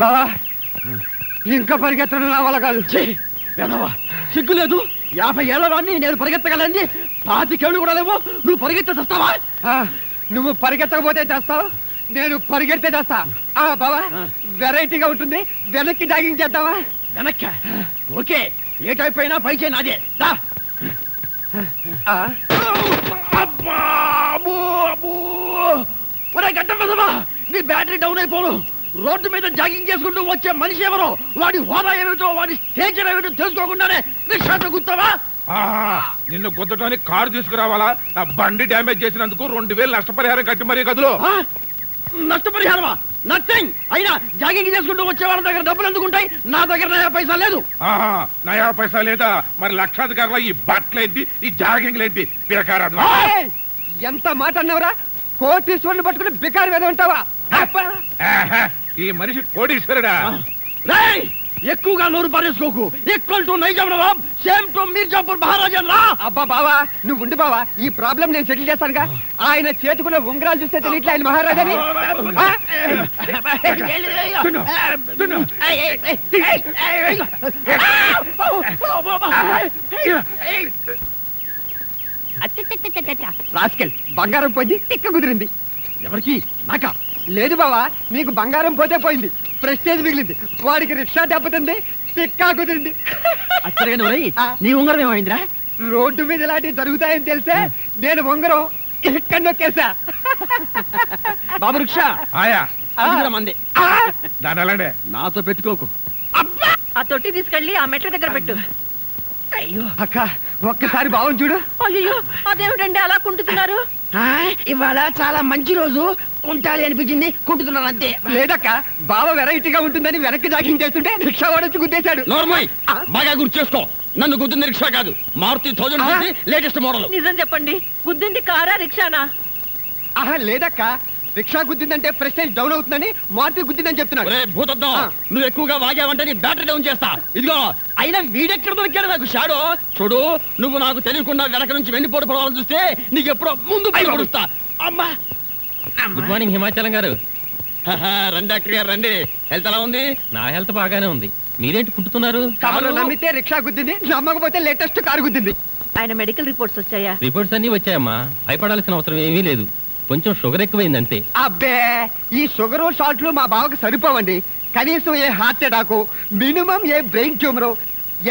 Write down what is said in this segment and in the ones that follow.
బావా ఇంకా పరిగెత్తడం నా వల్ల కాదు. సిగ్గు లేదు. 50 ఏళ్ల వాడిని నేను పరిగెత్తగలండి. 25 ఏళ్ళు కూడా లేవు. నువ్వు పరిగెత్తే చేస్తావా? నువ్వు పరిగెత్తకపోతే చేస్తావు, నేను పరిగెడితే చేస్తా. బావా వెరైటీగా ఉంటుంది, వెనక్కి జాగింగ్ చేద్దామా? వెనక్కి ఓకే. ఏ టైప్ అయినా పై చేయి నాదే. నీ బ్యాటరీ డౌన్ అయిపోను. రోడ్డు మీద జాగింగ్ చేసుకుంటూ వచ్చే మనిషి ఎవరో, వాడి హోదా ఏమిటో, వాడి స్టేచర్ ఏమిటో తెలుసుకోకుండానే రిక్షాతో గుర్తావా? నిన్ను గుద్దటానికి కారు తీసుకురావాలా? నా బండి డ్యామేజ్ చేసినందుకు 2000 నష్టపరిహారం కట్టి మరీ గదులు. నష్టపరిహారమా? నథింగ్. అయినా జాగింగ్ చేసుకుంటూ వచ్చే వాళ్ళ దగ్గర డబ్బులు ఎందుకుంటాయి? నా దగ్గర నయా పైసా లేదు. నయా పైసా లేదా? మరి లక్షాధికారుల ఈ బట్టలేంటి, ఈ జాగింగ్లేంటి? పిరకారాదు. ఎంత మాట అన్నవరా? కోటీశ్వరుని పట్టుకుని బికారు మీద ఉంటావా? ఈ మనిషి కోటీశ్వరుడా? ఎక్కువగా నోరు పారేసుకోకు. Equal to Nizam Nawab, same to Mirzapur మహారాజన్ రా. అబ్బా బావా నువ్వు ఉండి బావా, ఈ ప్రాబ్లం నేను సెటిల్ చేస్తానుగా. ఆయన చేతుకున్న ఉంగరాలు చూస్తే తెలియట్లే ఆయన మహారాజాని. రాస్కెల్ బంగారం పోయింది, తిక్క కుదిరింది. ఎవరికి? నాకా? లేదు బావా, నీకు బంగారం పోతే పోయింది, ప్రెస్టేజ్ మిగిలింది. వాడికి రిక్షా దెబ్బతింది, తిక్కా కుదిరింది. నీ ఉంగరం ఏమైందిరా? రోడ్డు మీద ఇలాంటివి జరుగుతాయని తెలిసే నేను ఉంగరం ఇక్కడ నొక్కేసా. బాబు రిక్షా ఆయా మంది దాని ఎలాండే నాతో పెట్టుకోకు. ఆ తొట్టి తీసుకెళ్ళి ఆ మెట్ల దగ్గర పెట్టు. అయ్యో అక్క ఒక్కసారి బావని చూడు. అయ్యో అదేమిటండి అలా కుంటున్నారు? ఇవాళ చాలా మంచి రోజు, కుంటాలి అనిపించింది, కుంటున్నాను అంతే. లేదక్క బావ వెరైటీగా ఉంటుందని వెనక్కి జాగింగ్ చేస్తుంటే రిక్షా వాడొచ్చి గుద్దేశాడు. నార్మల్ బాగా గుర్తు చేసుకో. నన్ను గుద్దింది రిక్షా కాదు, మారుతి 1000 లేటెస్ట్ మోడల్. నిజం చెప్పండి, గుద్దింది కారా రిక్షానా? లేదక్క రిక్షా గుద్దిందంటే ప్రెస్టేజ్ డౌన్ అవుతుందని మారుతి గుద్దిందని చెప్తున్నాడు. భూతద్దం నువ్వు ఎక్కువగా వాగావంటే నీ బ్యాటరీ డౌన్ చేస్తా. ఇదిగో అయినా వీడెక్కడ దొరికాడు నాకు షాడో. చూడు, నువ్వు నాకు తెలియకుండా వెనక నుంచి వెండిపోటు పడవాలని చూస్తే నీకు ఎప్పుడో ముందు పడుస్తా. అమ్మా గుడ్ మార్నింగ్ హిమాచలం గారు. రండి డాక్టర్ గారు రండి. హెల్త్ ఎలా ఉంది? నా హెల్త్ బాగానే ఉంది. మీరేంటి కుంటున్నారు? కారు నమ్మితే రిక్షా గుద్దింది, నమ్మకపోతే లేటెస్ట్ కారు గుద్దింది. ఆయన మెడికల్ రిపోర్ట్స్ వచ్చాయా? రిపోర్ట్స్ అన్ని వచ్చాయమ్మా. భయపడాల్సిన అవసరం ఏమీ లేదు, కొంచెం షుగర్ ఎక్కువైంది అంతే. అబ్బే ఈ షుగర్ షార్ట్లు మా బావకు సరిపోవండి. కనీసం ఏ హార్ట్ అటాక్, మినిమం ఏ బ్రెయిన్ ట్యూమర్,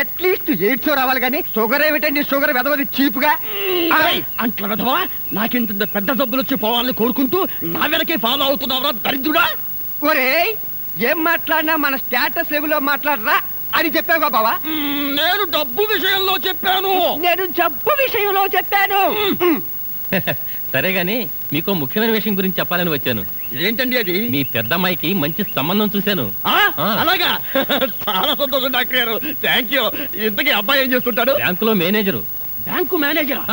అట్లీస్ట్ ఎయిడ్స్ రావాలి. కానీ షుగర్ ఏమిటండి? షుగర్ వెదవది చీప్ గా. అంట్ల వెదవా, నాకింత పెద్ద జబ్బులు వచ్చి పోవాలని కోరుకుంటూ నా వెనకే ఫాలో అవుతున్నావురా దరిద్రుడా. ఒరే ఏం మాట్లాడినా మన స్టేటస్ లెవెల్లో మాట్లాడరా అని చెప్పావా బావా? నేను డబ్బు విషయంలో చెప్పాను. నేను జబ్బు విషయంలో చెప్పాను. సరే గాని మీకు ముఖ్యమైన విషయం గురించి చెప్పాలని వచ్చాను. ఏంటండి అది? మీ పెద్దమ్మాయికి మంచి సంబంధం చూశాను. అలాగా? చాలా సంతోషం డాక్టర్ గారు, థ్యాంక్ యూ. ఇంతకీ అబ్బాయి ఏం చేస్తుంటాడు? బ్యాంకులో మేనేజరు. Bank manager?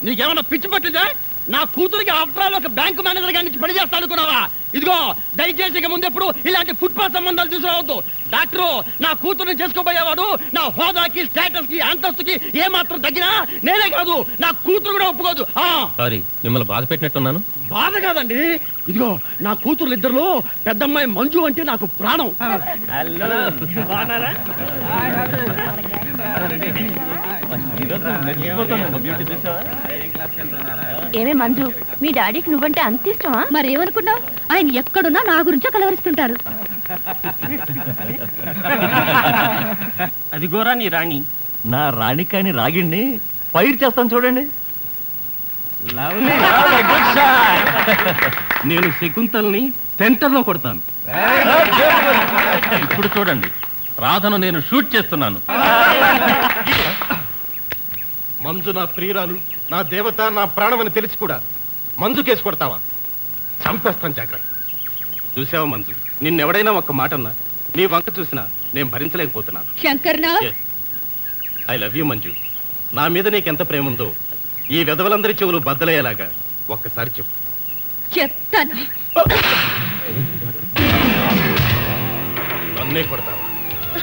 నీకేమన్నా పిచ్చి పట్టిందా? నా కూతురికి ఆఫ్టర్ ఆల్ ఒక బ్యాంకు మేనేజర్ గారి పని చేస్తా అనుకున్నావా? ఇదిగో దయచేసి ఇక ముందెప్పుడు ఇలాంటి ఫుట్పాత్ సంబంధాలు తీసుకురావద్దు. డాక్టరు, నా కూతుర్ని చేసుకోబోయేవాడు నా హోదాకి, స్టేటస్ కి, అంతస్తుకి ఏ మాత్రం తగ్గినా నేనే కాదు నా కూతురు కూడా ఒప్పుకోదు. సారీ, మిమ్మల్ని బాధ పెట్టినట్టున్నాను. బాధ కాదండి, ఇదిగో నా కూతురు ఇద్దరులో పెద్దమ్మాయి మంజు అంటే నాకు ప్రాణం. ఏమే మంజు, మీ డాడీకి నువ్వంటే అంత ఇష్టమా? మరేమనుకున్నావు? ఆయన ఎక్కడున్నా నా గురించే కలవరిస్తుంటారు. అదిగోరా నీ రాణి. నా రాణి కాని రాగిణ్ణి ఫైర్ చేస్తాను చూడండి. నేను శకుంతల్ని సెంటర్ లో కొడతాను. ఇప్పుడు చూడండి, రాధను నేను షూట్ చేస్తున్నాను. మంజు నా ప్రియురాలు, నా దేవత, నా ప్రాణం అని తెలిసి కూడా మంజు కేసు కొడతావా? చంపేస్తాను, జాగ్రత్త. చూసావా మంజు, నిన్నెవడైనా ఒక్క మాటన్నా నీ వంక చూసినా నేను భరించలేకపోతున్నాను. శంకర్నా, ఐ లవ్ యూ మంజు. నా మీద నీకెంత ప్రేమ ఉందో ఈ వెధవలందరి చెవులు బద్దలయ్యేలాగా ఒక్కసారి చెప్పు. చెప్తాను. నన్నే కొడతావా?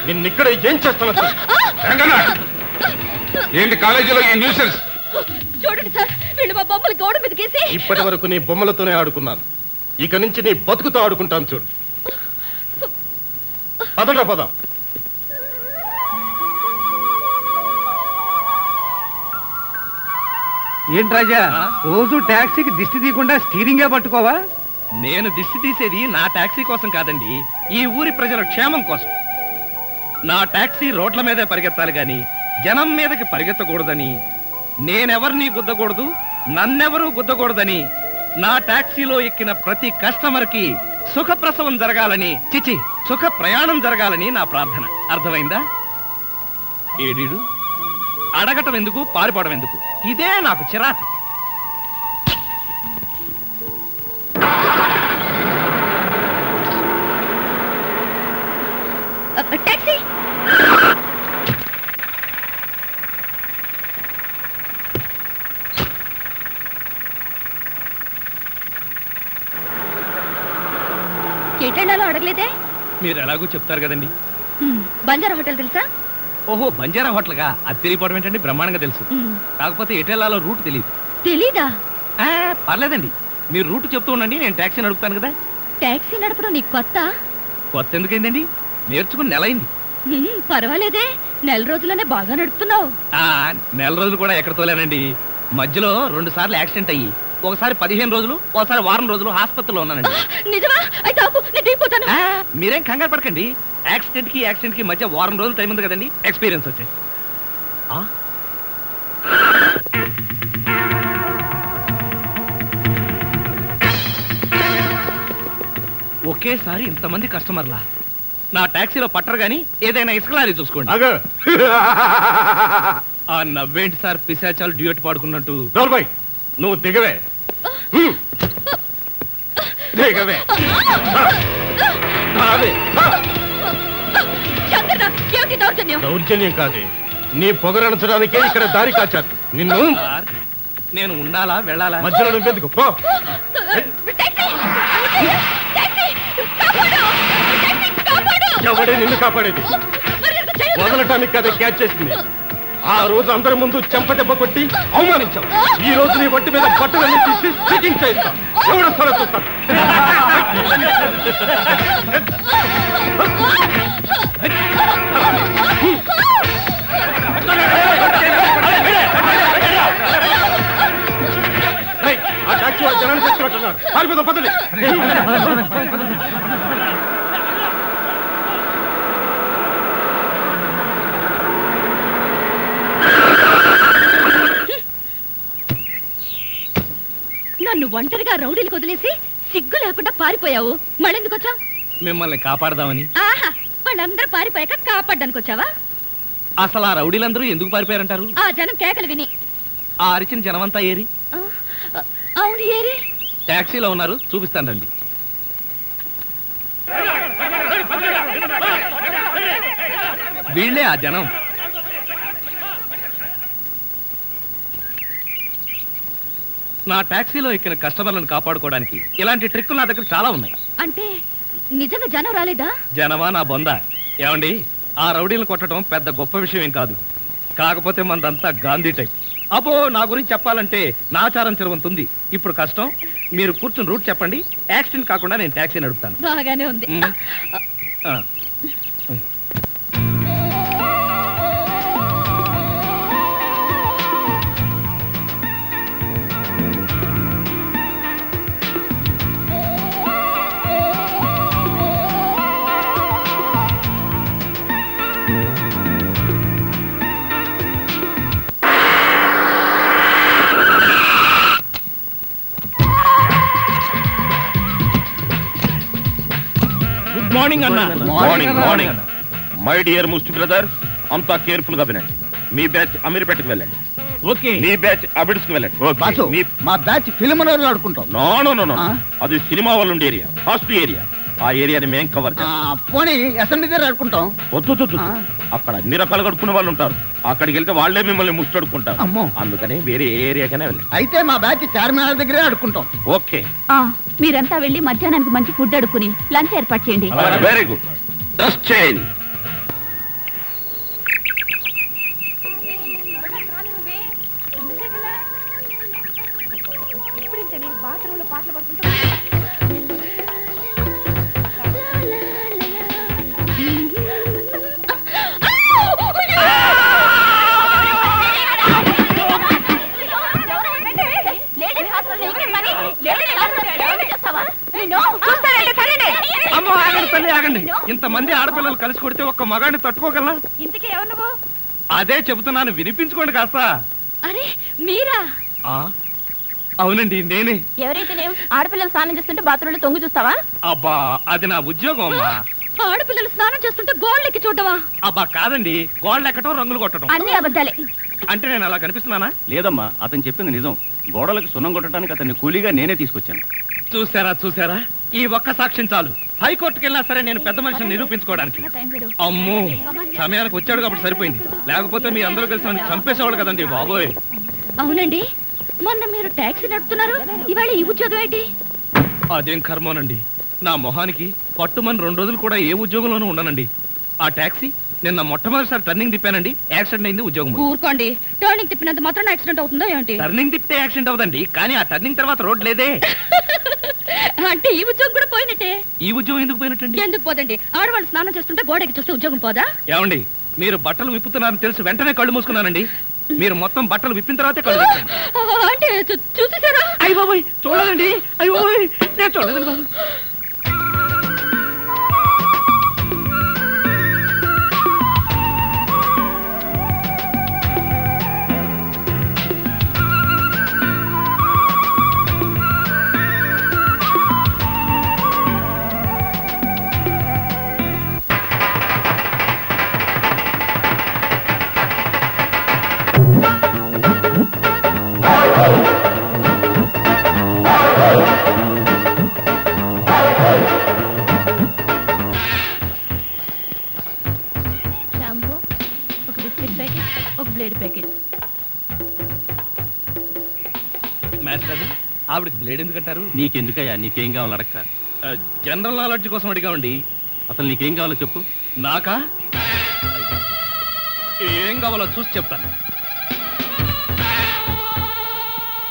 నిన్నిక్కడ ఏం చేస్తాను? ఏంటి కాలేజీలో ఈ న్యూసెన్స్? చూడండి సార్, వీళ్ళు మా బొమ్మలు గోడ మీద గీసి. ఇప్పటి వరకు నీ బొమ్మలతోనే ఆడుకున్నాను, ఇక నుంచి నీ బతుకుతో ఆడుకుంటాను చూడు. పదండ్రా పోదాం. ఏంటి రాజా రోజు టాక్సీకి దిష్టి తీయకుండా స్టీరింగే పట్టుకోవా? నేను దిష్టి తీసేది నా టాక్సీ కోసం కాదండి, ఈ ఊరి ప్రజల క్షేమం కోసం. నా టాక్సీ రోడ్ల మీదే పరిగెత్తాలి గాని జనం మీదకి పరిగెత్తకూడదని, నేనెవరిని గుద్దకూడదు, నన్నెవరూ గుద్దకూడదని, నా టాక్సీలో ఎక్కిన ప్రతి కస్టమర్ కి సుఖప్రసవం జరగాలని, చిచి సుఖ ప్రయాణం జరగాలని నా ప్రార్థన. అర్థమైందా? ఏడీడు అడగటం ఎందుకు, పారిపోవడం ఎందుకు? ఇదే నాకు చిరాకు. టాక్సీ ఎటెళ్ళాలో అడగలేదే? మీరు ఎలాగో చెప్తారు కదండి. బంజారా హోటల్ తెలుసా? ఓహో, బంజారా హోటల్గా? అది తెలియపోవడం ఏంటండి, బ్రహ్మాండంగా తెలుసు. కాకపోతే ఎటెళ్లాలో రూట్ తెలియదు. తెలీదా? పర్లేదండి, మీరు రూట్ చెప్తూ ఉండండి, నేను టాక్సీ నడుపుతాను కదా. టాక్సీ నడపడం నీకు కొత్త? కొత్త ఎందుకైందండి, నేర్చుకుని నెల అయింది. పర్వాలేదే, నెల రోజుల్లోనే బాగా నడుపుతున్నావు. నెల రోజులు కూడా ఎక్కడ తోలేనండి, మధ్యలో 2 సార్లు యాక్సిడెంట్ అయ్యి, ఒకసారి 15 రోజులు, ఒకసారి వారం రోజులు హాస్పిటల్లో ఉన్నానండి. నిజమా? అయితే ఆపు, నేను దిగిపోతాను. మీరేం కంగారు పడకండి, యాక్సిడెంట్ కి మధ్య వారం రోజులు టైం ఉంది కదండి, ఎక్స్పీరియన్స్ వచ్చేసి. ఒకేసారి ఇంతమంది కస్టమర్లా నా టాక్సీలో పట్టరు గాని ఏదైనా ఇసుక లారీ చూసుకోండి. ఆ నవ్వేంటి సార్, పిశాచాలు డ్యూయట్ పాడుకున్నట్టు. నువ్వు దిగవే, దిగవే. దౌర్జన్యం కాదు, నీ పొగరణించడానికే ఇక్కడ దారి కాచారు నిన్ను. నేను ఉండాలా వెళ్ళాలా? మధ్యలో నువ్వెందుకు పో. ఎవడే నిన్ను కాపాడేది? వదలటానికి కదా క్యాచ్ చేసింది. ఆ రోజు అందరి ముందు చెంపదెబ్బ కొట్టి అవమానించావు. ఈ రోజు నీ ఒంటి మీద బట్టలన్నీ తీసి చెకింగ్ చేయిస్తాం. ఎవరు సరే చూస్తాం. ఆ టాక్సీ జనాన్ని తెచ్చినట్టున్నారు. పారిపోదాం పదండి. నన్ను ఒంటరిగా రౌడీలకు వదిలేసి సిగ్గు లేకుండా పారిపోయావు. మళ్ళెందుకు వచ్చావు? మిమ్మల్ని కాపాడదామని. ఆహా, వాళ్ళందరూ పారిపోయాక కాపాడడానికి వచ్చావా? అసలు ఆ రౌడీలందరూ ఎందుకు పారిపోయారంటారు? ఆ జనం కేకలు విని. ఆ అరిచిన జనమంతా ఏరి? అవును, ఏరి. టాక్సీలో ఉన్నారు, చూపిస్తాను రండి. వీళ్ళే ఆ జనం. నా టాక్సీలో ఎక్కిన కస్టమర్లను కాపాడుకోవడానికి ఇలాంటి ట్రిక్కులు నా దగ్గర చాలా ఉన్నాయి. అంటే నిజంగా జనం రాలేదా? జనమా నా బొంద. ఏమండి, ఆ రౌడీలను కొట్టడం పెద్ద గొప్ప విషయం ఏం కాదు. కాకపోతే మనదంతా గాంధీ టైప్. అబ్బో, నా గురించి చెప్పాలంటే నాచారం తిరుగుతుంది. ఇప్పుడు కష్టం, మీరు కూర్చుని రూట్ చెప్పండి. యాక్సిడెంట్ కాకుండా నేను టాక్సీ నడుపుతాను. బాగానే ఉంది. మార్నింగ్ అన్న. Morning morning. My dear ముస్ట్ brother, అంతా కేర్ఫుల్ గా వినండి. మీ బ్యాచ్ అమీర్పేటకు వెళ్ళండి. ఓకే. మీ బ్యాచ్ అబిడ్స్ కు వెళ్ళండి. మా బ్యాచ్ ఫిల్మ్ ఆడుకుంటాం. నో నో నో నో, అది సినిమా వాళ్ళు ఉండే ఏరియా, ఫస్ట్ ఏరియా. ఆ ఏరియాని మేం కవర్ చేస్తాం. పోనీ అసెంబ్లీ దగ్గర ఆడుకుంటాం. వద్దు, అక్కడ అన్ని రకాలు కడుక్కునే వాళ్ళు ఉంటారు. అక్కడికి వెళ్తే వాళ్లే మిమ్మల్ని ముష్టడుకుంటారు. అందుకని వేరే ఏరియాకనే వెళ్ళండి. అయితే మా బ్యాచ్ చార్మినార్ దగ్గరే ఆడుకుంటాం. ఓకే. మీరంతా వెళ్ళి మధ్యాహ్నానికి మంచి ఫుడ్ అడుక్కుని లంచ్ ఏర్పాటు చేయండి. Very good. Just change. ఆగండి. ఇంతమంది ఆడపిల్లలు కలిసి కొడితే ఒక్క మగాడిని తట్టుకోగలనా? ఇంతకీ ఎవరు నువ్వు? అదే చెబుతున్నాను, వినిపించుకోండి కాస్త. అరే మీరా? అవునండి, నేనే. ఎవరైతే ఆడపిల్లలు స్నానం చేస్తుంటే బాత్రూంలో తొంగి చూస్తావా? అబ్బా, అది నా ఉద్యోగం అమ్మా. ఆడపిల్లలు స్నానం చేస్తుంటే గోళ్ళెక్కి చూడవా? అబ్బా కాదండి, గోడలు ఎక్కటం, రంగులు కొట్టడం. అన్ని అబద్ధాలే. అంటే నేను అలా కనిపిస్తున్నానా? లేదమ్మా, అతను చెప్పింది నిజం. గోడలకు సున్నం కొట్టడానికి అతన్ని కూలీగా నేనే తీసుకొచ్చాను. చూసారా, ఈ ఒక్క సాక్ష్యం చాలు. హైకోర్టుకి వెళ్ళినా సరే నేను పెద్ద మనిషిని నిరూపించుకోవడానికి. అమ్మో, సమయానికి వచ్చాడు కాబట్టి సరిపోయింది, లేకపోతే మీ అందరూ కలిసి నన్ను చంపేసేవాళ్ళు కదండి బాబోయ్. అవునండి, మొన్న మీరు టాక్సీ నడుపుతున్నారు, ఇవాళ ఈ ఉద్యోగం ఏంటి? అదేం కర్మోనండి, నా మొహానికి పట్టుమని 2 రోజులు కూడా ఏ ఉద్యోగంలోనూ ఉండనండి. ఆ టాక్సీ నిన్న మొట్టమొదటిసారి టర్నింగ్ తిప్పానండి, యాక్సిడెంట్ అయింది, ఉద్యోగం. ఊరుకోండి, టర్నింగ్ తిప్పినంత మాత్రం యాక్సిడెంట్ అవుతుందో ఏంటి? టర్నింగ్ తిప్పితే యాక్సిడెంట్ అవుదండి, కానీ ఆ టర్నింగ్ తర్వాత రోడ్ లేదే. అంటే ఈ ఉద్యోగం కూడా పోయినట్టే. ఈ ఉద్యోగం ఎందుకు పోయినట్టండి? ఎందుకు పోదండి, ఆడవాళ్ళు స్నానం చేస్తుంటే గోడకి చూస్తే ఉద్యోగం పోదా? ఏమండి, మీరు బట్టలు విప్పుతున్నారని తెలిసి వెంటనే కళ్ళు మూసుకున్నానండి. మీరు మొత్తం బట్టలు విప్పిన తర్వాతే కళ్ళు తెచ్చాను. అంటే చూసేసారా? అయ్య బాబోయ్, చూడదండి. అయ్య బాబోయ్, నేను చూడదండి బాబు. షాంపూ, ఒక బిస్కెట్ ప్యాకెట్, ఒక బ్లేడ్ ప్యాకెట్. మాస్టర్, ఆవిడకి బ్లేడ్ ఎందుకంటారు? నీకెందుకయ్యా, నీకేం కావాలి అడక్క. జనరల్ నాలెడ్జ్ కోసం అడిగామండి. అసలు నీకేం కావాలో చెప్పు. నాకా? ఏం కావాలో చూసి చెప్తాను.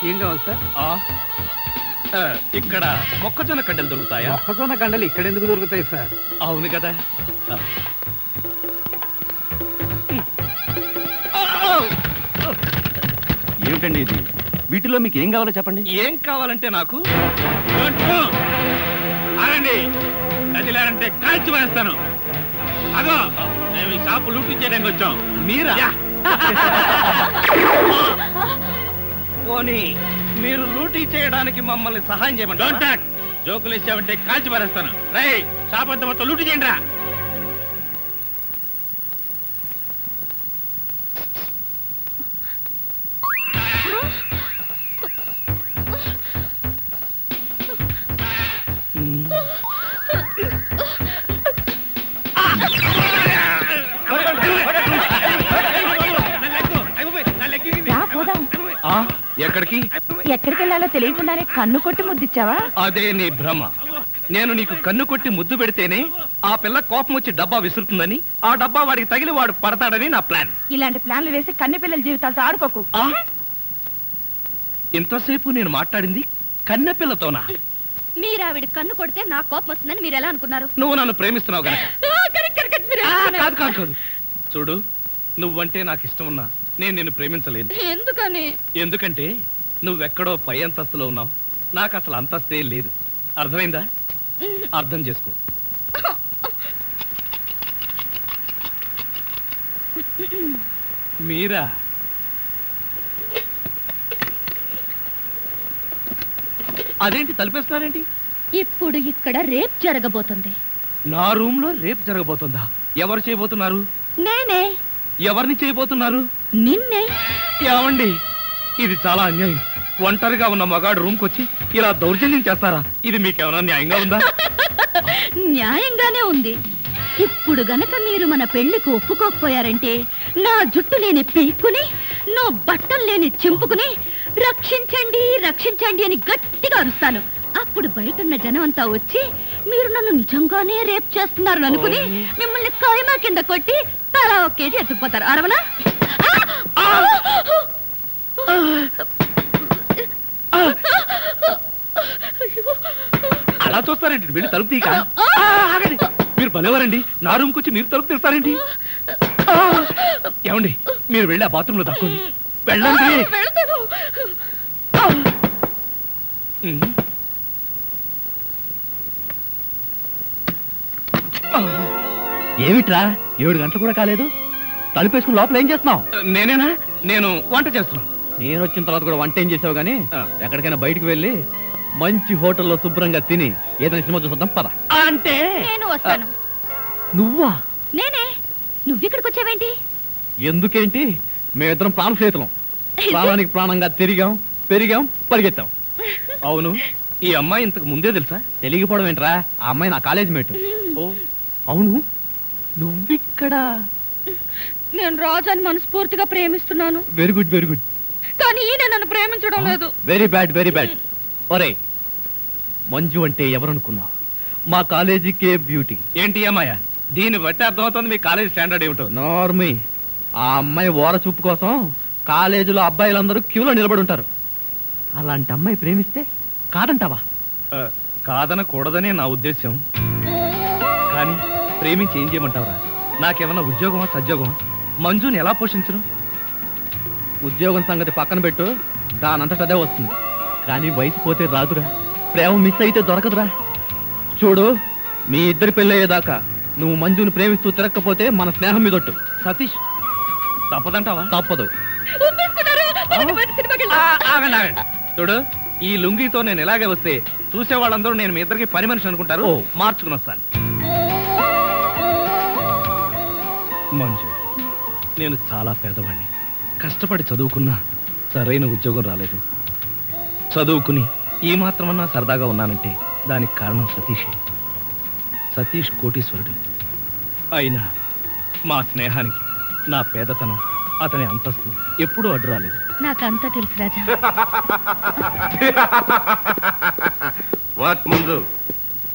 ఏం కావాలి సార్? ఇక్కడ మొక్కజొన్న కండలు దొరుకుతాయా? మొక్కజొన్న గండలు ఇక్కడ ఎందుకు దొరుకుతాయి సార్? అవును కదా. ఏమిటండి ఇది? వీటిలో మీకు ఏం కావాలో చెప్పండి. ఏం కావాలంటే నాకు ఆగండి, కదిలారంటే కాల్చి వేస్తాను. అదో మేము ఈ షాపు లూటీ చేయడానికి వచ్చాం. మీరా? పోనీ మీరు లూటీ చేయడానికి మమ్మల్ని సహాయం చేయమంటారా? జోకులు ఇచ్చామంటే కాల్చి పారేస్తాను. రై, షాప్ అంతా మొత్తం లూటీ చేయండి రా. ఎక్కడికి? ఎక్కడికి వెళ్ళాలో తెలియకుండానే కన్ను కొట్టి ముద్దిచ్చావా? అదే నీ భ్రమ. నేను నీకు కన్ను కొట్టి ముద్దు పెడితేనే ఆ పిల్ల కోపం వచ్చి డబ్బా విసురుతుందని, ఆ డబ్బా వాడికి తగిలి వాడు పడతాడని నా ప్లాన్. ఇలాంటి ప్లాన్లు వేసి కన్నె పిల్లల జీవితాలతో ఆడుకోకు. ఇంతసేపు నేను మాట్లాడింది కన్నె పిల్లతోనా? మీరు ఆవిడ కన్ను కొడితే నా కోపం వస్తుందని మీరు ఎలా అనుకున్నారు? నువ్వు నన్ను ప్రేమిస్తున్నావు కనుక. కాదు కాదు కాదు, చూడు, నువ్వంటే నాకు ఇష్టం ఉన్నా నేను నిన్ను ప్రేమించలేను. ఎందుకని? ఎందుకంటే నువ్వెక్కడో పై అంతస్తులో ఉన్నావు, నాకు అసలు అంతస్తే లేదు. అర్థమైందా? అర్థం చేసుకో. మీరా? అదేంటి తలిపేస్తున్నారేంటి? ఇప్పుడు ఇక్కడ రేప్ జరగబోతుంది. నా రూమ్ లో రేప్ జరగబోతుందా? ఎవరు చేయబోతున్నారు? నేనే. ఎవరిని చేయబోతున్నారు? నిన్నే. ఏమండి, ఇది చాలా అన్యాయం. ఒంటరిగా ఉన్న మగాడు రూమ్ కొచ్చి ఇలా దౌర్జన్యం చేస్తారా? ఇది మీకేమైనా న్యాయంగా ఉందా? న్యాయంగానే ఉంది. ఇప్పుడు గనక మీరు మన పెళ్లికి ఒప్పుకోకపోయారంటే నా జుట్టు లేని పీక్కుని, నా బట్టలు లేని చింపుకుని రక్షించండి రక్షించండి అని గట్టిగా అరుస్తాను. అప్పుడు బయటున్న జనం అంతా వచ్చి మీరు నన్ను నిజంగానే రేప్ చేస్తున్నారు అనుకుని మిమ్మల్ని కాయమా కింద కొట్టి తలా 1 కేజీ ఎత్తుకుపోతారు. అరవనా? అలా చూస్తారేంటి? వెళ్ళి తలుపు తీక. మీరు భలేవారండి, నా రూమ్కి వచ్చి మీరు తలుపు తీస్తారేంటి? ఏమండి, మీరు వెళ్ళి ఆ బాత్రూంలో దక్కండి. వెళ్ళండి. ఏమిట్రా 7 గంటలు కూడా కాలేదు, తలుపేసుకుని లోపల ఏం చేస్తున్నావు? నేనేనా? నేను వంట చేస్తున్నాను. నేను వచ్చిన తర్వాత కూడా వంట ఏం చేసావు గానీ ఎక్కడికైనా బయటికి వెళ్ళి మంచి హోటల్లో శుభ్రంగా తిని ఏదైనా సినిమా చూసొద్దాం పద. అంటే నేను వస్తాను. నువ్వా? నేనే. నువ్విక్కడికి వచ్చావేంటి? ఎందుకేంటి, మేమిద్దరం ప్రాణ స్నేహితులం. ప్రాణానికి ప్రాణంగా తిరిగాం, పెరిగాం, పరిగెత్తాం. అవును, ఈ అమ్మాయి ఇంతకు ముందే తెలుసా? తెలియకపోవడం ఏంట్రా, ఆ అమ్మాయి నా కాలేజ్ మేట్. ఓ, అవును, నువ్విక్కడ? నేను రాజాని మనస్ఫూర్తిగా ప్రేమిస్తున్నాను. Very good, very good. కానీ ఈయన నన్ను ప్రేమించడం లేదు. Very bad, very bad. ఒరే, మంజు అంటే ఎవరనుకున్నావు? మా కాలేజీకే బ్యూటీ. ఏంటి అమ్మాయ? దీన్ని బట్టి అర్థమవుతుంది మీ కాలేజ్ స్టాండర్డ్ ఏమిటో. నార్మీ, ఆ అమ్మాయి ఓర చూపు కోసం కాలేజీలో అబ్బాయిలందరూ క్యూలో నిలబడి ఉంటారు. అలాంటి అమ్మాయి ప్రేమిస్తే కాదంటావా? కాదనకూడదనే నా ఉద్దేశం. కానీ ప్రేమించి ఏం చేయమంటావరా? నాకేమన్నా ఉద్యోగమా సద్యోగమా? మంజుని ఎలా పోషించను? ఉద్యోగం సంగతి పక్కన పెట్టు, దానంతట అదే వస్తుంది. కానీ వయసు పోతే రాదురా, ప్రేమ మిస్ అయితే దొరకదురా. చూడు, మీ ఇద్దరి పెళ్ళయ్యేదాకా నువ్వు మంజుని ప్రేమిస్తూ తిరగకపోతే మన స్నేహం మీదొట్టు. సతీష్, తప్పదంటావా? తప్పదు. ఆగండి, ఆగండి. చూడు, ఈ లుంగితో నేను ఇలాగే వస్తే చూసే వాళ్ళందరూ నేను మీ ఇద్దరికి పని మనిషి అనుకుంటారు. మార్చుకుని వస్తాను. మంజు, నేను చాలా పేదవాడిని. కష్టపడి చదువుకున్నా సరైన ఉద్యోగం రాలేదు. చదువుకుని ఈ మాత్రమన్నా సరదాగా ఉన్నానంటే దానికి కారణం సతీషే. సతీష్ కోటీశ్వరుడు. అయినా మా స్నేహానికి నా పేదతనం, అతని అంతస్తు ఎప్పుడూ అడ్డు రాలేదు. నాకంతా తెలుసు రాజా. వాట్ ముందు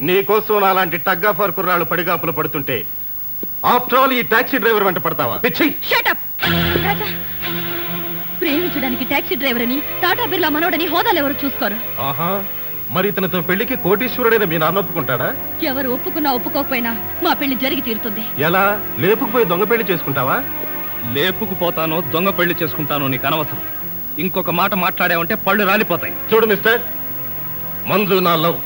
నీకోసం అలాంటి టగ్గాఫర్ కుర్రాళ్ళు పడిగాపులు పడుతుంటే ఆఫ్టర్ ఆల్ ఈ టాక్సీ డ్రైవర్ వెంట పడతావా? Shut up! రాజా, ప్రేమించడానికి టాక్సీ డ్రైవర్ అని, టాటా బిర్లా మనోడని హోదాలు ఎవరు చూసుకోరు. ఆహా, మరి ఇతనితో పెళ్లికి కోటీశ్వరుడైన మీ నాన్న ఒప్పుకుంటాడా? ఎవరు ఒప్పుకున్నా ఒప్పుకోకపోయినా మా పెళ్లి జరిగి తీరుతుంది. ఎలా? లేపుకుపోయి దొంగ పెళ్లి చేసుకుంటావా? లేపుకుపోతానో దొంగ పెళ్లి చేసుకుంటానో నీకు అనవసరం. ఇంకొక మాట మాట్లాడావంటే పళ్ళు రాలిపోతాయి. చూడు మిస్టర్, మంజు నా లవ్,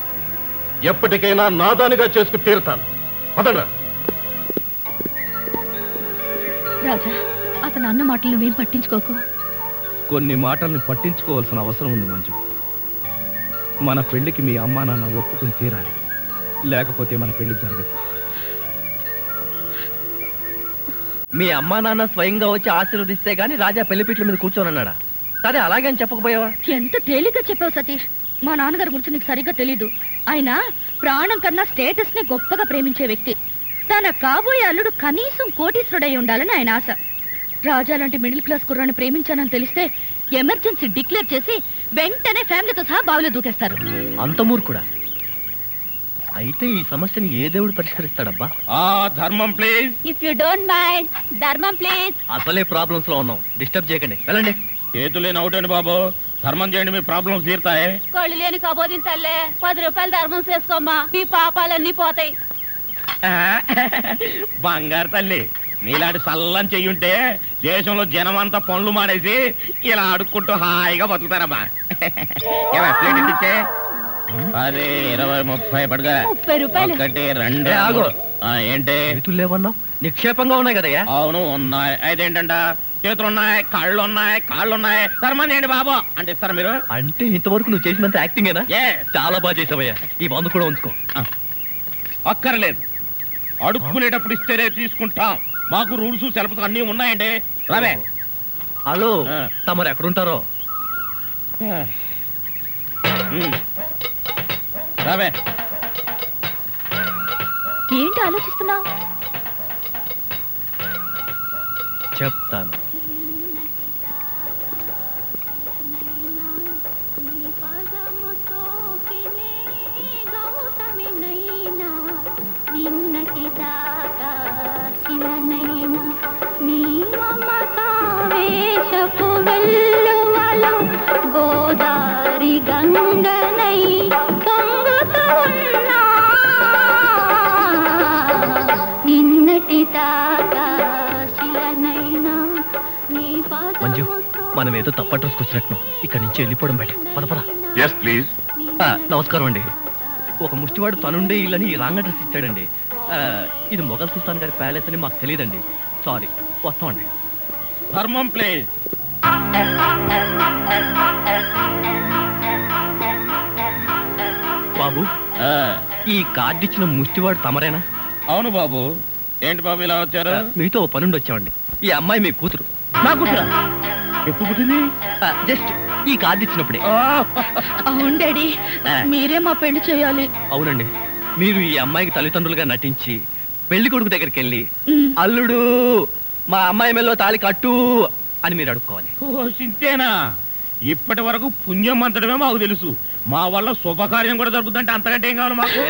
ఎప్పటికైనా నాదానిగా చేసుకు తీరుతాను. పదండ్రా. రాజా, అతను అన్న మాటలు నువ్వేం పట్టించుకోకు. కొన్ని మాటల్ని పట్టించుకోవాల్సిన అవసరం ఉంది మంజు. మన పెళ్లికి మీ అమ్మా నాన్న ఒప్పుకుని తీరాలి, లేకపోతే మన పెళ్లి జరగదు. మీ అమ్మా నాన్న స్వయంగా వచ్చి ఆశీర్వదిస్తే గానీ రాజా పెళ్లిపీట్ల మీద కూర్చోనన్నాడా? సరే, అలాగే అని చెప్పకపోయావా? ఎంత తేలిగ్గా చెప్పావు సతీష్. మా నాన్నగారి గురించి నీకు సరిగ్గా తెలీదు. ఆయన ప్రాణం కన్నా స్టేటస్ ని గొప్పగా ప్రేమించే వ్యక్తి. తన కాబోయే అల్లుడు కనీసం కోటీశ్వరుడై ఉండాలని ఆయన ఆశ. రాజా లాంటి మిడిల్ క్లాస్ కుర్రాన్ని ప్రేమించానని తెలిస్తే ఎమర్జెన్సీ డిక్లేర్ చేసి వెంటనే ఫ్యామిలీతో సహా బావిలో దూకేస్తారు. అంత మూర్ఖుడా? అయితే ఈ సమస్యని ఏ దేవుడు పరిష్కరిస్తాడబ్బా? ధర్మం please. If you don't mind, ధర్మం ప్లీజ్. అసలే ప్రాబ్లమ్స్ లో ఉన్నాం, డిస్టర్బ్ చేయకండి, వెళ్ళండి. చేతులేని అవుటండి బాబు, ధర్మం చేయండి, మీ ప్రాబ్లమ్స్ తీరుతాయి. కొళ్ళు లేని కబోదింతల్లే 10 రూపాయలు ధర్మం చేసుకోమ్మా, మీ పాపాలన్నీ పోతాయి. బంగారు తల్లి, నీలాంటి సల్లం చెయ్యుంటే దేశంలో జనం అంతా పనులు మానేసి ఇలా అడుక్కుంటూ హాయిగా బతుకుతారమ్మా. ఇచ్చే 10, 20, 30 పడుగా. 30 రూపాయలు. 1, 2. ఏంటి లేవన్నా? నిక్షేపంగా ఉన్నాయి కదయ్యా? అవును ఉన్నాయి. అయితే ఏంటంట, చేతులు ఉన్నాయి, కాళ్ళు ఉన్నాయి. ధర్మం చేయండి బాబు అంటే ఇస్తారా మీరు? అంటే ఇంతవరకు నువ్వు చేసినంత యాక్టింగేనా? చాలా బాగా చేసావయ్యా. ఈ మందు కూడా ఉంచుకో. అక్కర్లేదు, అడుక్కునేటప్పుడు ఇస్తేనే తీసుకుంటాం. మాకు రూల్స్ సెలవులు అన్నీ ఉన్నాయండి. రావే. హలో, తమరు ఎక్కడుంటారో? రావే. ఏంటి ఆలోచిస్తున్నావు? చెప్తాను. గోదారి గంగనై పొంగుతూ ఉన్నా నిన్నటి దాకా శిలనైనా నీ మంజు, మనం ఏదో తప్పట్రోసుకు వచ్చినట్టు ఇక్కడి నుంచి వెళ్ళిపోవడం బయట. పద. Yes please. నమస్కారం అండి. ఒక ముష్టివాడు తనుండే ఇల్లని రాంగ్ అడ్రస్ ఇచ్చాడండి. ఇది మొఘల్ సుల్తాన్ గారి ప్యాలెస్ అని మాకు తెలియదండి. సారీ, వస్తామండి. ధర్మం ప్లీజ్. బాబు, ఈ కార్డు ఇచ్చిన ముష్టివాడు తమరేనా? అవును బాబు. ఏంటి బాబు ఇలా వచ్చారు? మీతో ఓ పనుండి వచ్చామండి. ఈ అమ్మాయి మీ కూతురు. నా కూతురా? ఎప్పుడు పుట్టింది? జస్ట్ ఈ కార్డు ఇచ్చినప్పుడే. అవును డాడీ, మీరే మా పెళ్లి చేయాలి. అవునండి, మీరు ఈ అమ్మాయికి తల్లిదండ్రులుగా నటించి పెళ్లి కొడుకు దగ్గరికి వెళ్ళి అల్లుడు మా అమ్మాయి మెల్లో తాళి కట్టు అని మీరు అడుక్కోవాలి. ఓ సింతేనా? ఇప్పటి వరకు పుణ్యం అంతటమే మాకు తెలుసు. మా వల్ల శుభకార్యం కూడా జరుగుతుందంటే అంతకంటే ఏం కావాలి మాకు?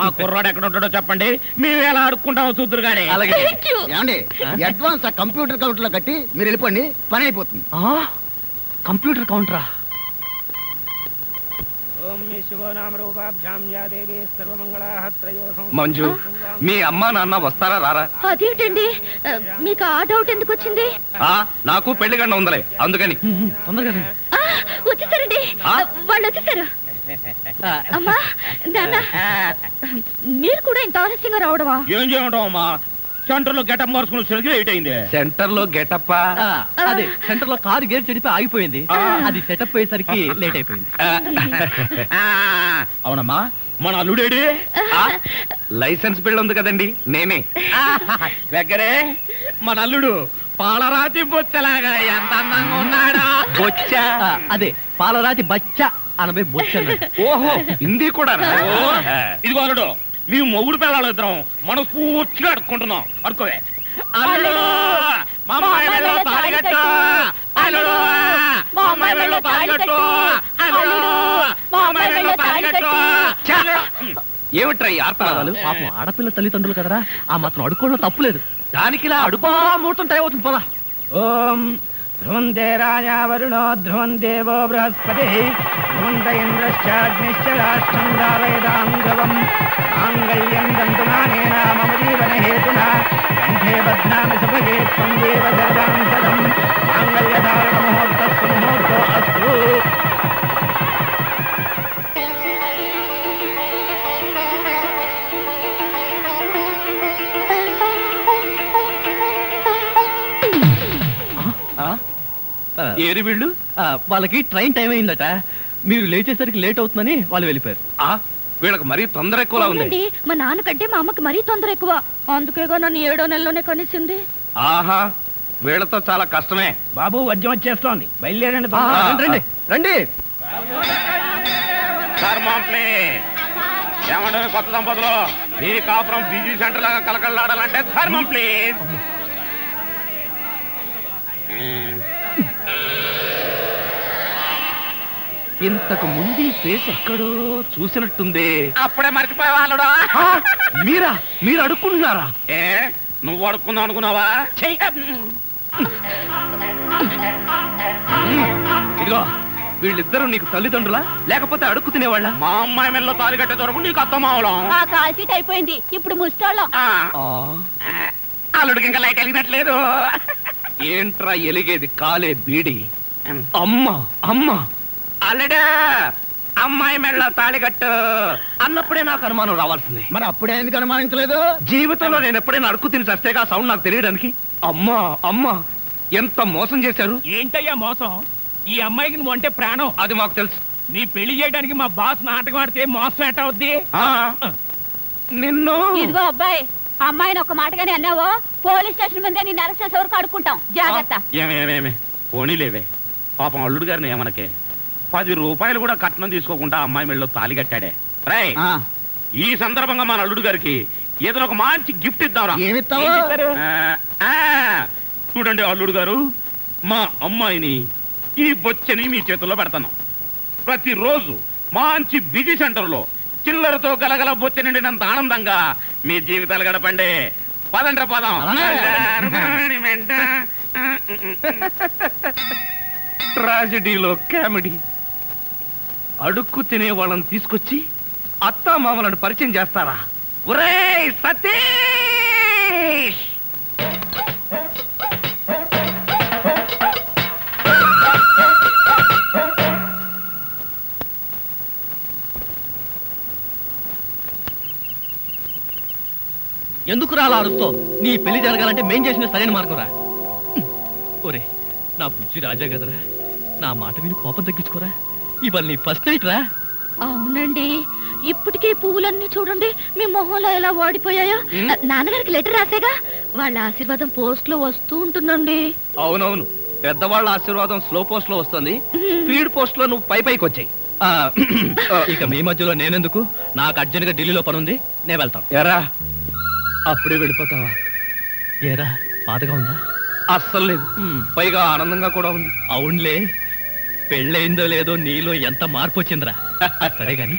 ఆ కుర్రాడు ఎక్కడ ఉంటాడో చెప్పండి, మేము ఎలా అడుక్కుంటామో చూద్దరు కానీ. అలాగే. ఏమండి, అడ్వాన్స్ కంప్యూటర్ కౌంటర్ లో కట్టి మీరు వెళ్ళిపోండి, పని అయిపోతుంది. కంప్యూటర్ కౌంటరా? మంజు, మీ అమ్మా నాన్న వస్తారా రారా? అదేంటండి, మీకు ఆ డౌట్ ఎందుకు వచ్చింది? నాకు పెళ్లి గంట ఉందలే, అందుకని. తొందరగా వచ్చేసారండి, వాళ్ళు వచ్చేసారు. అమ్మా నాన్న, మీరు కూడా ఇంత ఆలస్యంగా రావడమా? ఏం చేయడం అమ్మా, సెంటర్ లో గెటప్ మార్చుకుని లేట్ అయింది. సెంటర్ లో గెటప్? అదే, సెంటర్ లో కారు గేర్ చెడిపి ఆగిపోయింది. అది సెటప్ అయ్యేసరికి లేట్ అయిపోయింది. అవునమ్మా, మన అల్లుడేడి? లైసెన్స్ బిల్ ఉంది కదండి, నేనే. దగ్గరే మన అల్లుడు పాలరాతి బొచ్చలాగా ఎంత అందంగా ఉన్నాడా? బొచ్చ? అదే, పాలరాతి బచ్చ అనబై బొచ్చ. ఓహో, హిందీ కూడా. ఇదిగో అల్లుడు, మేము మొగుడు పిల్లలు ఇద్దరం మనం పూర్తిగా అడుక్కుంటున్నాం. అడుకోవే. అల్లుడు, మా అమ్మాయి మెడలో తాళి కట్టు. అల్లుడు, మా అమ్మాయి మెడలో తాళి కట్టు. అల్లుడు, మా అమ్మాయి మెడలో తాళి కట్టు. ఏమిట్రా ఈ ఆర్తనాదాలు? పాపం ఆడపిల్ల తల్లిదండ్రులు కదరా, ఆ మాత్రం అడుక్కోవడం తప్పులేదు. దానికి ఇలా అడుకో ముహూర్తం టైం అవుతుంది. పదా. ఓం ధ్రువంతే రాజా వరుణో ధ్రువం దేవో బృహస్పతి ధ్రువంత ఇంద్రశ్చాగ్నిశ్చ రాష్ట్రం దారయదాం ధ్రువం మాంగళ్యం దంతునానేన మమ జీవన హేతునా కంఠే బధ్నామి సుభగే త్వం దేవ జగదాం సదం మాంగళ్యధారణ ముహూర్తస్సు ముహూర్తో అస్తు. ఏరి వీళ్ళు? వాళ్ళకి ట్రైన్ టైం అయిందట, మీరు లేచేసరికి లేట్ అవుతుందని వాళ్ళు వెళ్ళిపోయారు. వీళ్ళకి మరీ తొందర ఎక్కువలా ఉంది. మా నాన్నకంటే మా అమ్మకి మరీ తొందర ఎక్కువ, అందుకేగా నన్ను 7వ నెలలోనే కనిసింది. ఆహా, వీళ్ళతో చాలా కష్టమే. బాబు, వద్యం వచ్చేస్తోంది, బయలుదేరండి. రండి రండి. ఏమంటే కొత్త దంపతులు, మీ కాపురం బిజీ సెంటర్ లాగా కలకలాడాలంటే ధర్మం ప్లీజ్. ఇంతకు ముందు ఈ ఫేస్ ఎక్కడో చూసినట్టుంది. అప్పుడే మర్చిపోయే వాళ్ళుడా? మీరా? మీరు అడుక్కుంటున్నారా? ఏ, నువ్వు అడుక్కుందాం అనుకున్నావా? ఇదిగో, వీళ్ళిద్దరూ నీకు తల్లిదండ్రులా లేకపోతే అడుక్కు తినేవాళ్ళ? మా అమ్మాయి మెల్లో తాళి కట్టే దొరకు నీకు అత్తమావలం. ఆ కాల్ సీట్ అయిపోయింది, ఇప్పుడు ముస్టాళ్ళం. అల్లుడికి ఇంకా లైట్ వెలిగినట్లేదు. ఏంట్రా ఎలిగేది? కాలే బీడి. అమ్మా అమ్మా, అల్లుడు అమ్మాయి మెడలో తాళి కట్టు అన్నప్పుడే నాకు అనుమానం రావాల్సింది. మరి అప్పుడే ఎందుకు అనుమానించలేదు? జీవితంలో నేను ఎప్పుడైనా అడుక్కు తిని చస్తేగా సౌండ్ నాకు తెలియడానికి. అమ్మా అమ్మా, ఎంత మోసం చేశారు. ఏంటయ్యా మోసం? ఈ అమ్మాయికి నువ్వు అంటే ప్రాణం. అది మాకు తెలుసు. నీ పెళ్లి చేయడానికి మా బాస్ నాటకం ఆడితే మోసం ఎట్ట అవుద్ది? నిన్ను ఇదిగో అబ్బాయి, అమ్మాయిని ఒక మాటగానే అన్నావో పోలీస్ స్టేషన్ ముందే నిన్ను అరెస్ట్ చేసే వరకు అడుక్కుంటాం, జాగ్రత్త. ఏమేమేమే పోనీలేవే, పాపం అల్లుడు గారిని ఏమనకే. 10 రూపాయలు కూడా కట్నం తీసుకోకుండా అమ్మాయి మెడలో తాళి కట్టాడే. రై, ఈ సందర్భంగా మన అల్లుడు గారికి ఏదైనా ఒక మంచి గిఫ్ట్ ఇద్దాంరా. ఏమిస్తావు? చూడండి అల్లుడు గారు, మా అమ్మాయిని ఈ బొచ్చని మీ చేతుల్లో పెడతాను. ప్రతిరోజు మంచి బిజీ సెంటర్ లో చిల్లరతో గలగల బొచ్చ నిండినంత ఆనందంగా మీ జీవితాలు గడపండి. పదండ్ర పదం. ట్రాజడీలో కామెడీ. అడుక్కు తినే వాళ్ళని తీసుకొచ్చి అత్తా మామలను పరిచయం చేస్తారా? ఒరేయ్ సతీష్! ఎందుకు రా అలా అరుస్తో? నీ పెళ్లి జరగాలంటే మేం చేసిన సరైన మార్గం రా. ఒరే నా బుజ్జి రాజా కదరా, నా మాట విని కోపం తగ్గించుకోరా. ఇవాళ నీ ఫస్ట్ నైట్ రా. అవునండి, ఇప్పటికే పువ్వులన్నీ చూడండి మీ మొహంలో ఎలా వాడిపోయాయో. నాన్నగారికి లెటర్ రాసేగా, వాళ్ళ ఆశీర్వాదం పోస్ట్ లో వస్తూ ఉంటుందండి. అవునవును, పెద్దవాళ్ళ ఆశీర్వాదం స్లో పోస్ట్ లో వస్తుంది, స్పీడ్ పోస్ట్ లో నువ్వు పైకి వచ్చాయి. ఇక మీ మధ్యలో నేనెందుకు? నాకు అర్జెంట్ గా ఢిల్లీలో పని ఉంది, నేను వెళ్తాను. ఎరా అప్పుడే వెళ్ళిపోతావా? ఏరా బాధగా ఉందా? అస్సలు లేదు, పైగా ఆనందంగా కూడా ఉంది. అవునులే, పెళ్ళయిందో లేదో నీలో ఎంత మార్పు వచ్చిందిరా. సరే గాని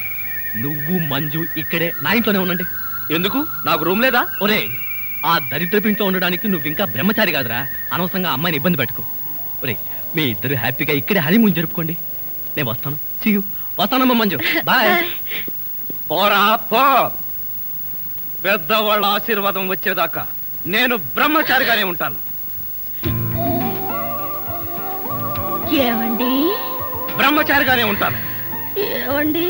నువ్వు మంజు ఇక్కడే నా ఇంట్లోనే ఉండండి. ఎందుకు? నాకు రూమ్ లేదా? ఒరే ఆ దరిద్రపు ఇంట్లో ఉండడానికి నువ్వు ఇంకా బ్రహ్మచారి కాదురా, అనవసరంగా అమ్మాయిని ఇబ్బంది పెట్టుకో. ఒరే మీ ఇద్దరు హ్యాపీగా ఇక్కడే హనీమూన్ జరుపుకోండి. నేను వస్తాను. See you. వస్తానమ్మా మంజు, బాయ్. పోరా పో. పెద్దవాళ్ళ ఆశీర్వాదం వచ్చేదాకా నేను బ్రహ్మచారిగానే ఉంటాను. ఏమండి? బ్రహ్మచారిగానే ఉంటాను. ఏమండి?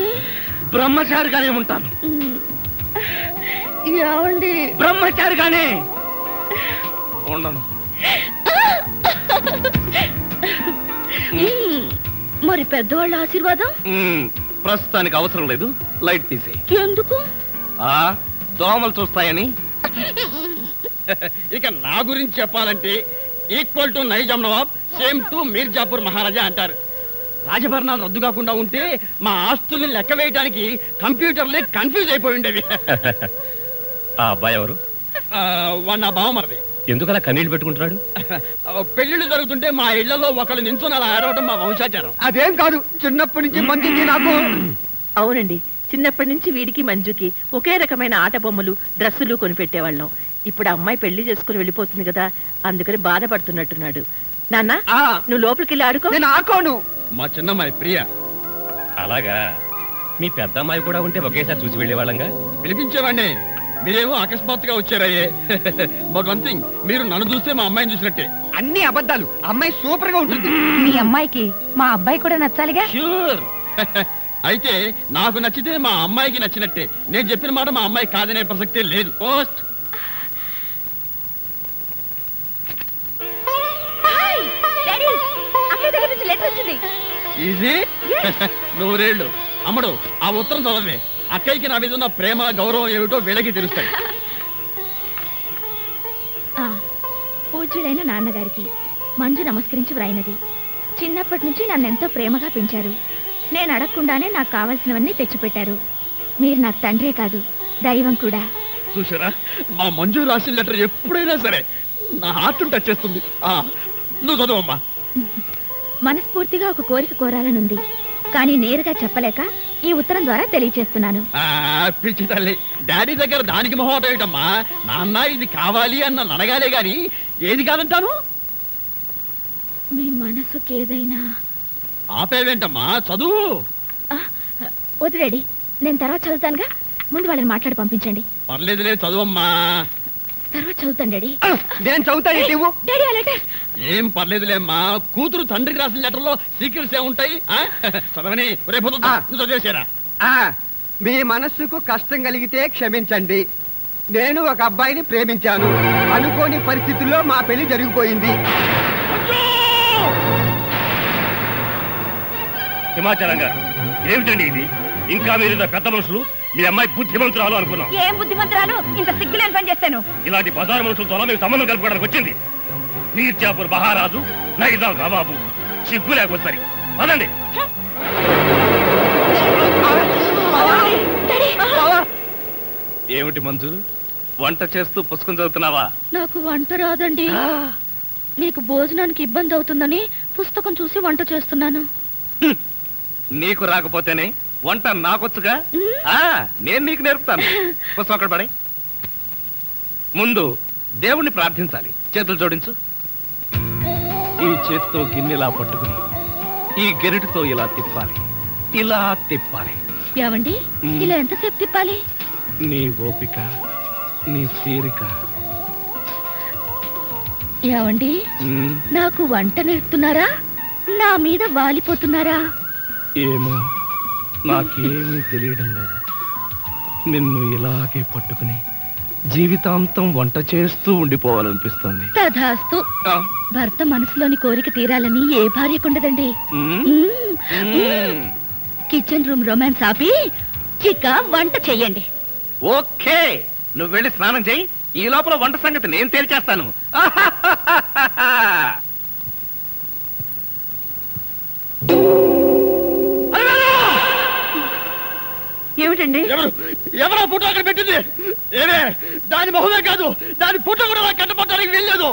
బ్రహ్మచారిగానే ఉంటాను. ఏమండి? బ్రహ్మచారిగానే ఉండను. మరి పెద్దవాళ్ళ ఆశీర్వాదం ప్రస్తుతానికి అవసరం లేదు, లైట్ తీసేయి. ఎందుకు? దోమలు చూస్తాయని. ఇక నా గురించి చెప్పాలంటే equal to Nizam Nawab, same to Mirzapur Maharaja అంటారు. రాజభరణాలు రద్దు కాకుండా ఉంటే మా ఆస్తుల్ని లెక్క వేయడానికి కంప్యూటర్లే కన్ఫ్యూజ్ అయిపోయి ఉండేవి. ఆ అబ్బాయి ఎవరు? వాడు నా బావమరిది. ఎందుకలా కన్నీళ్లు పెట్టుకుంటున్నాడు? పెళ్లిళ్ళు జరుగుతుంటే మా ఇళ్లలో ఒకళ్ళు నించుని అలా ఆడవడం మా వంశాచారం. అదేం కాదు, చిన్నప్పటి నుంచి మంచికి నాకు. అవునండి, చిన్నప్పటి నుంచి వీడికి మంజుకి ఒకే రకమైన ఆట బొమ్మలు డ్రెస్సులు కొనిపెట్టేవాళ్ళం. ఇప్పుడు అమ్మాయి పెళ్లి చేసుకుని వెళ్ళిపోతుంది కదా, అందుకని బాధపడుతున్నట్టున్నాడు. నాన్న నువ్వు లోపలికి వెళ్ళి ఆడుకో. నేను ఆడుకోను. మా చిన్నమ్మాయి ప్రియ. అలాగా, మీ పెద్ద అమ్మాయి కూడా ఉంటే ఒకేసారి చూసి వెళ్ళేవాళ్ళంగా. పిలిపించేవాడిని, మీరేమో అకస్మాత్తుగా వచ్చారయ్యే. బట్ వన్ థింగ్, మీరు నన్ను చూస్తే మా అమ్మాయిని చూసినట్టే. అన్ని అబద్ధాలు. అమ్మాయి సూపర్ గా ఉంటుంది. మీ అమ్మాయికి మా అబ్బాయి కూడా నచ్చాలిగా. ష్యూర్. అయితే నాకు నచ్చితే మా అమ్మాయికి నచ్చినట్టే. నేను చెప్పిన మాట మా అమ్మాయి కాదనే ప్రసక్తే లేదు. పోస్ట్. ఈజీ. నూరేళ్ళు. అమ్మడు ఆ ఉత్తరం చదవే. అక్కయ్యకి నా మీద ఉన్న ప్రేమ గౌరవం ఏమిటో వీళ్ళకి తెలుస్తాయి. పూజ్యులైన నాన్నగారికి మంజు నమస్కరించి వ్రాయినది. చిన్నప్పటి నుంచి నన్నెంతో ప్రేమగా పెంచారు. నేను అడగకుండానే నాకు కావాల్సినవన్నీ తెచ్చిపెట్టారు. మీరు నాకు తండ్రే కాదు, దైవం కూడా. చూసారా, మా మంజు రాసిన లెటర్ ఎప్పుడైనా సరే నా హార్ట్ టచ్ చేస్తుంది. నువ్వు చదవమ్మా. మనస్ఫూర్తిగా ఒక కోరిక కోరాలనుంది, కానీ నేరుగా చెప్పలేక ఈ ఉత్తరం ద్వారా తెలియచేస్తున్నాను. పిచ్చి తల్లి, డాడీ దగ్గర దానికి మొహమాట ఏమిటమ్మా? నాన్న ఇది కావాలి అన్న అడగాలే గాని ఏది కాదంటాను. మీ మనసుకి ఏదైనా. ఆపేవేంటమ్మా, చదువు. వద్దు డాడీ, నేను తర్వాత చదువుతానుగా. ముందు వాళ్ళని మాట్లాడి పంపించండి. పర్లేదులే, చదువమ్మా. తర్వాత చదువుతాను డాడీ. నేను చదువుతాను. డాడీ ఆ లెటర్. ఏం పర్లేదులేమ్మా, కూతురు తండ్రికి రాసిన లెటర్లో సీక్రెట్స్ ఏముంటాయి? చదవని రేపు చదివేసారా? మీ మనస్సుకు కష్టం కలిగితే క్షమించండి. నేను ఒక అబ్బాయిని ప్రేమించాను. అనుకోని పరిస్థితుల్లో మా పెళ్లి జరిగిపోయింది. హిమాచలం గారు, ఏమిటండి ఇది? ఇంకా మీరు పెద్ద మనుషులు, మీ అమ్మాయి బుద్ధిమంతురాలు అనుకున్నాం. ఏం బుద్ధిమంతురాలు? ఇంత సిగ్గులేని పని చేస్తాను. ఇలాంటి బజారు మనుషులతో మేము సంబంధం కలుపుకోవడానికి వచ్చింది. మీర్జాపూర్ మహారాజు, నైజాం నవాబు. సిగ్గు లేకపోతే సరి పదండి. ఏమిటి మంజు, వంట చేస్తూ పుస్తకం చదువుతున్నావా? నాకు వంట రాదండి. మీకు భోజనానికి ఇబ్బంది అవుతుందని పుస్తకం చూసి వంట చేస్తున్నాను. నీకు రాకపోతేనే వంట నాకొచ్చుగా. నేను నీకు నేర్పుతాను. పుస్తకం అక్కడ పడే. ముందు దేవుణ్ణి ప్రార్థించాలి. చేతులు జోడించు. ఈ చేతితో గిన్నెలా పట్టుకుని ఈ గెరిటితో ఇలా తిప్పాలి, ఇలా తిప్పాలి. ఏమండి, ఇలా ఎంతసేపు తిప్పాలి? నీ ఓపిక, నీ తీరిక. ఏమండి, నాకు వంట నేర్పుతున్నారా? నా మీద వాలిపోతున్నారా? ఏమో, నాకేమీ తెలియడం లేదు. నిన్ను ఇలాగే పట్టుకుని జీవితాంతం వంట చేస్తూ ఉండిపోవాలనిపిస్తుంది. తధాస్తు. భర్త మనసులోని కోరిక తీరాలని ఏ భార్యకుండదండి. కిచెన్ రూమ్ రొమాన్స్ ఆపి ఇక వంట చెయ్యండి. ఓకే, నువ్వు వెళ్ళి స్నానం చెయ్యి. ఈ లోపల వంట సంగతి నేను తేల్చేస్తాను. ఏమిటండి? ఎవరో ఫోటో అక్కడ పెట్టింది? ఏమే, దాని మొహమే కాదు, దాని ఫోటో కూడా నాకు కట్టపడటానికి వీల్లేదు.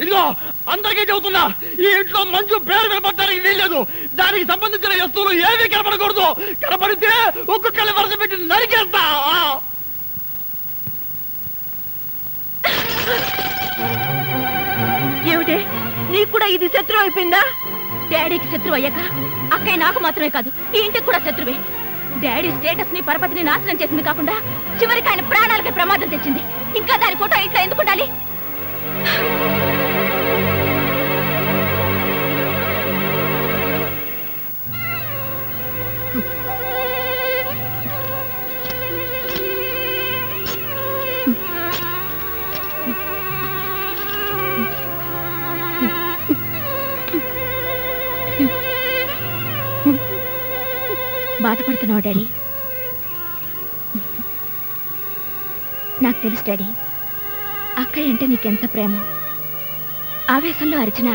ఇదిగో అందరికీ చెబుతున్నా, ఈ ఇంట్లో మంచు పేరు కనపడటానికి వీల్లేదు. దానికి సంబంధించిన వస్తువులు ఏమీ కనపడకూడదు. కనపడితే ఒక్కొక్కరి వరుస పెట్టి నరికేస్తా. ఏమిటి, నీకు కూడా ఇది శత్రువు అయిపోయిందా? డాడీకి శత్రువు అయ్యాక అక్కయ్య నాకు మాత్రమే కాదు, ఈ ఇంటికి కూడా శత్రువే. డాడీ స్టేటస్ ని పరపతిని నాశనం చేసింది కాకుండా చివరికి ఆయన ప్రాణాలకి ప్రమాదం తెచ్చింది. ఇంకా దాని ఫోటో ఇంట్లో ఎందుకు ఉండాలి? బాధపడుతున్నావు డాడీ? నాకు తెలుసు డాడీ, అక్కయ్య అంటే నీకెంత ప్రేమ. ఆవేశంలో అరిచినా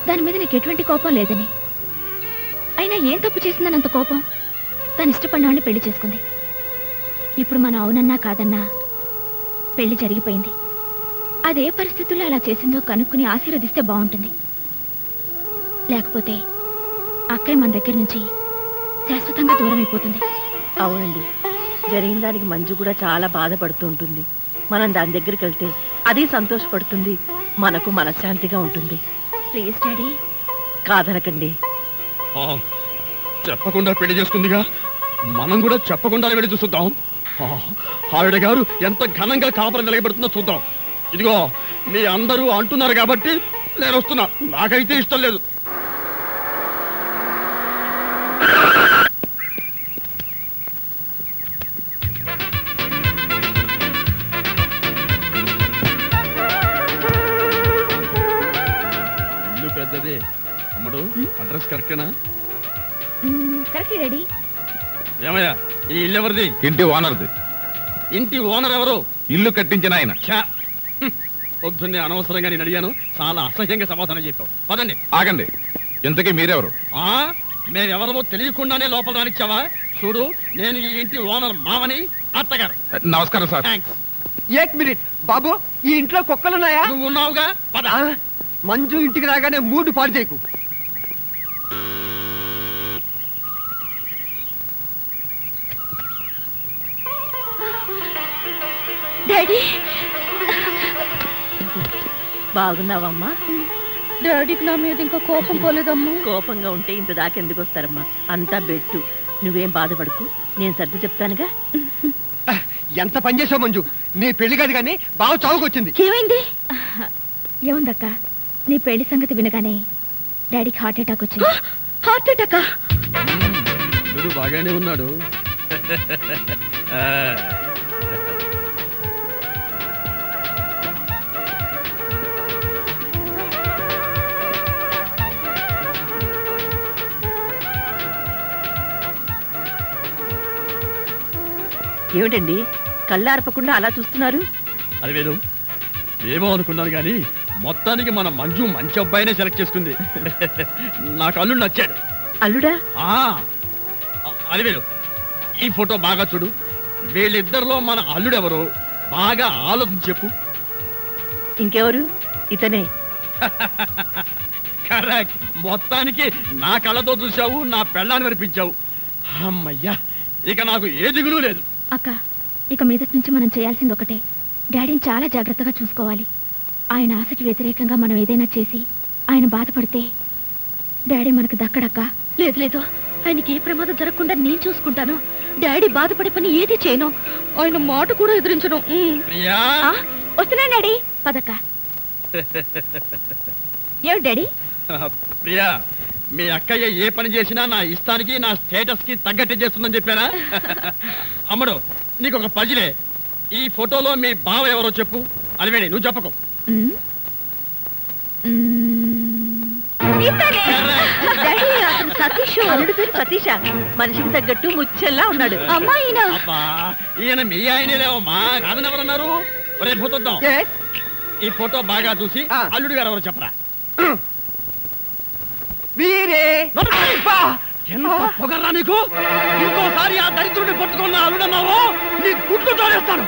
దాని మీద నీకు ఎటువంటి కోపం లేదని. అయినా ఏం తప్పు చేసిందని అంత కోపం? తను ఇష్టపడిన వాడిని పెళ్లి చేసుకుంది. ఇప్పుడు మనం అవునన్నా కాదన్నా పెళ్లి జరిగిపోయింది. అదే పరిస్థితుల్లో అలా చేసిందో కనుక్కుని ఆశీర్వదిస్తే బాగుంటుంది. లేకపోతే అక్కయ్య మన దగ్గర నుంచి శాశ్వతంగా దూరం అయిపోతుంది. అవునండి, జరిగిన దానికి మంజు కూడా చాలా బాధపడుతూ ఉంటుంది. మనం దాని దగ్గరికి వెళ్తే అది సంతోషపడుతుంది, మనకు మనశ్శాంతిగా ఉంటుంది. Please daddy. కాదనకండి. చెప్పకుండా పెళ్లి చేసుకుందిగా, మనం కూడా చెప్పకుండా వెళ్ళి చూద్దాం. ఆవిడ గారు ఎంత ఘనంగా కాపురం నిలబెడుతుందో చూద్దాం. ఇదిగో మీ అందరూ అంటున్నారు కాబట్టి నేను వస్తున్నా. నాకైతే ఇష్టం లేదు. ఇల్లు పెద్దది. అమ్మడు, అడ్రస్ కరెక్టేనా? Correct daddy. ఏమయ్యా, ఈ ఇల్లు ఎవరిది? ఇంటి ఓనర్ది. ఇంటి ఓనర్ ఎవరు? ఇల్లు కట్టించిన ఆయన. పొద్దున్నే అనవసరంగా నేను అడిగాను, చాలా అసహ్యంగా సమాధానం చెప్పావు. పదండి. ఆగండి, ఇంతకీ మీరెవరు? మేమెవరమో తెలియకుండానే లోపల రానిచ్చావా? చూడు, నేను ఈ ఇంటి ఓనర్ మామని, అత్తగారు. నమస్కారం సార్. థ్యాంక్స్. ఏక్ మినిట్ బాబు, ఈ ఇంట్లో కుక్కలున్నాయా? నువ్వు ఉన్నావుగా, పద. మంజు ఇంటికి రాగానే మూడు పాడు చేయకు. డాడీ, బాగున్నావమ్మా? డాడీకి నా మీద ఇంకా కోపం పోలేదమ్మా. కోపంగా ఉంటే ఇంత దాకెందుకు వస్తారమ్మా? అంతా బెట్టు. నువ్వేం బాధపడకు, నేను సర్ది చెప్తానుగా. ఎంత పని చేసావు మంజు? నీ పెళ్లి కాదు కానీ బావ చావుకొచ్చింది. ఏమైంది? ఏముందక్క, నీ పెళ్లి సంగతి వినగానే డాడీకి హార్ట్ అటాక్ వచ్చింది. హార్ట్ అటాకా? వీడు బాగానే ఉన్నాడు. ఏమిటండి కళ్ళార్పకుండా అలా చూస్తున్నారు? అది వేరు, ఏమో అనుకున్నాను కానీ మొత్తానికి మన మంజు మంచి అబ్బాయినే సెలెక్ట్ చేసుకుంది. నాకు అల్లుడు నచ్చాడు. అల్లుడా? అది వేరు, ఈ ఫోటో బాగా చూడు. వీళ్ళిద్దరిలో మన అల్లుడెవరో బాగా ఆలోచించి చెప్పు. ఇంకెవరు? ఇతనే. కరెక్ట్. మొత్తానికి నా కళ్ళతో చూశావు, నా పెళ్ళాన్ని వినిపించావు. అమ్మయ్యా, ఇక నాకు ఏ దిగులు లేదు. అక్క, ఇక మీదటి నుంచి మనం చేయాల్సింది ఒకటే, డాడీని చాలా జాగ్రత్తగా చూసుకోవాలి. ఆయన ఆశకి వ్యతిరేకంగా మనం ఏదైనా చేసి ఆయన బాధపడితే డాడీ మనకు దక్కడక్క. లేదు లేదు, ఆయనకి ఏ ప్రమాదం జరగకుండా నేను చూసుకుంటాను. డాడీ బాధపడే పని ఏది చేయను, ఆయన మాట కూడా ఎదిరించను. వస్తున్నా డాడీ, పదక్క. ఏమిటి డాడీ? ప్రియా, మీ అక్కయ్య ఏ పని చేసినా నా ఇష్టానికి, నా స్టేటస్ కి తగ్గట్టే చేస్తుందని చెప్పానా? అమ్మడు, నీకు ఒక పజిలే. ఈ ఫోటోలో మీ బావ ఎవరో చెప్పు. అలివేణి నువ్వు చెప్పకు. సతీష్ అల్లుడి పేరు సతీష. మనిషికి తగ్గట్టు ముచ్చెల్లా ఉన్నాడు. అమ్మాయినా అబ్బా ఈయన మీ ఆయనలేవమ్మా, కాదని ఎవరన్నారు? రేపు పోతుందాం. ఈ ఫోటో బాగా చూసి అల్లుడు గారు ఎవరు చెప్పరా. వీరే ఎంత పొగర్రా నీకు! ఇంకోసారి ఆ దరిద్రుడిని పట్టుకున్న అల్లుడన్నావు నీ గుడ్లు తోడేస్తాను.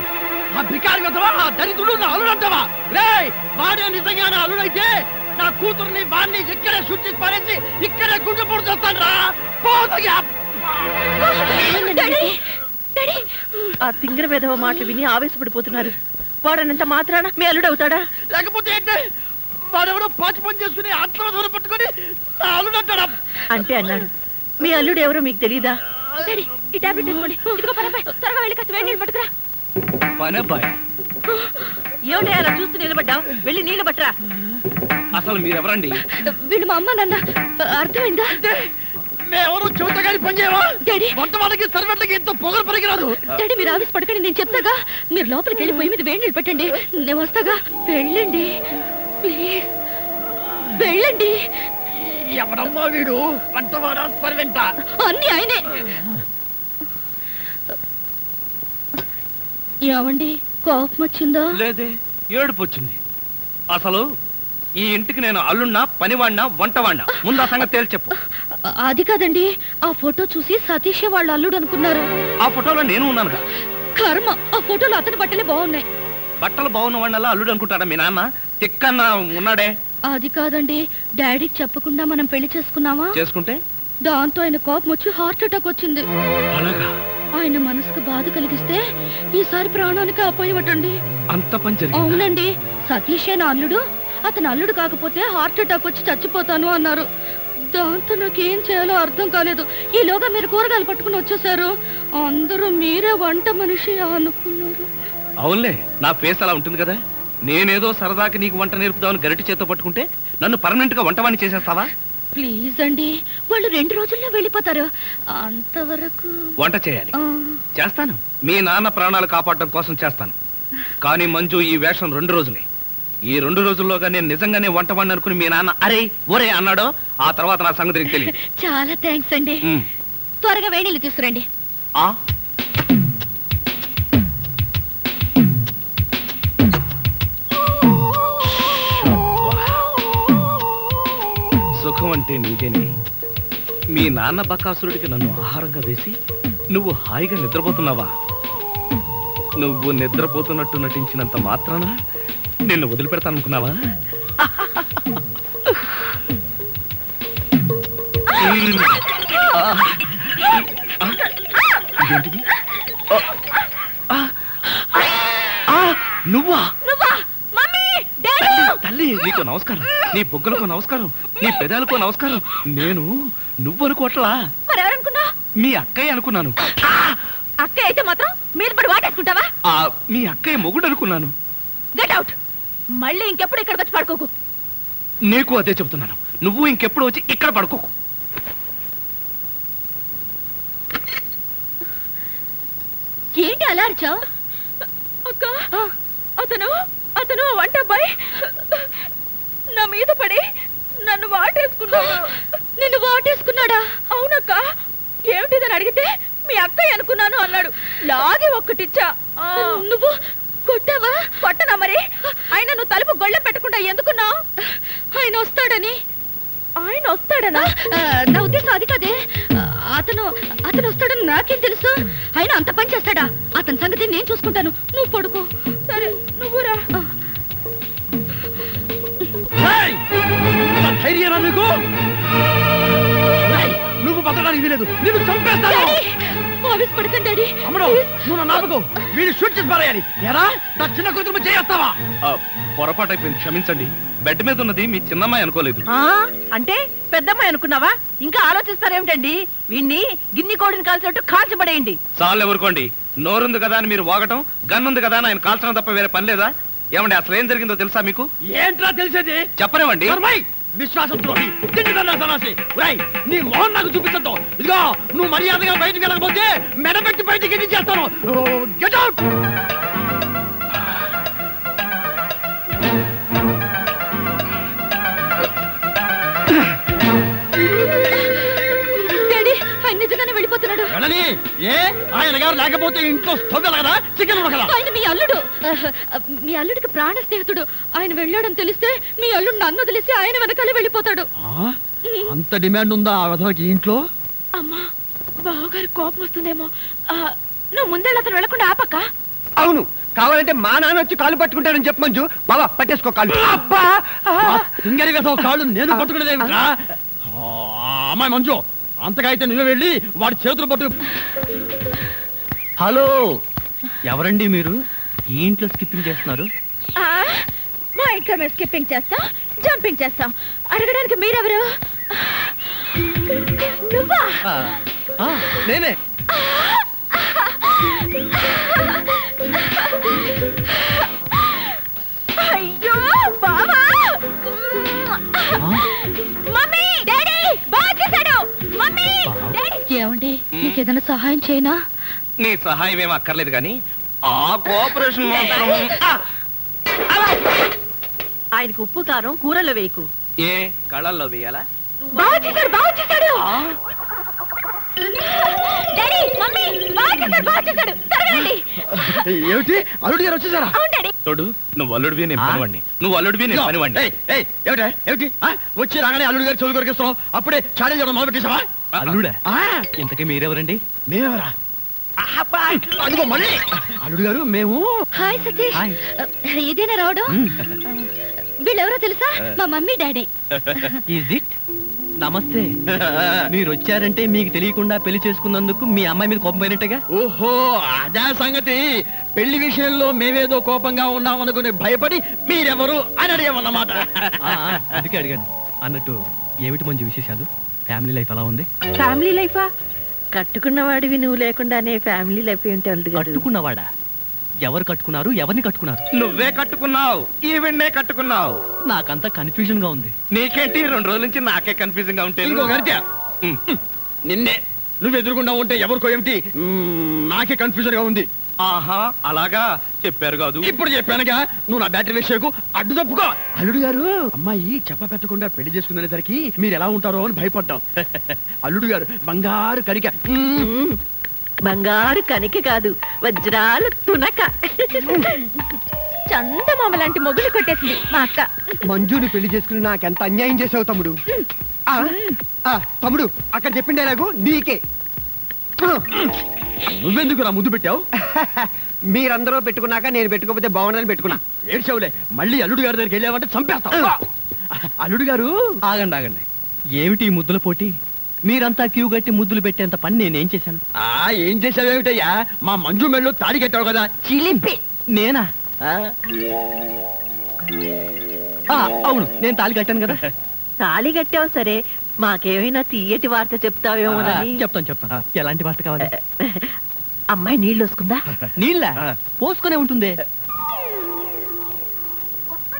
ఆ బికారి కదవా, ఆ దరిద్రుడు నా అల్లుడంటావా? రేయ్ వాడే నిజంగా నా అల్లుడైతే నా కూతుర్ని వాడిని ఇక్కడే శుద్ధి పారేసి ఇక్కడే గుడ్డు పొడి చేస్తాను రా. ఆ తింగర విధవ మాటలు విని ఆవేశపడిపోతున్నారు. వాడనంత మాత్రాన మీ అల్లుడు అవుతాడా? లేకపోతే ఏంటి? వాడెవడో పాచి పని చేసుకుని ఆత్మ పట్టుకుని నా అల్లుడంటాడా? అంటే అన్నాడు. మీ అల్లుడు ఎవరో మీకు తెలీదా? ఈ టాబ్లెట్ తీసుకోండి. ఇదిగో పనబ్బాయి, త్వరగా వెళ్ళి కాస్త వేడి నీళ్ళు పట్టుకురా. పనబ్బాయి ఏమిటో అలా చూస్తూ నిలబడ్డావు? వెళ్ళి నీళ్ళు పట్టరా. అసలు మీరెవరండి? వీళ్ళు మా అమ్మ నాన్న. అర్థమైందా? మేమెవరూ చెబుతగాని పని చేయవా? డాడీ వంట వాళ్ళకి సర్వెంట్లకి ఎంతో పొగరు పనికిరాదు. డాడీ మీరు ఆఫీస్ పడకండి, నేను చెప్తాగా. మీరు లోపలికి వెళ్ళి పొయ్యి మీద వేడి నీళ్ళు పెట్టండి, నేను వస్తాగా. వెళ్ళండి ప్లీజ్, వెళ్ళండి. ఎవడమ్మా వీడు? వంటవాడా సర్వెంటా? అన్ని ఆయనే. ఏమండి కోపం వచ్చిందా? లేదే, ఏడుపు వచ్చింది. అసలు ఈ ఇంటికి నేను అల్లున్నా, పనివాడినా, వంటవాడినా? ముందు ఆ సంగతి తేల్చి చెప్పు. అది కాదండి, ఆ ఫోటో చూసి సతీష్ వాళ్ళ అల్లుడు అనుకున్నారు. ఆ ఫోటోలో నేను ఉన్నానుగా. కర్మ, ఆ ఫోటోలో అతని బట్టలే బాగున్నాయి. బట్టలు బాగున్న వాళ్ళ అల్లుడు అనుకుంటాడా మీ నాన్న? తిక్కన్న ఉన్నాడే. అది కాదండి, డాడీకి చెప్పకుండా మనం పెళ్లి చేసుకున్నామా? చేసుకుంటే దాంతో ఆయన కోపం వచ్చి హార్ట్ అటాక్ వచ్చింది. అలాగా? ఆయన మనసుకు బాధ కలిగిస్తే ఈసారి ప్రాణానికి అపోయవటండి. అంత పని జరిగిందా? అవునండి, సతీషే నా అల్లుడు, అతను అల్లుడు కాకపోతే హార్ట్ అటాక్ వచ్చి చచ్చిపోతాను అన్నారు. దాంతో నాకేం చేయాలో అర్థం కాలేదు. ఈలోగా మీరు కూరగాయలు పట్టుకుని వచ్చేసారు. అందరూ మీరే వంట మనిషి అనుకున్నారు. అవునులే, నా ఫేస్ అలా ఉంటుంది కదా. నేనేదో సరదాకి నీకు వంట నేర్పుదామని గరిటి చేత పట్టుకుంటే నన్ను పర్మనెంట్ గా వంటవాణ్ణి చేసేస్తావా? ప్లీజ్ అండి, వాళ్ళు 2 రోజుల్లో వెళ్ళిపోతారు. అంతవరకు వంట చేయాలి. చేస్తాను, మీ నాన్న ప్రాణాలు కాపాడడం కోసం చేస్తాను. కానీ మంజు, ఈ వేషం 2 రోజులే. ఈ 2 రోజుల్లోగా నేను నిజంగానే వంటవాణ్ణి అనుకుని మీ నాన్న అరే ఒరే అన్నాడో, ఆ తర్వాత నా సంగతి నీకు తెలియదు. చాలా థ్యాంక్స్ అండి. త్వరగా వేణీళ్ళు తీసుకురండి. సుఖం అంటే నీదేనే. మీ నాన్న బకాసురుడికి నన్ను ఆహారంగా వేసి నువ్వు హాయిగా నిద్రపోతున్నావా? నువ్వు నిద్రపోతున్నట్టు నటించినంత మాత్రాన నిన్ను వదిలిపెడతాననుకున్నావా? ఇదేంటిది? నువ్వా? తల్లి, నీకు నమస్కారం. నీ బొగ్గలకు నమస్కారం, నీ పెదాలకు నమస్కారం. నేను నువ్వనుకోవట్లా, మరెవరనుకున్నా? మీ అక్కయ్య అనుకున్నాను. అక్కయ్య అయితే మాత్రం మీద పడి వాటేసుకుంటావా? మీ అక్కయ్య మొగుడు అనుకున్నాను. Get out. మళ్ళీ ఇంకెప్పుడు ఇక్కడికి వచ్చి పడుకోకు. నీకు అదే చెబుతున్నాను, నువ్వు ఇంకెప్పుడు వచ్చి ఇక్కడ పడుకోకు. ఏంటి అలా అరిచావు? అక్క, అతను వంట అబ్బాయి నా మీద పడి నన్ను వాటేసుకున్నాడు. నిన్ను వాటేసుకున్నాడా? అవునక్క. ఏమిటిదని అడిగితే మీ అక్కయ్య అనుకున్నాను అన్నాడు. లాగి ఒక్కటిచ్చా. నువ్వు కొట్టావా? కొట్టనా మరి? ఆయన నువ్వు తలుపు గొళ్ళెం పెట్టకుండా ఎందుకున్నావు? ఆయన వస్తాడని. ఆయన వస్తాడనా? నా ఉద్దేశం అది కాదే. అతను వస్తాడని నాకేం తెలుసు? ఆయన అంత పని చేస్తాడా? అతని సంగతి నేను చూసుకుంటాను, నువ్వు పడుకో. సరే, నువ్వురా. ధైర్యం నీకు? నువ్వు బతకడానికి వీలేదు, నీకు చంపేస్తాను. పడకండి డాడీ. అమ్మడు, నువ్వు నాపకు. వీడిని షూట్ చేసి పారేయాలి. ఎరా, నా చిన్న కూతురు చేస్తావా? పొరపాటు అయిపోయింది, క్షమించండి. బెడ్ మీద ఉన్నది మీ చిన్నమ్మాయి అనుకోలేదు. అంటే పెద్దమ్మాయి అనుకున్నావా? ఇంకా ఆలోచిస్తారేమిటండి? వీణ్ణి గిన్ని కోడిని కాల్చినట్టు కాల్చబడేయండి. చాలు ఎవరుకోండి. నోరుంది కదా అని మీరు వాగటం, గన్నుంది కదా అని ఆయన కాల్చడం తప్ప వేరే పని లేదా? ఏమండి, అసలు ఏం జరిగిందో తెలుసా మీకు? ఏంట్రా తెలిసేది? చెప్పనివ్వండి. విశ్వాసం ద్రోహి, నీ మోహన్ నాకు చూపించద్దు. ఇదిగో, నువ్వు మర్యాదగా బయటికి వెళ్ళకపోతే మెడపెట్టి బయటికి చేస్తాను. Get out. వెళ్ళని ఏ ఆయన గారు లేకపోతే ఇంట్లో స్టవ్ కదా చికెన్ కదా ఆయన మీ అల్లుడు మీ అల్లుడికి ప్రాణ స్నేహితుడు ఆయన వెళ్ళాడని తెలిస్తే మీ అల్లుడు నన్ను వదిలేసి ఆయన వెనకాలే వెళ్ళిపోతాడు. అంత డిమాండ్ ఉందా ఆ విధవకి ఇంట్లో? అమ్మా బావగారు కోపం వస్తుందేమో. నువ్వు ముందే అతను వెళ్ళకుండా ఆపక్క. అవును, కావాలంటే మా నాన్న వచ్చి కాళ్ళు పట్టుకుంటాడని చెప్పు మంజు. బాబా పట్టేసుకో కాళ్ళు. అబ్బా సింగరి విధవ కాళ్ళు నేను పట్టుకునేదేమిట్రా? అమ్మాయి మంజు, అంతగా అయితే నువ్వే వెళ్ళి వాడి చేతులు పట్టు. హలో, ఎవరండి మీరు? ఈ ఇంట్లో స్కిప్పింగ్ చేస్తున్నారు? మా ఇంట్లో మేము స్కిప్పింగ్ చేస్తాం, జంపింగ్ చేస్తాం. అడగడానికి మీరెవరు? నువ్వా? నేనే. అయ్యో బావా! మమ్మీ, డాడీ, బాగా చేశాడు. Mummy, daddy. ఏమండి, నీకేదైనా సహాయం చేయనా? నీ సహాయం ఏం అక్కర్లేదు కానీ ఆ కోఆపరేషన్ మాత్రం ఆయనకు ఉప్పు కారం కూరలో వేయకు. ఏ కళ్ళల్లో వేయాలా? బాగా చేశాడు, బాగా చేశాడు. డాడీ, మమ్మీ, బాగా చేశాడు, బాగా చేశాడు. త్వరగా ఏమిటి అల్లుడు గారు వచ్చేసారా? అవును డాడీ. తోడు నువ్వు అల్లుడివి నేను పనివాడిని, నువ్వు అల్లుడివి నేను పనివాడిని. ఏమిటి వచ్చి రాగానే అల్లుడు గారు చెవులు కొరికిస్తున్నావు? అప్పుడే చాడీ చేయడం మొదలు పెట్టేసావా? అల్లుడా? ఇంతకీ మీరెవరండి? మేమెవరా? అదిగో మళ్ళీ అల్లుడు గారు మేము. హాయ్ సతీష్. ఇదేనా రావడం? వీళ్ళెవరో తెలుసా? మా మమ్మీ డాడీ. Is it? నమస్తే. మీరు వచ్చారంటే మీకు తెలియకుండా పెళ్లి చేసుకున్నందుకు మీ అమ్మాయి మీద కోపం పోయినట్టుగా. ఓహో, అదే సంగతి. పెళ్లి విషయంలో మేమేదో కోపంగా ఉన్నాం అనుకుని భయపడి మీరెవరు అని అడిగామన్నమాట. అందుకే అడిగాను. అన్నట్టు ఏమిటి మంచి విశేషాలు? ఫ్యామిలీ లైఫ్ ఎలా ఉంది? ఫ్యామిలీ లైఫా? కట్టుకున్నవాడివి నువ్వు లేకుండానే ఫ్యామిలీ లైఫ్ ఏంటి అల్లుడు గారు? కట్టుకున్నవాడా? ఎవరు కట్టుకున్నారు? ఎవరిని కట్టుకున్నారు? నువ్వే కట్టుకున్నావు, ఈవెన్నే కట్టుకున్నావు. నాకంతా కన్ఫ్యూజన్ గా ఉంది. నీకేంటి 2 రోజుల నుంచి నాకే కన్ఫ్యూజన్ గా ఉంటే? ఇంకో గరిట నిన్నే నువ్వు ఎదురుకుండా ఉంటే ఎవరికో ఏమిటి నాకే కన్ఫ్యూజన్ గా ఉంది. ఆహా, అలాగా చెప్పారు కాదు. ఇప్పుడు చెప్పానుగా, నువ్వు నా బ్యాటరీ విషయకు అడ్డు తప్పుకో. అల్లుడు గారు, అమ్మాయి చెప్ప పెట్టకుండా పెళ్లి చేసుకునేసరికి మీరు ఎలా ఉంటారో అని భయపడ్డాం. అల్లుడు గారు బంగారు కరిక. బంగారు కనికి కాదు, వజ్రాలు తునక. చందమామ లాంటి మొగులు కొట్టేసింది మా అక్క. మంజుని పెళ్లి చేసుకుని నాకెంత అన్యాయం చేసావు తమ్ముడు. తమ్ముడు అక్కడ చెప్పిండే నాకు నీకే. నువ్వెందుకు నా ముద్దు పెట్టావు? మీరందరూ పెట్టుకున్నాక నేను పెట్టుకోకపోతే బాగుండదని పెట్టుకున్నా. ఏడ్చావులే, మళ్ళీ అల్లుడు గారి దగ్గరికి వెళ్ళావంటే చంపేస్తావు. అల్లుడు గారు ఆగండి ఆగండి. ఏమిటి ఈ ముద్దుల పోటీ? మీరంతా క్యూ కట్టి ముద్దులు పెట్టేంత పని నేనేం చేశాను? ఏం చేసావేమిటయ్యా? మా మంజు మెళ్ళు తాడి కట్టావు కదా. చిలిపి. నేనా? అవును, నేను తాళి కట్టాను కదా. తాళి కట్టావు సరే, మాకేమైనా తీయటి వార్త చెప్తావేమోనని. చెప్తాను. ఎలాంటి వార్త కావాలి? అమ్మాయి నీళ్ళు వస్తుందా? నీళ్ళ పోసుకునే ఉంటుంది.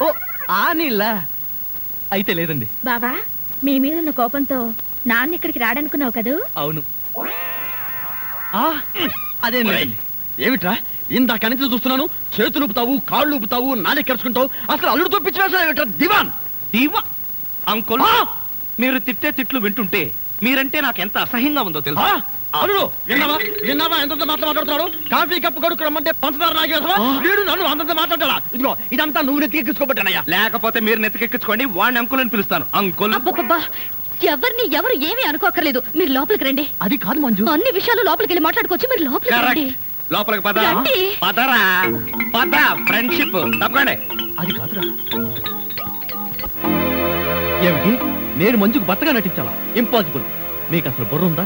ఓ, ఆ నీళ్ళ అయితే లేదండి. బాబా, మీ మీద ఉన్న కోపంతో నాన్న ఇక్కడికి రాడనుకున్నావు కదూ? అవును. అదేం లేదండి. ఏమిట్రా ఇందాక నుంచి చూస్తున్నాను, చేతులు ఊపుతావు, కాళ్ళు ఊపుతావు, నాలుగు కరుచుకుంటావు. అసలు అల్లుడుతో పిచ్చి వేసా దివాన్ దివా అంకుల్, మీరు తిట్టే తిట్లు వింటుంటే మీరంటే నాకు ఎంత అసహ్యంగా ఉందో తెలుసా? అల్లుడు విన్నావా ఎంత మాట్లాడుతున్నాడు? కాఫీ కప్పు కొడుకు రమ్మంటే పంచదార నాగేసవా? వీడు నన్ను అంతంత మాట్లాడాలా? ఇదిగో ఇదంతా నువ్వు నెత్తికెక్కించుకోబట్టానయ్యా. లేకపోతే మీరు నెత్తికెక్కించుకోండి, వాడిని అంకుల్ అని పిలుస్తాను. అంకుల్ ఎవరిని ఎవరు ఏమీ అనుకోకర్లేదు, మీరు లోపలికి రండి. అది కాదు మంజు, అన్ని విషయాలు లోపలికి వెళ్ళి మాట్లాడుకోవచ్చు. మీరు లోపలికి రండి. లోపలికి పద. పదరా పద, ఫ్రెండ్షిప్ తప్పకండి. అది కాదురా. ఏమిటి, నేను మంజుకు భర్తగా నటించాలా? ఇంపాసిబుల్. మీకు అసలు బుర్ర ఉందా?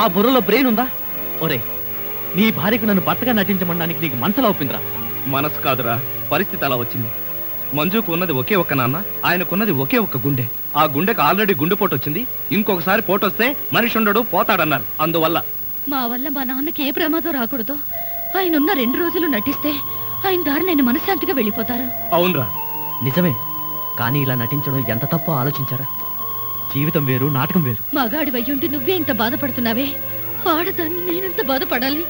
ఆ బుర్రలో బ్రెయిన్ ఉందా? ఒరే, నీ భార్యకు నన్ను భర్తగా నటించమనడానికి నీకు మనసులా ఒప్పిందిరా? మనసు కాదురా, పరిస్థితి అలా వచ్చింది. మంజుకు ఉన్నది ఒకే ఒక్క నాన్న, ఆయనకున్నది ఒకే ఒక్క గుండె. ఆ గుండెకు ఆల్రెడీ గుండెపోటు వచ్చింది. ఇంకొకసారి పోటు వస్తే మనిషి ఉండడు, పోతాడన్నారు. అందువల్ల మా వల్ల మా నాన్నకి ఏ ప్రమాదం రాకూడదు. ఆయన ఉన్న 2 రోజులు నటిస్తే ఆయన దారి నేను మనశ్శాంతిగా వెళ్ళిపోతారు. అవునరా, నిజమే. కానీ ఇలా నటించడం ఎంత తప్పో ఆలోచించారా? జీవితం వేరు, నాటకం వేరు. మగాడి వయ్యుండి నువ్వే ఇంత బాధపడుతున్నావే, ఆడదాన్ని నేనెంత బాధపడాలి?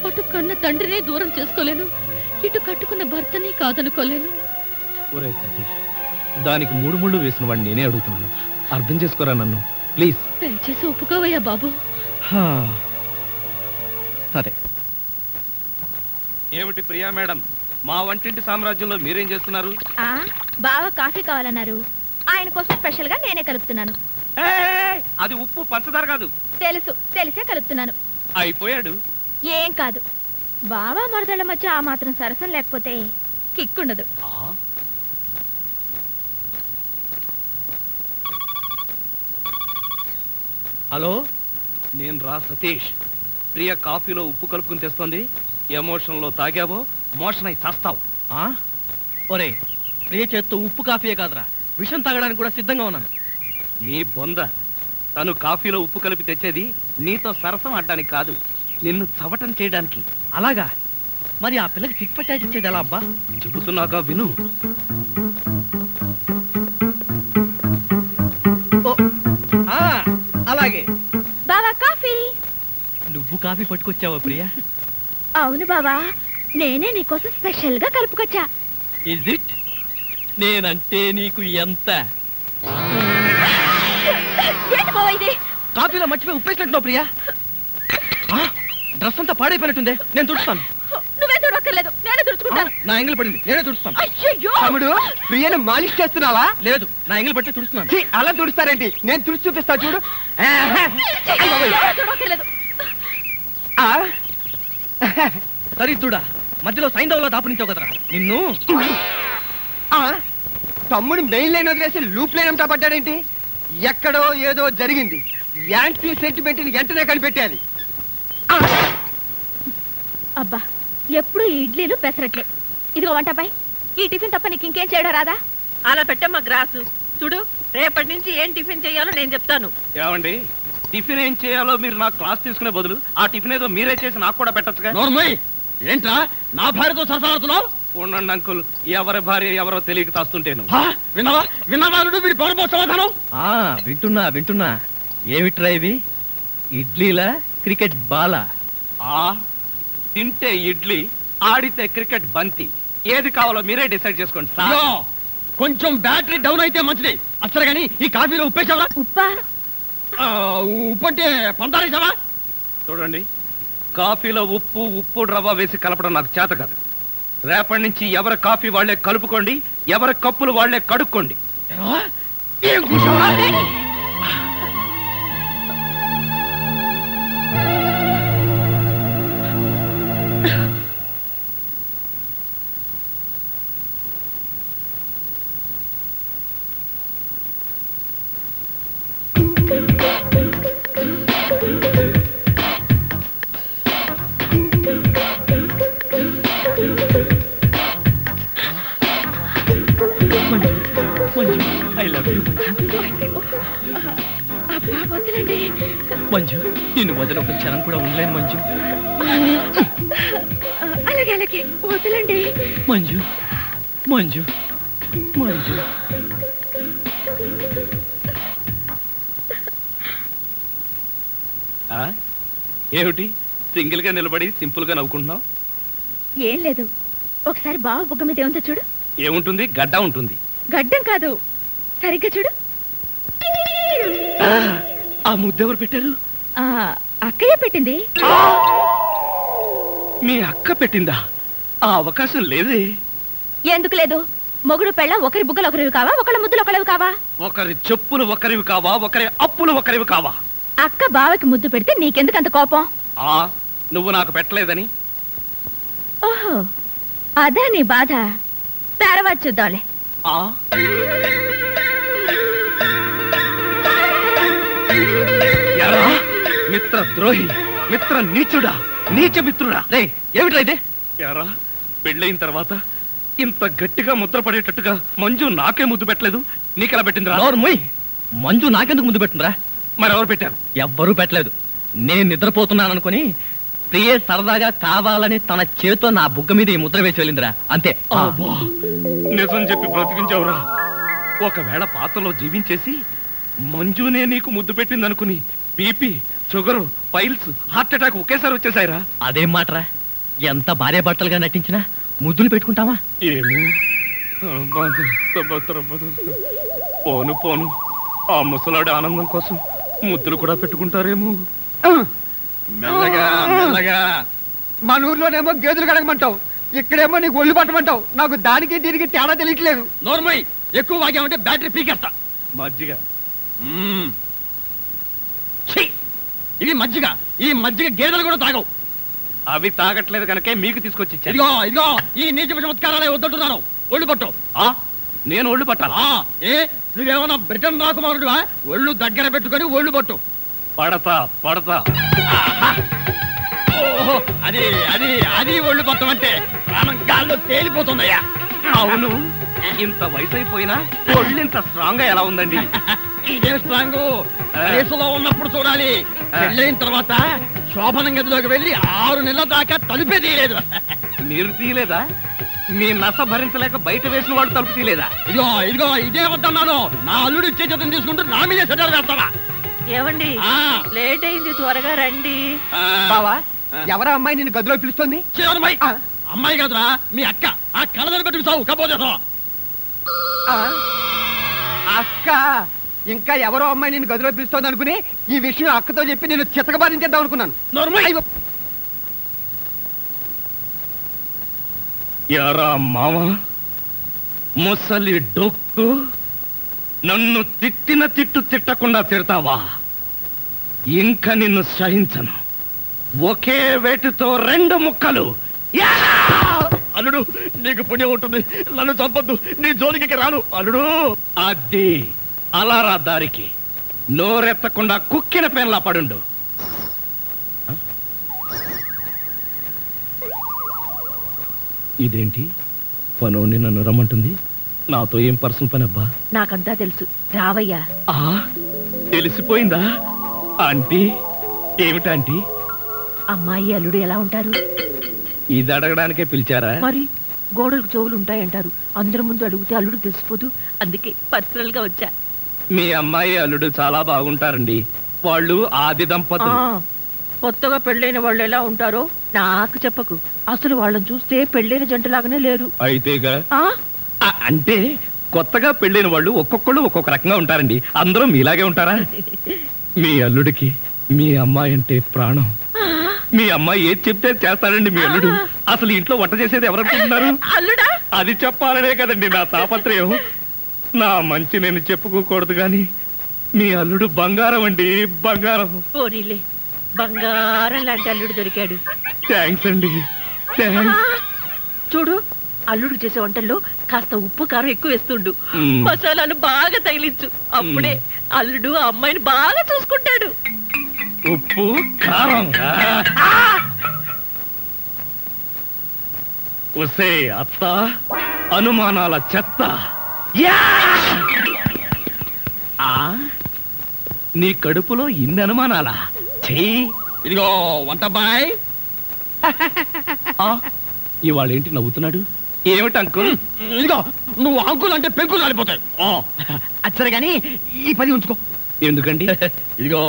అటు కన్న తండ్రినే దూరం చేసుకోలేను, ఇటు కట్టుకున్న భర్తని కాదనుకోలేను. ఒరే సతీష్, దానికి 3 ముళ్ళు వేసిన వాడిని నేనే అడుగుతున్నాను. అర్థం చేసుకోరా నన్ను ప్లీజ్. దయచేసి ఒప్పుకోవయ్యా బాబు. సరే. ఏమిటి ప్రియా మేడం, మా వంటింటి సామ్రాజ్యంలో మీరేం చేస్తున్నారు? బాగా కాఫీ కావాలన్నారు, ఆయన కోసం స్పెషల్ గా నేనే కలుపుతున్నాను. అది ఉప్పు పంచదార కాదు. తెలిసే కలుపుతున్నాను. అయిపోయాడు. ఏం కాదు, బావా మరదళ్ళ మధ్య ఆ మాత్రం సరసం లేకపోతే కిక్కుండదు. హలో, నేను రా సతీష్. ప్రియ కాఫీలో ఉప్పు కలుపుకుని తెస్తుంది. ఎమోషన్లో తాగావో మోషన్ అయి చేస్తావు. ఒరే, ప్రియ చేత్తో ఉప్పు కాఫీయే కాదురా, విషం తాగడానికి కూడా సిద్ధంగా ఉన్నాను. నీ బొంద. తను కాఫీలో ఉప్పు కలిపి తెచ్చేది నీతో సరసం ఆడడానికి కాదు, నిన్ను చవటం చేయడానికి. అలాగా? మరి ఆ పిల్లకి టిక్ పట్టాచి ఇచ్చేది ఎలా అబ్బా? చెబుతున్నాగా విను. అలాగే. బావా కాఫీ. నువ్వు కాఫీ పట్టుకొచ్చావా ప్రియా? అవును బావా, నేనే నీకోసం స్పెషల్ గా కలుపుకొచ్చా. Is it? నేనంటే నీకు ఎంత? ఏంటి బావా ఇది? కాఫీలో మర్చిపోయి ఉప్పేసినట్టున్నావు ప్రియా. డ్రెస్ అంతా పాడైపోయినట్టుందే, నేను తుడుస్తాను. నువ్వే తుడక్కర్లేదు, నేనే తుడుచుకుంటాను. నా ఎంగిల్ పడింది, నేనే తుడుస్తాను. అయ్యయ్యో! తమ్ముడు, ప్రియను మాలిష్ చేస్తున్నావా? లేదు, నా ఎంగిల్ పట్టి తుడుస్తున్నాను. ఛీ, అలా తుడుస్తారేంటి? నేను తుడిచి చూపిస్తా చూడు. తుడక్కర్లేదు. దరిద్రుడా, మధ్యలో సైంధవ్లో దాపునించావు కదరా నిన్ను. తమ్ముడు మెయిన్ లైన్ వదిలేసి లూప్ లైన్ అంతా పడ్డాడేంటి? ఎక్కడో ఏదో జరిగింది. యాంటీ సెంటిమెంట్ వెంటనే కనిపెట్టాలి. అబ్బా, ఎప్పుడు ఈ ఇడ్లీలు పెసరట్లే. ఇదిగో వంటపై ఈ టిఫిన్ తప్ప నీకు ఇంకేం చేయడం రాదా? అలా పెట్టమ్మా గ్రాసు. చూడు, రేపటి నుంచి ఏం టిఫిన్ చేయాలో నేను చెప్తాను. ఏమండి, టిఫిన్ ఏం చేయాలో మీరు నాకు క్లాస్ తీసుకునే బదులు ఆ టిఫిన్ ఏదో మీరే చేసి నాకు కూడా పెట్టచ్చుగా. నోర్మయ్, ఏంట్రా నా భార్యతో సరసలాడుతున్నావు? ఉండండి అంకుల్, ఎవరి భార్య ఎవరో తెలియక తాస్తుంటేను. విన్నావా వీడి పౌరపో సమాధానం? వింటున్నా. ఏమిట్రా ఇవి? ఇడ్లీలా, క్రికెట్ బాలా? తింటే ఇడ్లీ, ఆడితే క్రికెట్ బంతి. ఏది కావాలో మీరే డిసైడ్ చేసుకోండి సార్. కొంచెం బ్యాటరీ డౌన్ అయితే మంచిది. అసలు గానీ ఈ కాఫీలో ఉప్పేసావా? ఉప్పా? ఉప్పు అంటే పందారేసావా? చూడండి, కాఫీలో ఉప్పు రవ్వ వేసి కలపడం నాకు చేత కాదు. రేపటి నుంచి ఎవరి కాఫీ వాళ్లే కలుపుకోండి, ఎవరి కప్పులు వాళ్లే కడుక్కోండి. ఏం కూర్చోవా? I love you Manju. నిన్ను వదిలి ఒక క్షణం కూడా ఉండలేను మంజు. అలాగే వదలండి మంజు. ఏమిటి సింగిల్ గా నిలబడి సింపుల్ గా నవ్వుకుంటున్నావు? ఏం లేదు, ఒకసారి బావ బుగ్గ మీద ఏముందో చూడు. ఏముంటుంది? గడ్డ ఉంటుంది. గడ్డం కాదు, సరిగ్గా చూడు. ఆ ముద్దెవరు పెట్టారు? అక్కయ్య పెట్టింది. మీ అక్క పెట్టిందా? ఆ అవకాశం లేదే. ఎందుకు లేదు? మొగుడు పెళ్ళ ఒకరి బుగ్గలు ఒకరివి కావా, ఒకళ్ళ ముద్దులు ఒకరివి కావా? ఒకరి చెప్పులు ఒకరివి కావా, ఒకరి అప్పులు ఒకరివి కావా? అక్క బావకి ముద్దు పెడితే నీకెందుకు అంత కోపం? నువ్వు నాకు పెట్టలేదని. ఓహో, అదా నీ బాధ. తర్వాత చూద్దాంలే. మిత్ర ద్రోహి, మిత్ర నీచుడా, నీచ మిత్రుడా. రే, ఏమిట్రా ఇదే? యారా, పెళ్ళైన తర్వాత ఇంత గట్టిగా ముద్ర పడేటట్టుగా మంజు నాకే ముద్దు పెట్టలేదు, నీకెలా పెట్టిందిరా? మంజు నాకెందుకు ముద్దు పెట్టిందిరా? మరెవరు పెట్టారు? ఎవ్వరూ పెట్టలేదు. నేను నిద్రపోతున్నాను అనుకుని ప్రియే సరదాగా కావాలని తన చేతితో నా బుగ్గ మీద ఈ ముద్ర వేసి వెళ్ళిందిరా, అంతే. నిజం చెప్పి బ్రతికించావురా. ఒకవేళ పాత్రలో జీవించేసి మంజునే నీకు ముద్దు పెట్టింది అనుకుని BP, sugar, piles, heart attack ఒకేసారి వచ్చేసాయిరా. అదేం మాటరా? ఎంత భార్య భర్తలుగా నటించినా ముద్దులు పెట్టుకుంటావా? ఏమో, పోను ఆ ముసలాడి ఆనందం కోసం ముద్దులు కూడా పెట్టుకుంటారేమో. మెల్లగా మెల్లగా. మన ఊర్లోనేమో గేదెలు కడగమంటావు, ఇక్కడేమో నీకు ఒళ్ళు పట్టమంటావు. నాకు దానికి దీనికి తేడా తెలియట్లేదు. నోర్మై, ఎక్కువ వాగామంటే బ్యాటరీ పీకేస్తా. మజ్జిగ. ఛీ! ఇవి మజ్జిగ. ఈ మజ్జిగ గేదెలు కూడా తాగవు. అవి తాగట్లేదు కనుకే మీకు తీసుకొచ్చి ఇచ్చాను. ఇదిగో ఇదిగో, ఈ నీచ చమత్కారాలే వద్దంటున్నాను. ఒళ్ళు పట్టు. నేను ఒళ్ళు పట్టాలా? ఏ నువ్వేమన్నా బ్రిటన్ రాకుమారుడువా? ఒళ్ళు దగ్గర పెట్టుకొని ఒళ్ళు పట్టు. పడతా పడతా. ఓహో, అది అది అది ఒళ్ళు పట్టమంటే ప్రాణం గాల్లో తేలిపోతుందయ్యా. అవును, ఇంత వయసు అయిపోయినా ఒళ్ళు ఇంత స్ట్రాంగ్ గా ఎలా ఉందండి? ఇదే స్ట్రాంగ్. వయసులో ఉన్నప్పుడు చూడాలి, పెళ్ళైన తర్వాత శోభనం గదిలోకి వెళ్ళి 6 నెలల దాకా తలుపే తీయలేదు. మీరు తీయలేదా? మీ నస భరించలేక బయట వేసిన వాళ్ళు తలుపు తీయలేదా? ఇదిగో ఇదిగో, ఇదే వద్దన్నాను. నా అల్లుడు ఇచ్చే చేతం తీసుకుంటూ నా మీదే సెటర్ వేస్తావా? ఏమండి లేట్ అయింది, త్వరగా రండి. బావా, ఎవరా అమ్మాయి నిన్ను గదిలో పిలుస్తుంది? చివరమ్మాయి. అమ్మాయి కాదురా, మీ అక్క. ఆ కళ్ళదర పెట్టుకు సావు కపోతేసావా? అక్క, ఇంకా ఎవరో అమ్మాయి నిన్ను గదిలో పిలుస్తోంది అనుకుని ఈ విషయం అక్కతో చెప్పి నేను చితకబాధించేద్దాం అనుకున్నాను. నోర్మై. యారా మామ, ముసలి డొక్కు, నన్ను తిట్టిన తిట్టు తిట్టకుండా తిడతావా? ఇంకా నిన్ను సహించను. ఒకే వేటితో 2 ముక్కలు. అల్లుడు, నీకు పుణ్యం ఉంటుంది. నన్ను చంపొద్దు, నీ జోలికి రాను. అల్లుడు, అది అలారా దారికి. నోరెత్తకుండా కుక్కిన పెన్లా పడుండు. ఇదేంటి పనోడిని నన్ను రమ్మంటుంది? నాతో ఏం పర్సనల్ పని అబ్బా? నాకంతా తెలుసు, రావయ్యా. తెలిసిపోయిందా ఆంటీ? ఏమిటాంటీ? అమ్మాయి అల్లుడు ఎలా ఉంటారు? ఇది అడగడానికే పిలిచారా? మరి గోడలకు చెవులు ఉంటాయంటారు. అందరి ముందు అడిగితే అల్లుడు తెలిసిపోదు, అందుకే పర్సనల్ గా వచ్చా. మీ అమ్మాయి అల్లుడు చాలా బాగుంటారండి. వాళ్ళు ఆది దంపతులు. కొత్తగా పెళ్ళైన వాళ్ళు ఎలా ఉంటారో నాకు చెప్పకు. అసలు వాళ్ళని చూస్తే పెళ్ళైన జంటలాగానే లేరు. అయితేగా అంటే కొత్తగా పెళ్ళైన వాళ్ళు ఒక్కొక్కళ్ళు ఒక్కొక్క రకంగా ఉంటారండి. అందరూ మీలాగే ఉంటారా? మీ అల్లుడికి మీ అమ్మాయి అంటే ప్రాణం. మీ అమ్మాయి ఏది చెప్తే చేస్తాడండి మీ అల్లుడు. అసలు ఇంట్లో వంట చేసేది ఎవరనుకుంటున్నారు? అల్లుడా? అది చెప్పాలనే కదండి నా తాపత్రయం. నా మంచి నేను చెప్పుకోకూడదు గాని మీ అల్లుడు బంగారం అండి, బంగారం. పోనీలే, బంగారం లాంటి అల్లుడు దొరికాడు. థ్యాంక్స్ అండి, థ్యాంక్స్. చూడు, అల్లుడు చేసే వంటల్లో కాస్త ఉప్పు కారం ఎక్కువ వేస్తుండు. మసాలాలు బాగా తగిలించు. అప్పుడే అల్లుడు ఆ అమ్మాయిని బాగా చూసుకుంటాడు. ఉప్పు కారం ఒసే అత్త, అనుమానాల చెత్త. నీ కడుపులో ఇన్ని అనుమానాలా? ఇదిగో వంట బాయ్. ఇవాళ ఏంటి నవ్వుతున్నాడు? ఏమిటి అంకుల్? ఇదిగో, నువ్వు అంకుల్ అంటే పెంకులు రాలిపోతాయి. అచ్చరే గాని ఈ 10 ఉంచుకో. ఎందుకండి? ఇదిగో,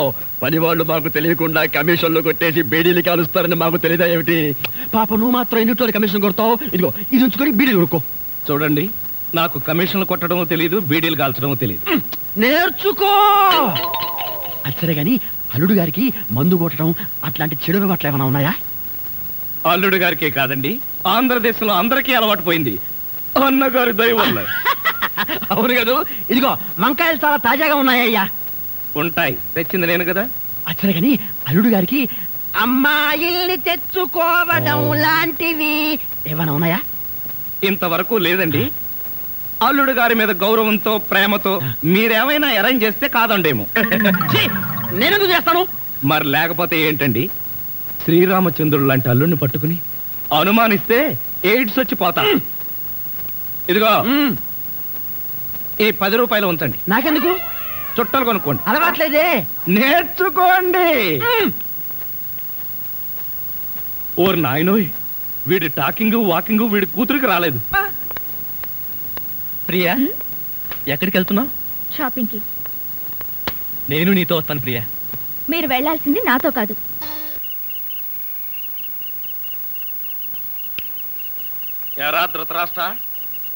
పని వాళ్ళు మాకు తెలియకుండా కమిషన్లు కొట్టేసి బేడీలు కాలుస్తారని మాకు తెలియదా ఏమిటి? పాప నువ్వు మాత్రం ఎన్నిటోళ్ళు కమిషన్ కొడతావు. ఇదిగో, ఇది ఉంచుకొని బీడీలు కొడుకో. చూడండి, నాకు కమిషన్లు కొట్టడం తెలియదు, బీడీలు కాల్చడం తెలియదు. నేర్చుకో. అచ్చరే గాని అల్లుడు గారికి మందు కొట్టడం అట్లాంటి చెడు అలవాట్లు ఏమైనా ఉన్నాయా? అల్లుడు గారికే కాదండి, ఆంధ్రదేశంలో అందరికీ అలవాటు పోయింది. అన్నగారి దయ వల్ల. అవును కదా. ఇదిగో, వంకాయలు చాలా తాజాగా ఉన్నాయ్యా. ఉంటాయి, తెచ్చింది నేను కదా. అచ్చరే గాని అల్లుడు గారికి అమ్మాయిల్ని తెచ్చుకోవడం లాంటివి ఏమైనా ఉన్నాయా? ఇంతవరకు లేదండి. అల్లుడు గారి మీద గౌరవంతో, ప్రేమతో మీరేమైనా అరేంజ్ చేస్తే కాదండేమో. నేనెందుకు చేస్తాను? మరి లేకపోతే ఏంటండి? శ్రీరామచంద్రుడు లాంటి అల్లుడిని పట్టుకుని అనుమానిస్తే ఎయిడ్స్ వచ్చి పోతా. ఇదిగో, ఈ 10 రూపాయలు ఉంచండి. నాకెందుకు? చుట్టలు కొనుక్కోండి. అలవాట్లేదే. నేర్చుకోండి. ఓర్ నాయనోయ్, వీడి టాకింగ్ వాకింగ్ వీడి కూతురికి రాలేదు. ప్రియా, ఎక్కడికి వెళ్తున్నావు? షాపింగ్ కి. నేను నీతో వస్తాను ప్రియా. మీరు వెళ్ళాల్సింది నాతో కాదు. ఎరా ధృతరాష్ట్ర,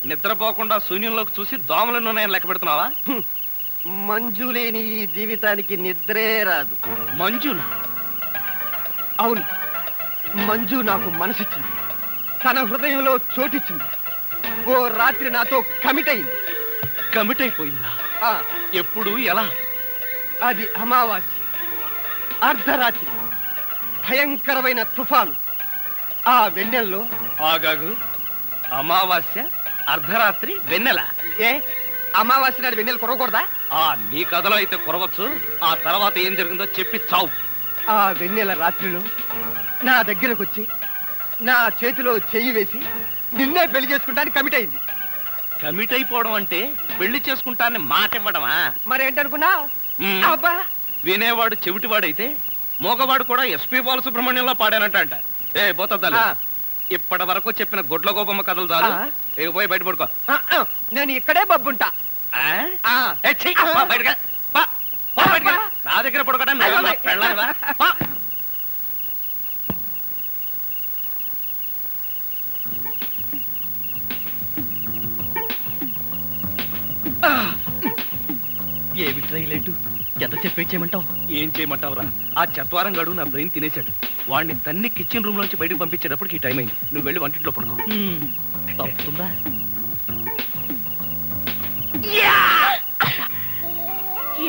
నిద్రపోకుండా శూన్యంలోకి చూసి దోమలను నేను లెక్క పెడుతున్నావా? మంజు లేని ఈ జీవితానికి నిద్రే రాదు. మంజున అవును, మంజు నాకు మనసిచ్చింది, తన హృదయంలో చోటిచ్చింది. ఓ రాత్రి నాతో కమిట్ అయింది. కమిట్ అయిపోయిందా? ఆ, ఎప్పుడు, ఎలా? అది అమావాస్య అర్ధరాత్రి, భయంకరమైన తుఫాను. ఆ వెన్నెల్లో ఆగాగు. అమావాస్య, అర్ధరాత్రి, వెన్నెల. ఏ అమావాస్య నాడు వెన్నెలు కురవకూడదా? నీ కథలో అయితే కురవచ్చు. ఆ తర్వాత ఏం జరిగిందో చెప్పి చావు. ఆ వెన్నెల రాత్రిలో నా దగ్గరకు వచ్చి నా చేతిలో చెయ్యి వేసి నిన్నే పెళ్లి చేసుకుంటానికి కమిట్ అయింది. కమిట్ అయిపోవడం అంటే పెళ్లి చేసుకుంటానని మాట ఇవ్వడమా? మరేంటనుకున్నా? అబ్బా, వినేవాడు చెవిటివాడైతే మోగవాడు కూడా ఎస్పీ బాలసుబ్రహ్మణ్యంలో పాడానంట. ఏ బోతద్దాలు, ఇప్పటి వరకు చెప్పిన గొడ్ల గోపమ్మ కథలు చాలు. పోయి బయట పడుకో. నేను ఇక్కడే బబ్బుంటా. నా దగ్గర పడుకోవడం పెళ్ళావా? ఏమి ట్రైలేటు ఎంత చెప్పేచ్చేయమంటావు? ఏం చేయమంటావురా? ఆ చత్వారం గడు నా బ్రెయిన్ తినేశాడు. వాడిని తన్ని కిచెన్ రూమ్ లోంచి బయటకు పంపించేటప్పటికి ఈ టైం అయింది. నువ్వు వెళ్ళి వంటింట్లో పడుకో. తప్పుతుందా?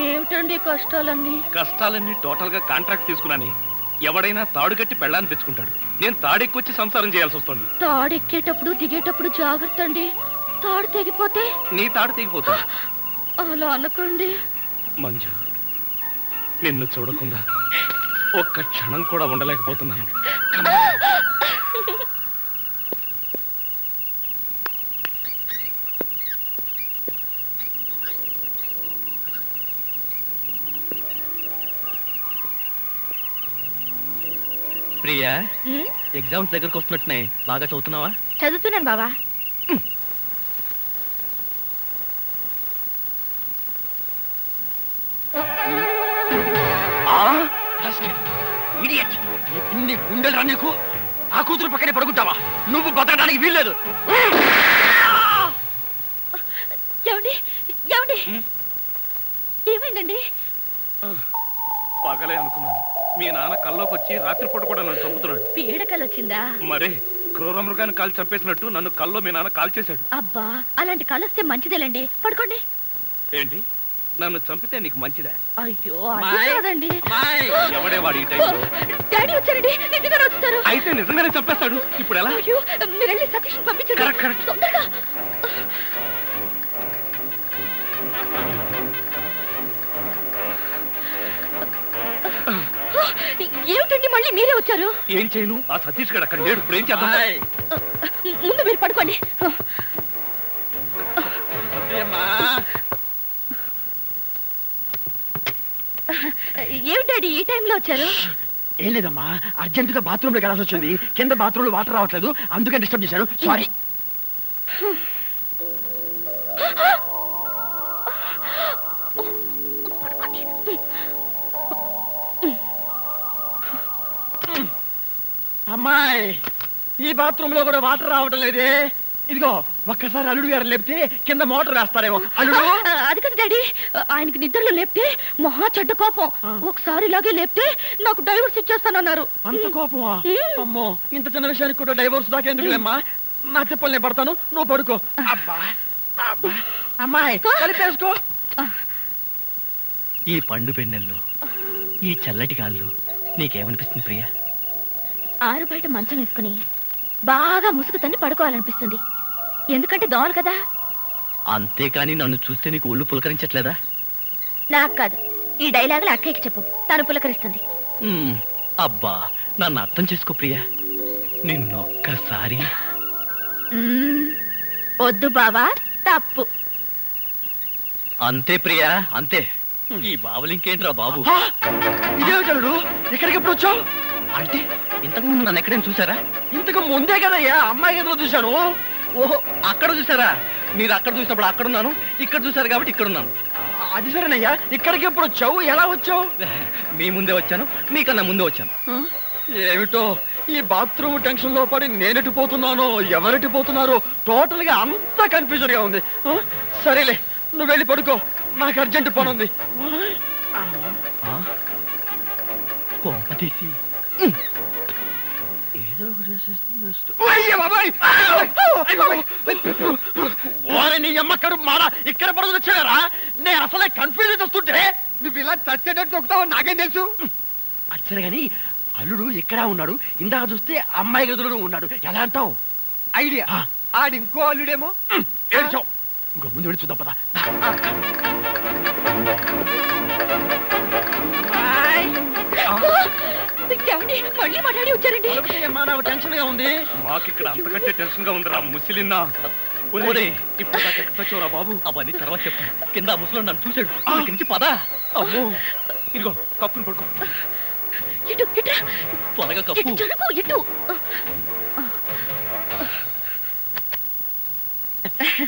ఏమిటండి కష్టాలన్నీ? కష్టాలన్నీ టోటల్ గా కాంట్రాక్ట్ తీసుకున్నాని. ఎవడైనా తాడు కట్టి పెళ్ళాన్ని తెచ్చుకుంటాడు. నేను తాడెక్కొచ్చి సంసారం చేయాల్సి వస్తుంది. తాడెక్కేటప్పుడు దిగేటప్పుడు జాగ్రత్త అండి. తాడు తెగిపోతే నీ తాడు తెగిపోతుంది. అలా అనకండి. మంజు, నిన్ను చూడకుండా ఒక్క క్షణం కూడా ఉండలేకపోతున్నాను. ప్రియా, ఎగ్జామ్స్ దగ్గరకు వస్తున్నట్టున్నాయి. బాగా చదువుతున్నావా? చదువుతున్నాను బావా. ఇన్ని గుండెలు నీకు? ఆ కూతురు పక్కనే పడుకుంటావా? నువ్వు బతకడానికి వీల్లేదు. ఏమండి, ఏమండి, ఏమైందండి? పగలే అనుకున్నాను. మీ నాన్న కల్లోకి వచ్చి రాత్రిపూట కూడా నన్ను చంపుతున్నాడు. పీడకలు వచ్చిందా? మరే క్రూర మృగాన్ని కాల్ చంపేసినట్టు నన్ను కల్లో మీ నాన్న కాల్ చేశాడు. అబ్బా, అలాంటి కలొస్తే మంచిదేలండి. పడుకోండి. ఏంటి, నన్ను చంపితే నీకు మంచిదా? అయ్యో, అది కాదండి. ఎవడే వాడు ఈ టైంలో? డాడీ వచ్చారండి, నిజంగానే వస్తారు. అయితే నిజంగానే చంపేస్తాడు. ఇప్పుడు ఎలా? అయ్యో, మీరు వెళ్ళి సతీష్ పంపించండి తొందరగా. ఏమిటండి మళ్ళీ మీరే వచ్చారు? ఏం చేయను, ఆ సతీష్ గడు అక్కడ లేడు. ఇప్పుడు ఏం చేద్దాం? ముందు మీరు పడుకోండి. ఏమిటాడి ఈ టైంలో వచ్చారు? ఏం లేదమ్మా, అర్జెంటుగా బాత్రూమ్ లోకి వెళ్ళాల్సి వచ్చింది. కింద బాత్రూమ్ లో వాటర్ రావట్లేదు, అందుకని డిస్టర్బ్ చేశాను. సారీ. అమ్మాయి, ఈ బాత్రూమ్ లో కూడా వాటర్ రావటం లేదే. ఇదిగో ఒక్కసారి అల్లుడు గారు లేపితే కింద మోటార్ వేస్తారేమో. అల్లుడు, అది కదా డాడీ, ఆయనకి నిద్రలో లేపితే మహా చెడ్డ కోపం. ఒకసారి ఇలాగే లేపితే నాకు డైవర్స్ ఇచ్చేస్తానన్నారు. అంత కోపమా? అమ్మో, ఇంత చిన్న విషయానికి కూడా డైవర్స్ దాకా ఎందుకులేమ్మా? నా చెప్పులు నేను పడతాను, నువ్వు పడుకో. అబ్బా అబ్బా, అమ్మాయి కలిపేసుకో. ఈ పండు పెన్నెల్లో, ఈ చల్లటి గాల్లో నీకేమనిపిస్తుంది ప్రియా? ఆరు బయట మంచం వేసుకుని బాగా ముసుగు తన్ని పడుకోవాలనిపిస్తుంది. ఎందుకంటే దోమలు కదా. అంతేకాని నన్ను చూస్తే నీకు ఒళ్ళు పులకరించట్లేదా? నాకు కాదు, ఈ డైలాగులు అక్కయ్యకి చెప్పు, తను పులకరిస్తుంది. అబ్బా, నన్ను అర్థం చేసుకో ప్రియా. నిన్నొక్కసారి. వద్దు బావా, తప్పు. అంతే ప్రియా, అంతే. ఈ బావులు ఇంకేంట్రా బాబు? ఇదేమిటల్లుడు, ఇక్కడికి ఎప్పుడు వచ్చావు? అంటే ఇంతకు ముందు నన్ను ఎక్కడైనా చూసారా? ఇంతకు ముందే కదయ్యా అమ్మాయి గదిలో చూశాను. ఓహో, అక్కడ చూసారా? మీరు అక్కడ చూసినప్పుడు అక్కడున్నాను, ఇక్కడ చూసారు కాబట్టి ఇక్కడున్నాను. అది సరేనయ్యా, ఇక్కడికి ఎప్పుడు వచ్చావు? ఎలా వచ్చావు? మీ ముందే వచ్చాను, మీకన్నా ముందే వచ్చాను. ఏమిటో ఈ బాత్రూమ్ టెన్షన్ లో పడి నేనెటు పోతున్నానో ఎవరెటు పోతున్నారో టోటల్ గా అంతా కన్ఫ్యూజన్ గా ఉంది. సరేలే, నువ్వు వెళ్ళి పడుకో, నాకు అర్జెంట్ పని ఉంది. కొంప తీసి నీ అమ్మ కడుపు మాడ ఇక్కడ పడుతుంది వచ్చారా నేను అసలే కన్ఫ్యూజన్ వస్తుంటే నువ్వు ఇలా చచ్చేటట్టు తొక్కుతావు నాకేం తెలుసు. అచ్చరే గాని అల్లుడు ఎక్కడా ఉన్నాడు? ఇందాక చూస్తే అమ్మాయి గదిలో ఉన్నాడు. ఎలా అంటావు? ఐడియా. ఆడి ఇంకో అల్లుడేమో. ఏడ్చావు. ఇంకో ముందు వెళ్ళి చూద్దాం పద. మళ్ళీ మాట్లాడి వచ్చారండి. టెన్షన్ గా ఉంది. మాకు ఇక్కడ అంతకంటే టెన్షన్ గా ఉందిరా ముసిలిన్నా. ఇప్పుడు నాకు ఎక్కడ వచ్చావురా బాబు? అవన్నీ తర్వాత చెప్తాను. కింద ముసలో నన్ను చూశాడు. ఇక్కడి నుంచి పదా. అమ్మో ఇదిగో కప్పుని పడుకో. ఇటు ఇటు త్వరగా కప్పు. ఇటు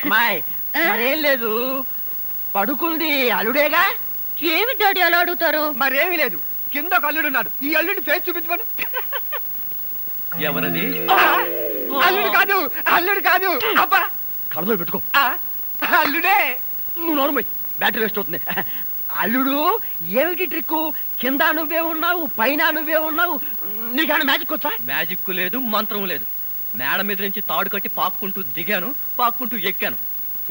అమ్మాయి మరేం లేదు, పడుకుంది అల్లుడేగా. ఏమి డాడీ అలా అడుగుతారు? మరేమీ లేదు, కింద ఒక అల్లుడు ఉన్నాడు. ఈ అల్లుడి ఫేస్ చూపించమను. ఎవరది? అల్లుడు కాదు, అల్లుడు కాదు. అబ్బా కళ్ళలో పెట్టుకో. అల్లుడే. నువ్వు నోరుమై, బ్యాటరీ వేస్ట్ అవుతుంది. అల్లుడు ఏమిటి ట్రిక్? కింద నువ్వే ఉన్నావు, పైన నువ్వే ఉన్నావు. నీకేమైనా మ్యాజిక్ వచ్చా? మ్యాజిక్ లేదు, మంత్రం లేదు. మేడ మీద నుంచి తాడు కట్టి పాక్కుంటూ దిగాను, పాక్కుంటూ ఎక్కాను.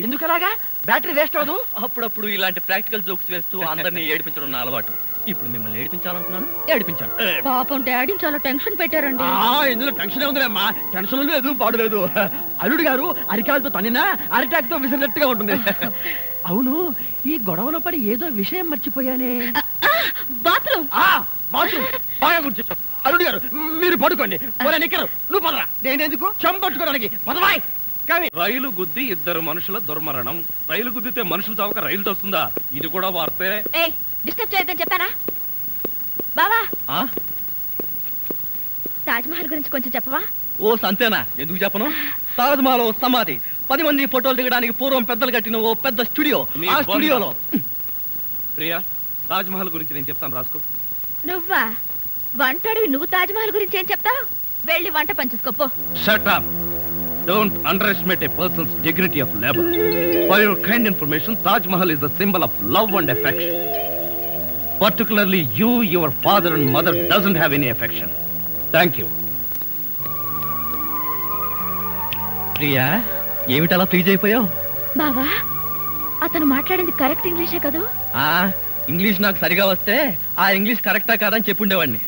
ఎందుకలాగా? బ్యాటరీ వేస్ట్ అవ్వదు. అప్పుడప్పుడు ఇలాంటి ప్రాక్టికల్ జోక్స్ వేస్తూ అందరినీ ఏడిపించడం నా అలవాటు. ఇప్పుడు మిమ్మల్ని ఏడిపించాలనుకున్నాను, ఏడిపించాను. పాపం డాడీ చాలా టెన్షన్ పెట్టారండి. ఇందులో టెన్షన్ ఉందిలేమ్మా. టెన్షన్ లేదు, పాడు లేదు. అల్లుడు గారు అరికాలతో తన్నినా అరిటాక్తో విసిరినట్టుగా ఉంటుంది. అవును, ఈ గొడవలో పడి ఏదో విషయం మర్చిపోయానే. బాత్రూమ్. బాత్రూమ్ బాగా గుర్తు. అల్లుడు గారు మీరు పడుకోండి. నిక్కరు నువ్వు పదరా. నేనెందుకు? చెంపట్టుకోవడానికి పదవాయ్. రైలు గుద్ది ఇద్దరు మనుషుల దుర్మరణం. రైలు గుద్దితే మనుషులు చావక రైలు తోస్తుందా? ఇది కూడా వార్తే. డిస్టర్బ్ చేయొద్దని చెప్పానా? బావా, తాజ్ మహల్ గురించి కొంచెం చెప్పవా? ఓ సంతేనా, ఎందుకు చెప్పను? తాజ్ మహల్ సమాధి, 10 మంది ఫోటోలు దిగడానికి పూర్వం పెద్దలు కట్టిన ఓ పెద్ద స్టూడియో. ఆ స్టూడియోలో ప్రియా, తాజ్ మహల్ గురించి నేను చెప్తాను, రాసుకో. నువ్వా? వంటడివి నువ్వు తాజ్ మహల్ గురించి ఏం చెప్తావు? వెళ్ళి వంట పని చూసుకోపో. Shut up. Don't underestimate a person's dignity of labor. For your kind information, Taj Mahal is a symbol of love and affection. Particularly you, your father and mother doesn't have any affection. Thank you. Priya, ఏమిటలా freeze అయిపోయావు? బావా, అతను మాట్లాడింది correct ఇంగ్లీషే కదా? English నాకు సరిగా వస్తే ఆ ఇంగ్లీష్ కరెక్టా కాదని చెప్పుండేవాడిని.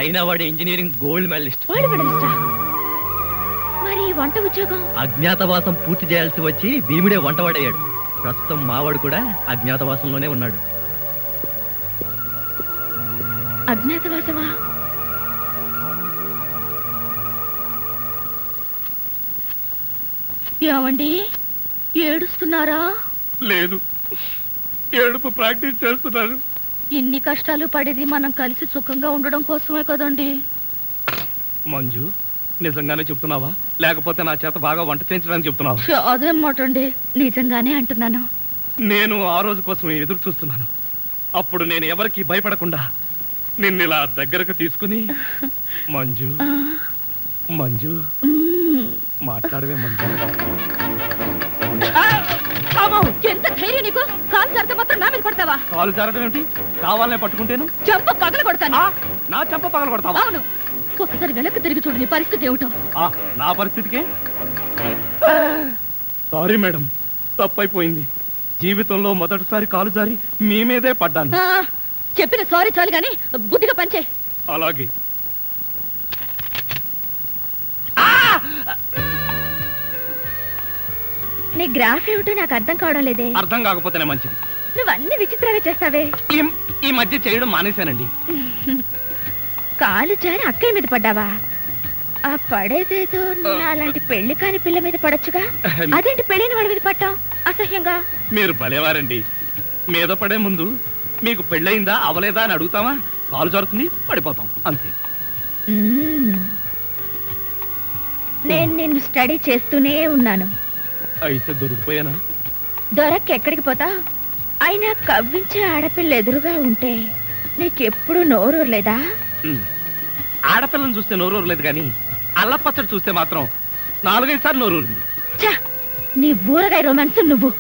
అయినా వాడు ఇంజనీరింగ్ గోల్డ్ మెడలిస్ట్. మరి వంట ఉద్యోగం? అజ్ఞాతవాసం పూర్తి చేయాల్సి వచ్చి భీముడే వంటవాడయ్యాడు. ప్రస్తుతం మావాడు కూడా అజ్ఞాతవాసంలోనే ఉన్నాడు. అజ్ఞాతవాసమా? ఏమండి, ఏడుస్తున్నారా? లేదు, ఏడుపు ప్రాక్టీస్ చేస్తున్నారు. ఇన్ని కష్టాలు పడేది మనం కలిసి సుఖంగా ఉండడం కోసమే కదండి. మంజు, నిజంగానే చెప్తున్నావా లేకపోతే నా చేత బాగా వంట చేయించడానికి చెప్తున్నావా? అదేం మాట అండి, నిజంగానే అంటున్నాను. నేను ఆ రోజు కోసం ఎదురు చూస్తున్నాను. అప్పుడు నేను ఎవరికి భయపడకుండా నిన్నిలా దగ్గరకు తీసుకుని మంజు మంజు మాట్లాడవే మంజు. ఎంత ధైర్యం నీకు? కాలు జారితే మాత్రం నా మీద పడతావా? కాలు జారడం ఏమిటి? కావాలనే పట్టుకుంటేను చెంప పగల కొడతాను. నా చెంప పగల కొడతావా? అవును. ఒకసారి వెనక్కి తిరిగి చూడు, నీ పరిస్థితి ఏమిటో. నా పరిస్థితికే సారీ మేడం, తప్పైపోయింది. జీవితంలో మొదటిసారి కాలు జారి మీ మీదే పడ్డాను. చెప్పిన సారీ చాలు గాని బుద్ధిగా పంచే. అలాగే. నీ గ్రాఫ్ ఏమిటో నాకు అర్థం కావడం లేదే. అర్థం కాకపోతేనే మంచిది. నువ్వు అన్ని విచిత్రంగా చేస్తావే. ఈ మధ్య చేయడం మానేశానండి. కాలు జారి అక్కయ్య మీద పడ్డావా? ఆ పడేదేదో అలాంటి పెళ్లి కాని పిల్ల మీద పడొచ్చుగా. అదేంటి పెళ్ళైన వాడి మీద పట్టావు అసహ్యంగా? మీరు భలేవారండి. మీద పడే ముందు మీకు పెళ్ళయిందా అవలేదా అని అడుగుతామా? కాలు జారుతుంది, పడిపోతాం, అంతే. నేను నిన్ను స్టడీ చేస్తూనే ఉన్నాను. అయితే దొరికిపోయానా? దొరక్క ఎక్కడికి పోతా? అయినా కవ్వించే ఆడపిల్ల ఎదురుగా ఉంటే నీకెప్పుడు నోరూరలేదా? ఆడపిల్లని చూస్తే నోరూరలేదు కానీ అల్లపచ్చడి చూస్తే మాత్రం 4-5 సార్లు నోరూరింది. నీ ఊరగాయ రొమాన్స్ నువ్వు.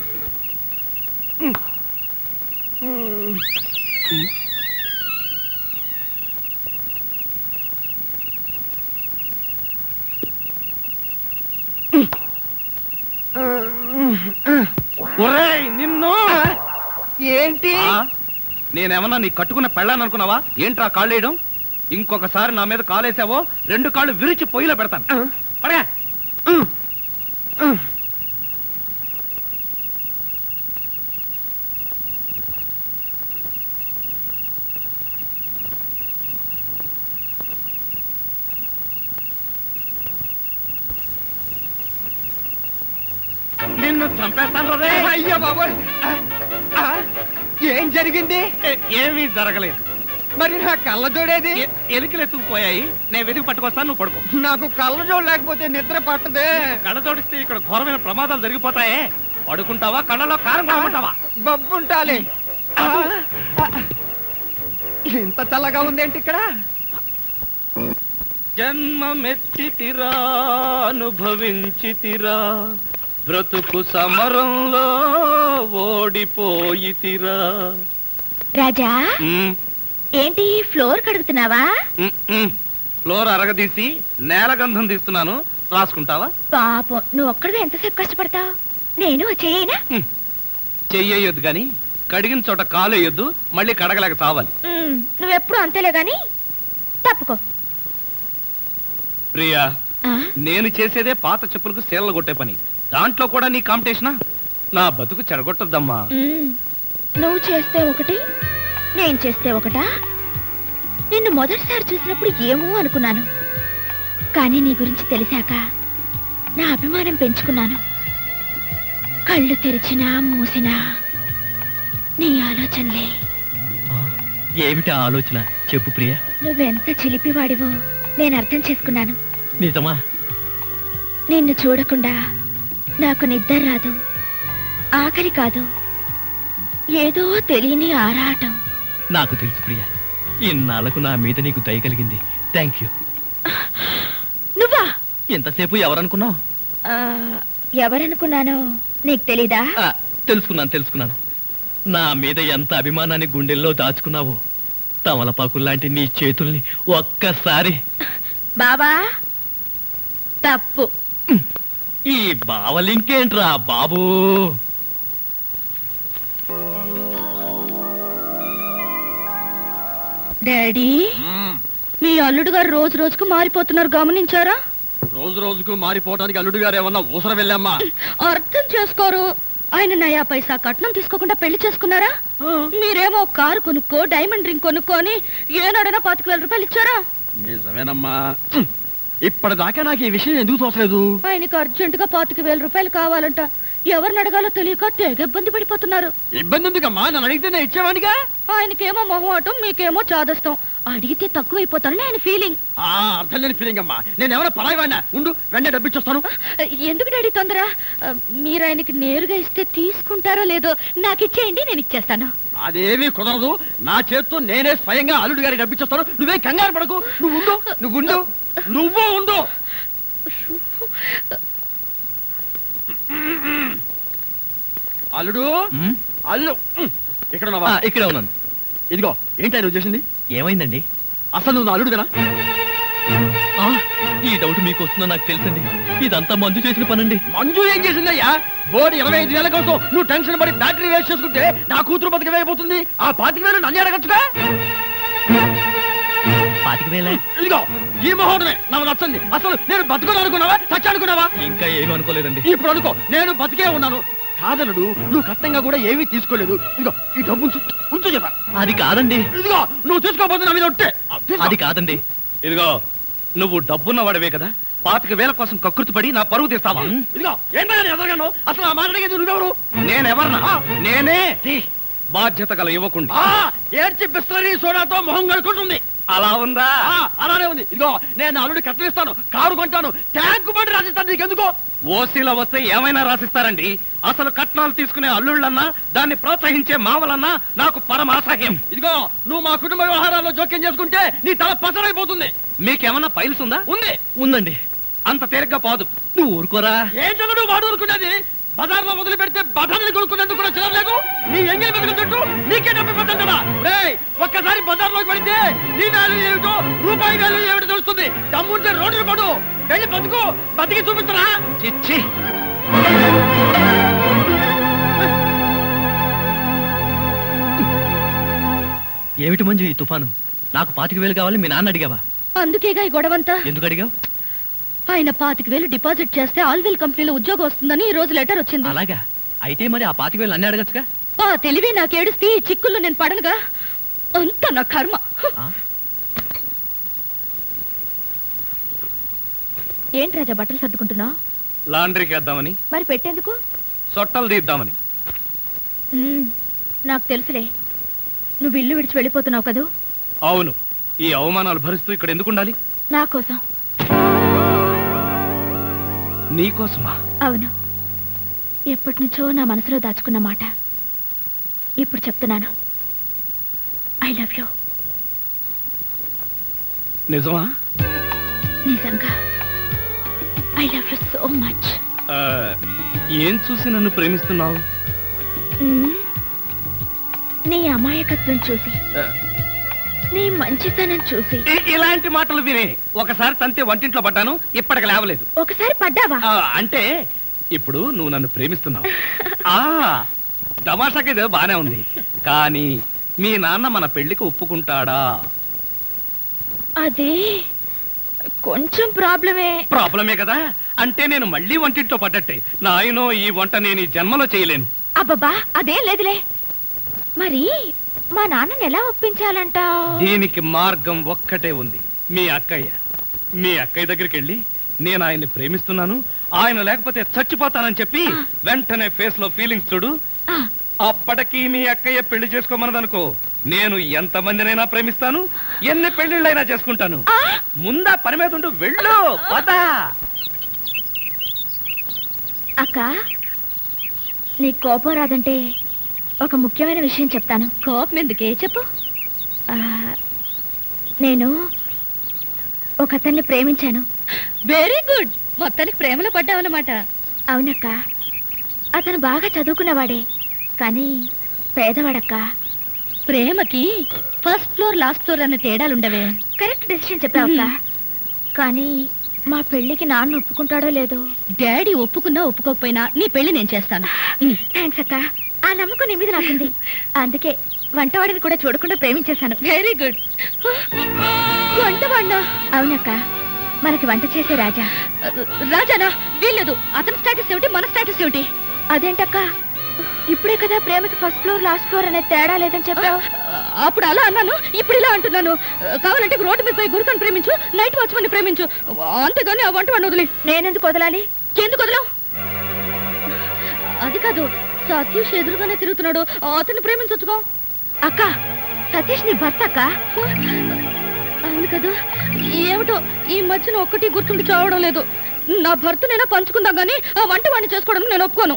ఒరేయ్ నిన్ను ఏంటి? నేనేమన్నా నీ కట్టుకున్న పెళ్ళాను అనుకున్నావా? ఏంట్రా కాళ్ళేయడం? ఇంకొకసారి నా మీద కాలేసావో 2 కాళ్ళు విరిచి పొయ్యిలో పెడతాను. పడగా నిన్ను చంపేస్తాను రే. అయ్యో బాబోయ్! ఏం జరిగింది? ఏమీ జరగలేదు. మరి నా కళ్ళజోడేది? ఎలికలు ఎత్తుకుపోయాయి. నేను వెతికి పట్టుకొస్తాను, నువ్వు పడుకో. నాకు కళ్ళజోడు లేకపోతే నిద్ర పట్టదే. కళ్ళ జోడిస్తే ఇక్కడ ఘోరమైన ప్రమాదాలు జరిగిపోతాయే. పడుకుంటావా? కళ్ళలో కారం కాకుంటావా? బొబ్బుంటాలి. ఇంత చల్లగా ఉందేంటి ఇక్కడ? జన్మమెత్తితిరా అనుభవించితిరా, బ్రతుకు సమరంలో ఓడిపోయితిరా. రాజా ఏంటి ఫ్లోర్ కడుగుతున్నావా? ఫ్లోర్ అరగదీసి నేలగంధం తీస్తున్నాను, రాసుకుంటావా? పాపం నువ్వు ఒక్కడివి ఎంతసేపు కష్టపడతావు? నేను వచ్చేయనా? చెయ్యొద్దు గాని కడిగిన చోట కాలు వేయొద్దు, మళ్ళీ కడగలేక చావాలి. నువ్వెప్పుడు అంతేలే గాని తప్పుకో. ప్రియా, నేను చేసేదే పాత చెప్పులకు సేలలు కొట్టే పని. దాంట్లో కూడా నీ కాంపిటీషనా? నా బతుకు చెడగొట్టద్దమ్మా. నువ్వు చేస్తే ఒకటి, నేను చేస్తే ఒకటా? నిన్ను మొదటిసారి చూసినప్పుడు ఏమో అనుకున్నాను, కానీ నీ గురించి తెలిసాక నా అభిమానం పెంచుకున్నాను. కళ్ళు తెరిచినా మూసినా నీ ఆలోచనలే. ఏమిటి ఆలోచన? చెప్పు ప్రియా. నువ్వెంత చిలిపివాడివో నేను అర్థం చేసుకున్నాను. నిజమా? నిన్ను చూడకుండా నాకు నిద్ర రాదు, ఆకలి కాదు, ఏదో తెలియని ఆరాటం. నాకు తెలుసు ప్రియా, ఇన్నాళ్లకు నా మీద నీకు దయ కలిగింది. Thank you. నువ్వా? ఎంతసేపు ఎవరనుకున్నావు? ఎవరనుకున్నానో నీకు తెలీదా? తెలుసుకున్నాను. నా మీద ఎంత అభిమానాన్ని గుండెల్లో దాచుకున్నావో. తమలపాకుల్లాంటి నీ చేతుల్ని ఒక్కసారి. బాబా తప్పు. ఈ బావలింకేంట్రా బాబూ? డాడీ, మీ అల్లుడు గారు రోజు రోజుకు మారిపోతున్నారు, గమనించారా? రోజు రోజుకు మారిపోవడానికి అల్లుడు గారు ఏమన్నా ఊసర వెళ్ళమ్మా? అర్థం చేసుకోరు. ఆయన నయా పైసా కట్నం తీసుకోకుండా పెళ్లి చేసుకున్నారా? మీరేమో కారు కొనుక్కో, డైమండ్ రింగ్ కొనుక్కొని ఏనాడైనా 25,000 రూపాయలు ఇచ్చారా? నిజమేనమ్మా. ఇప్పటిదాకా నాకు ఈ విషయం ఎందుకు తోచలేదు? ఆయనకి అర్జెంటుగా 25,000 రూపాయలు కావాలంట. ఎవరిని అడగాలో తెలియక తెగ ఇబ్బంది పడిపోతున్నారు. ఇబ్బంది ఎందుకమ్మా? నన్ను అడిగితే నేను ఇచ్చేవాడిగా. ఆయనకేమో మొహమాటం, మీకేమో చాదస్తం. అడిగితే తక్కువైపోతానని ఆయన ఫీలింగ్. అర్థం లేని ఫీలింగ్ అమ్మా. నేను ఎవరో పరాయివాడినా? ఉండు, వెంటనే డబ్బిచ్చొస్తాను. ఎందుకు డాడీ తొందర? మీరు ఆయనకి నేరుగా ఇస్తే తీసుకుంటారో లేదో నాకు ఇచ్చేయండి, నేను ఇచ్చేస్తాను. అదేమీ కుదరదు. నా చేత్తో నేనే స్వయంగా అల్లుడు గారికి డబ్బిచ్చొస్తాను. నువ్వే కంగారు పడకు. నువ్వు ఉండు. అల్లుడు, అల్లు ఇక్కడే ఉన్నాను. ఇదిగో, ఏంటి నువ్వు చేసింది? ఏమైందండి? అసలు నువ్వు నా అల్లుడువేనా? ఈ డౌట్ మీకు వస్తుందో నాకు తెలుసండి. ఇదంతా మంజు చేసిన పనండి. మంజు ఏం చేసిందయ్యా? బోర్డు 25,000 కోసం నువ్వు టెన్షన్ పడి బ్యాటరీ వేస్ట్ చేసుకుంటే నా కూతురు బతికవేయబోతుంది. ఆ 25,000 నన్ను అడగచ్చుగా. 25,000? ఇదిగో, ఈ మహోడమే నాకు నచ్చండి. అసలు నేను బతుకుని అనుకున్నావా, చచ్చి అనుకున్నావా? ఇంకా ఏమీ అనుకోలేదండి. ఇప్పుడు అనుకో, నేను బతికే ఉన్నాను. కాదలుడు, నువ్వు కట్నంగా కూడా ఏమీ తీసుకోలేదు. ఇదిగో, ఈ డబ్బు ఉంచు చెప్పా. అది కాదండి. ఇదిగో, నువ్వు తీసుకోబోతున్నా మీద ఒట్టే. అది కాదండి. ఇదిగో, నువ్వు డబ్బున్న వాడవే కదా, 25,000 కోసం కకృతి పడి నా పరువు తీస్తావా? ఇదిగో, ఏంటో ఎదగాను. అసలు ఆ మాట అడిగేది నువ్వెవరు? నేనెవరన్నా? నేనే బాధ్యత గల యువకుండా. ఏడ్చి బిస్లరీ సోడాతో మొహం కడుకుంటుంది. అలా ఉందా? అలానే ఉంది. ఇదిగో, నేను అల్లుడు కట్టలిస్తాను, కారు కొంటాను, ట్యాంకు బండి రాసిస్తాను. నీకెందుకో? ఓసీలో వస్తే ఏమైనా రాసిస్తారండి. అసలు కట్నాలు తీసుకునే అల్లుళ్ళన్నా, దాన్ని ప్రోత్సహించే మామలన్నా నాకు పరమ అసహ్యం. ఇదిగో, నువ్వు మా కుటుంబ వ్యవహారాల్లో జోక్యం చేసుకుంటే నీ తల పసరైపోతుంది. మీకేమన్నా పైల్స్ ఉందా? ఉందండి. అంత తేలిగ్గా పోదు. నువ్వు ఊరుకోరా. ఏంటన్నా నువ్వు వాడు ఊరుకునేది? బజార్లో వదిలి పెడితే బఠానీలు కొనుక్కునేందుకు కూడా చిరలేదు. నీ ఎంగిలి బతుకు చుట్టూ నీకే డబ్బు పెట్టా. ఒక్కసారి బజార్లోకి పెడితే నీ వాల్యూ ఏమిటో, రూపాయి వాల్యూ ఏమిటో తెలుస్తుంది. దమ్ముంటే రోడ్డు పడు, వెళ్ళి బతుకు, బతికి చూపించరా. చిచ్చి, ఏమిటి మంజు ఈ తుఫాను? నాకు 25,000 కావాలి, మీ నాన్న అడిగావా? అందుకేగా ఈ గొడవంతా. ఎందుకు అడిగావు? ఆయన 25,000 డిపాజిట్ చేస్తే ఆల్విల్ కంపెనీలో ఉద్యోగం వస్తుందని ఈ రోజు లెటర్ వచ్చింది. అలాగా? అయితే మరి ఆ 25,000 అన్నీ అడగచ్చుగా? ఆ తెలివి నాకేడుస్తే ఈ చిక్కుల్లో నేను పడనుగా. అంత నా కర్మ. ఏంటి రాజా బట్టలు సర్దుకుంటున్నావు? లాండ్రీకి వేద్దామని. మరి పెట్టేందుకు? సొట్టలు తీద్దామని. నాకు తెలుసులే, నువ్వు ఇల్లు విడిచి వెళ్ళిపోతున్నావు కదూ. అవును, ఈ అవమానాలు భరిస్తూ ఇక్కడ ఎందుకు ఉండాలి? నా కోసం. నీకోసమా? అవును, ఎప్పటి నుంచో నా మనసులో దాచుకున్న మాట ఇప్పుడు చెప్తున్నాను. I love you. నిజమా? నిజంగా I love you so much. ఏం చూసి నన్ను ప్రేమిస్తున్నావు? నీ అమాయకత్వం చూసి, నీ మంచితనం చూసి. ఇలాంటి మాటలు వినే ఒకసారి తంతే వంటింట్లో పడ్డాను, ఇప్పటికి లేవలేదు. ఒకసారి పడ్డావా? అంటే ఇప్పుడు నువ్వు నన్ను ప్రేమిస్తున్నావు. తమాషాకి ఇదే బానే ఉంది, కానీ మీ నాన్న మన పెళ్లికి ఒప్పుకుంటాడా? అది కొంచెం ప్రాబ్లమే కదా. అంటే నేను మళ్ళీ వంటింట్లో పడ్డట్టే. నాయనో, ఈ వంట నేను ఈ జన్మలో చేయలేను. అబ్బబ్బా, అదేం లేదులే. మరి మా నాన్నని ఎలా ఒప్పించాలంట? దీనికి మార్గం ఒక్కటే ఉంది. మీ అక్కయ్య దగ్గరికి వెళ్ళి నేను ఆయన్ని ప్రేమిస్తున్నాను, ఆయన లేకపోతే చచ్చిపోతానని చెప్పి వెంటనే ఫేస్ లో ఫీలింగ్స్ చూడు. అప్పటికి మీ అక్కయ్య పెళ్లి చేసుకోమన్నదనుకో, నేను ఎంతమందినైనా ప్రేమిస్తాను, ఎన్ని పెళ్లిళ్ళైనా చేసుకుంటాను. ముందా పని మీద ఉండు, వెళ్ళు. పదా అక్క, నీ కోపం రాదంటే ఒక ముఖ్యమైన విషయం చెప్తాను. కోపం ఎందుకే? చెప్పు. నేను ఒక అతన్ని ప్రేమించాను. Very good. మొత్తానికి ప్రేమలో పడ్డావన్నమాట. అవునక్క, అతను బాగా చదువుకున్నవాడే, కానీ పేదవాడక్క. ప్రేమకి ఫస్ట్ ఫ్లోర్ లాస్ట్ ఫ్లోర్ అన్న తేడాలుండవే. Correct decision చెప్పావక్క. కానీ మా పెళ్లికి నాన్న ఒప్పుకుంటాడో లేదో. డాడీ ఒప్పుకున్నా ఒప్పుకోకపోయినా నీ పెళ్లి నేను చేస్తాను. థ్యాంక్స్ అక్క, ఆ నమ్మకం నీ మీద నాకుంది. అందుకే వంటవాడిని కూడా చూడకుండా ప్రేమించేశాను. Very good. వంటవాడినా? అవునక్క, మనకి వంట చేసే రాజానా? వీల్లేదు. అతని స్టేటస్ ఏమిటి, మన స్టేటస్ ఏమిటి? అదేంటక్క, ఇప్పుడే కదా ప్రేమకి ఫస్ట్ ఫ్లోర్ లాస్ట్ ఫ్లోర్ అనే తేడా లేదని చెప్పావు. అప్పుడు అలా అన్నాను, ఇప్పుడు ఇలా అంటున్నాను. కావాలంటే రోడ్డు మీద పోయి గురుకని ప్రేమించు, నైట్ వాచ్మన్ ప్రేమించు, అంతేగాని ఆ వంటవాడిని వదిలి. నేనెందుకు వదలాలి? ఎందుకు వదలవు? అది కాదు, సతీష్ ఎదురుగానే తిరుగుతున్నాడు, అతన్ని ప్రేమించొచ్చుకో. అక్క, సతీష్ నీ భర్త అక్క? అవును కదా. ఏమిటో ఈ మధ్యన ఒక్కటి గుర్తుండి చావడం లేదు. నా భర్తనైనా పంచుకుందాం గానీ ఆ వంటవాడిని చేసుకోవడం నేను ఒప్పుకోను.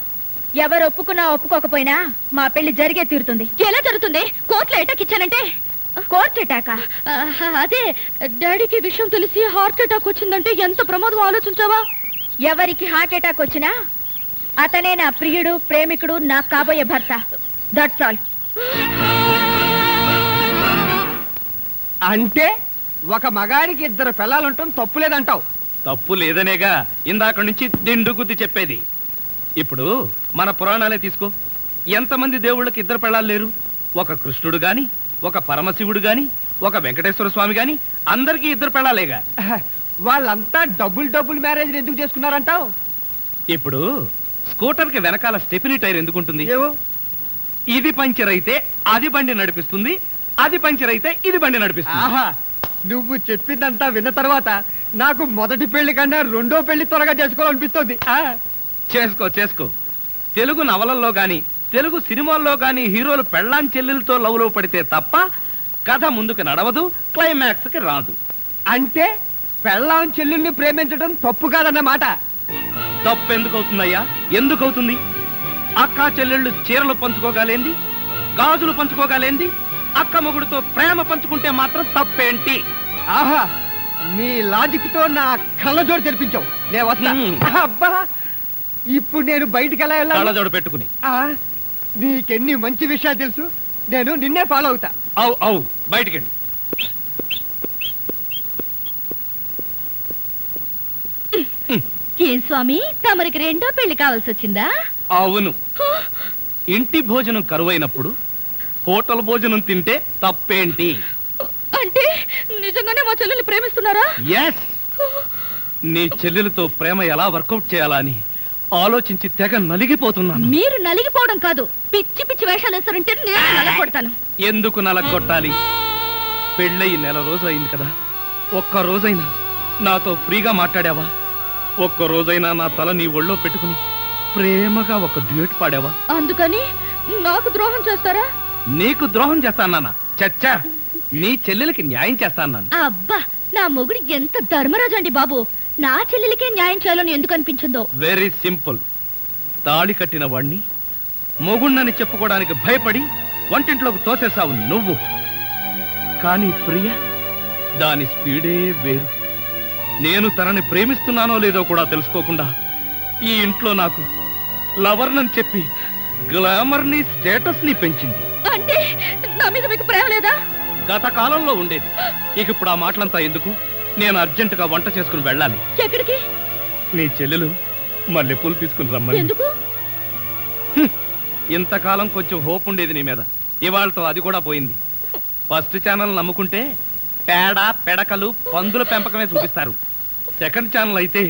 ఎవరు ఒప్పుకున్నా ఒప్పుకోకపోయినా మా పెళ్లి జరిగే తీరుతుంది. ఎలా జరుగుతుంది? కోర్టులో అటాక్ ఇచ్చానంటే. Court attack? అదే, డాడీకి విషయం తెలిసి హార్ట్ అటాక్ వచ్చిందంటే ఎంత ప్రమాదం ఆలోచించావా? ఎవరికి హార్ట్ అటాక్ వచ్చినా అతనే నా ప్రియుడు, ప్రేమికుడు, నా కాబోయే భర్త. That's all. అంటే ఒక మగాడికి 2 పిల్లలుంటాం తప్పు లేదంటావు? తప్పు లేదనేగా ఇందాక నుంచి దిండు గుద్ది చెప్పేది. ఇప్పుడు మన పురాణాలే తీసుకో. ఎంతమంది దేవుళ్ళకి 2 పెళ్ళాలు లేరు? ఒక కృష్ణుడు గాని, ఒక పరమశివుడు గాని, ఒక వెంకటేశ్వర స్వామి గాని, అందరికీ 2 పెళ్ళాలేగా. వాళ్ళంతా డబుల్ మ్యారేజ్ ఎందుకు చేసుకున్నారంటావు? ఇప్పుడు స్కూటర్ కి వెనకాల స్టెఫినీ టైర్ ఎందుకుంటుంది? ఇది పంచర్ అయితే అది బండి నడిపిస్తుంది, అది పంచర్ అయితే ఇది బండి నడిపిస్తుంది. ఆహా, నువ్వు చెప్పిందంతా విన్న తర్వాత నాకు మొదటి పెళ్లి కన్నా 2వ పెళ్లి త్వరగా చేసుకోవాలనిపిస్తుంది. చేసుకో. తెలుగు నవలల్లో గాని, తెలుగు సినిమాల్లో గాని హీరోలు పెళ్ళాం చెల్లెలతో లవ్లో పడితే తప్ప కథ ముందుకు నడవదు, క్లైమాక్స్ కి రాదు. అంటే పెళ్ళాం చెల్లెల్ని ప్రేమించడం తప్పు కాదన్నమాట. తప్పు ఎందుకు అవుతుందయ్యా? ఎందుకు అవుతుంది? అక్క చెల్లెళ్ళు చీరలు పంచుకోగలేంది, గాజులు పంచుకోగలేంది, అక్క మొగుడుతో ప్రేమ పంచుకుంటే మాత్రం తప్పేంటి? ఆహా, నీ లాజిక్ తో నా కళ్ళజోడు తెరిపించావు. నేను వస్తా. అబ్బా, ఇప్పుడు నేను బయటికి ఎలా వెళ్ళాలి? కళ్ళజోడు పెట్టుకుని. నీకెన్ని మంచి విషయాలు తెలుసు. నేను నిన్నే ఫాలో అవుతా. అవు బయటికెళ్ళి. ఏం స్వామి, తమరికి 2వ పెళ్లి కావాల్సి వచ్చిందా? అవును. ఇంటి భోజనం కరువైనప్పుడు హోటల్ భోజనం తింటే తప్పేంటి? అంటే నిజంగానే మా చెల్లెల్ని ప్రేమిస్తున్నారా? ఎస్, నీ చెల్లెలతో ప్రేమ ఎలా వర్కౌట్ చేయాలా అని ఆలోచించి తెగ నలిగిపోతున్నాను. మీరు నలిగిపోవడం కాదు, పిచ్చి పిచ్చి వేషాలు వేస్తారంటే నేను నలగొడతాను. ఎందుకు నలగొట్టాలి? పెళ్ళయి నెల రోజు అయింది కదా, ఒక్క రోజైనా నాతో ఫ్రీగా మాట్లాడావా? ఒక్క రోజైనా నా తల నీ ఒళ్ళో పెట్టుకుని ప్రేమగా ఒక డ్యూట్ పాడావా? అందుకని నాకు ద్రోహం చేస్తారా? నీకు ద్రోహం చేస్తానా? చచ్చా, నీ చెల్లెలకి న్యాయం చేస్తాను. అబ్బా, నా మొగుడు ఎంత ధర్మరాజు అండి బాబు. నా చెల్లెలికే న్యాయం చేయాలని ఎందుకు అనిపించిందో? Very simple. తాళి కట్టిన వాణ్ణి మొగుణ్ణని చెప్పుకోవడానికి భయపడి వంటింట్లోకి తోసేసావు నువ్వు. కానీ ప్రియ, దాని స్పీడే వేరు. నేను తనని ప్రేమిస్తున్నానో లేదో కూడా తెలుసుకోకుండా ఈ ఇంట్లో నాకు లవర్నని చెప్పి గ్లామర్ని స్టేటస్ ని పెంచింది. అంటే నా మీద మీకు ప్రేమ లేదా? గత కాలంలో ఉండేది. ఇక ఇప్పుడు ఆ మాటలంతా ఎందుకు? నేను అర్జెంటుగా వంట చేసుకుని వెళ్ళాలి. ఎక్కడికి? నీ చెల్లెలు మల్లెపూలు తీసుకుని రమ్మని. ఎందుకు? ఇంతకాలం కొంచెం హోప్ ఉండేది నీ మీద, ఇవాళతో అది కూడా పోయింది. ఫస్ట్ ఛానల్ నమ్ముకుంటే పేడ పెడకలు పందుల పెంపకమే చూపిస్తారు. సెకండ్ ఛానల్ అయితే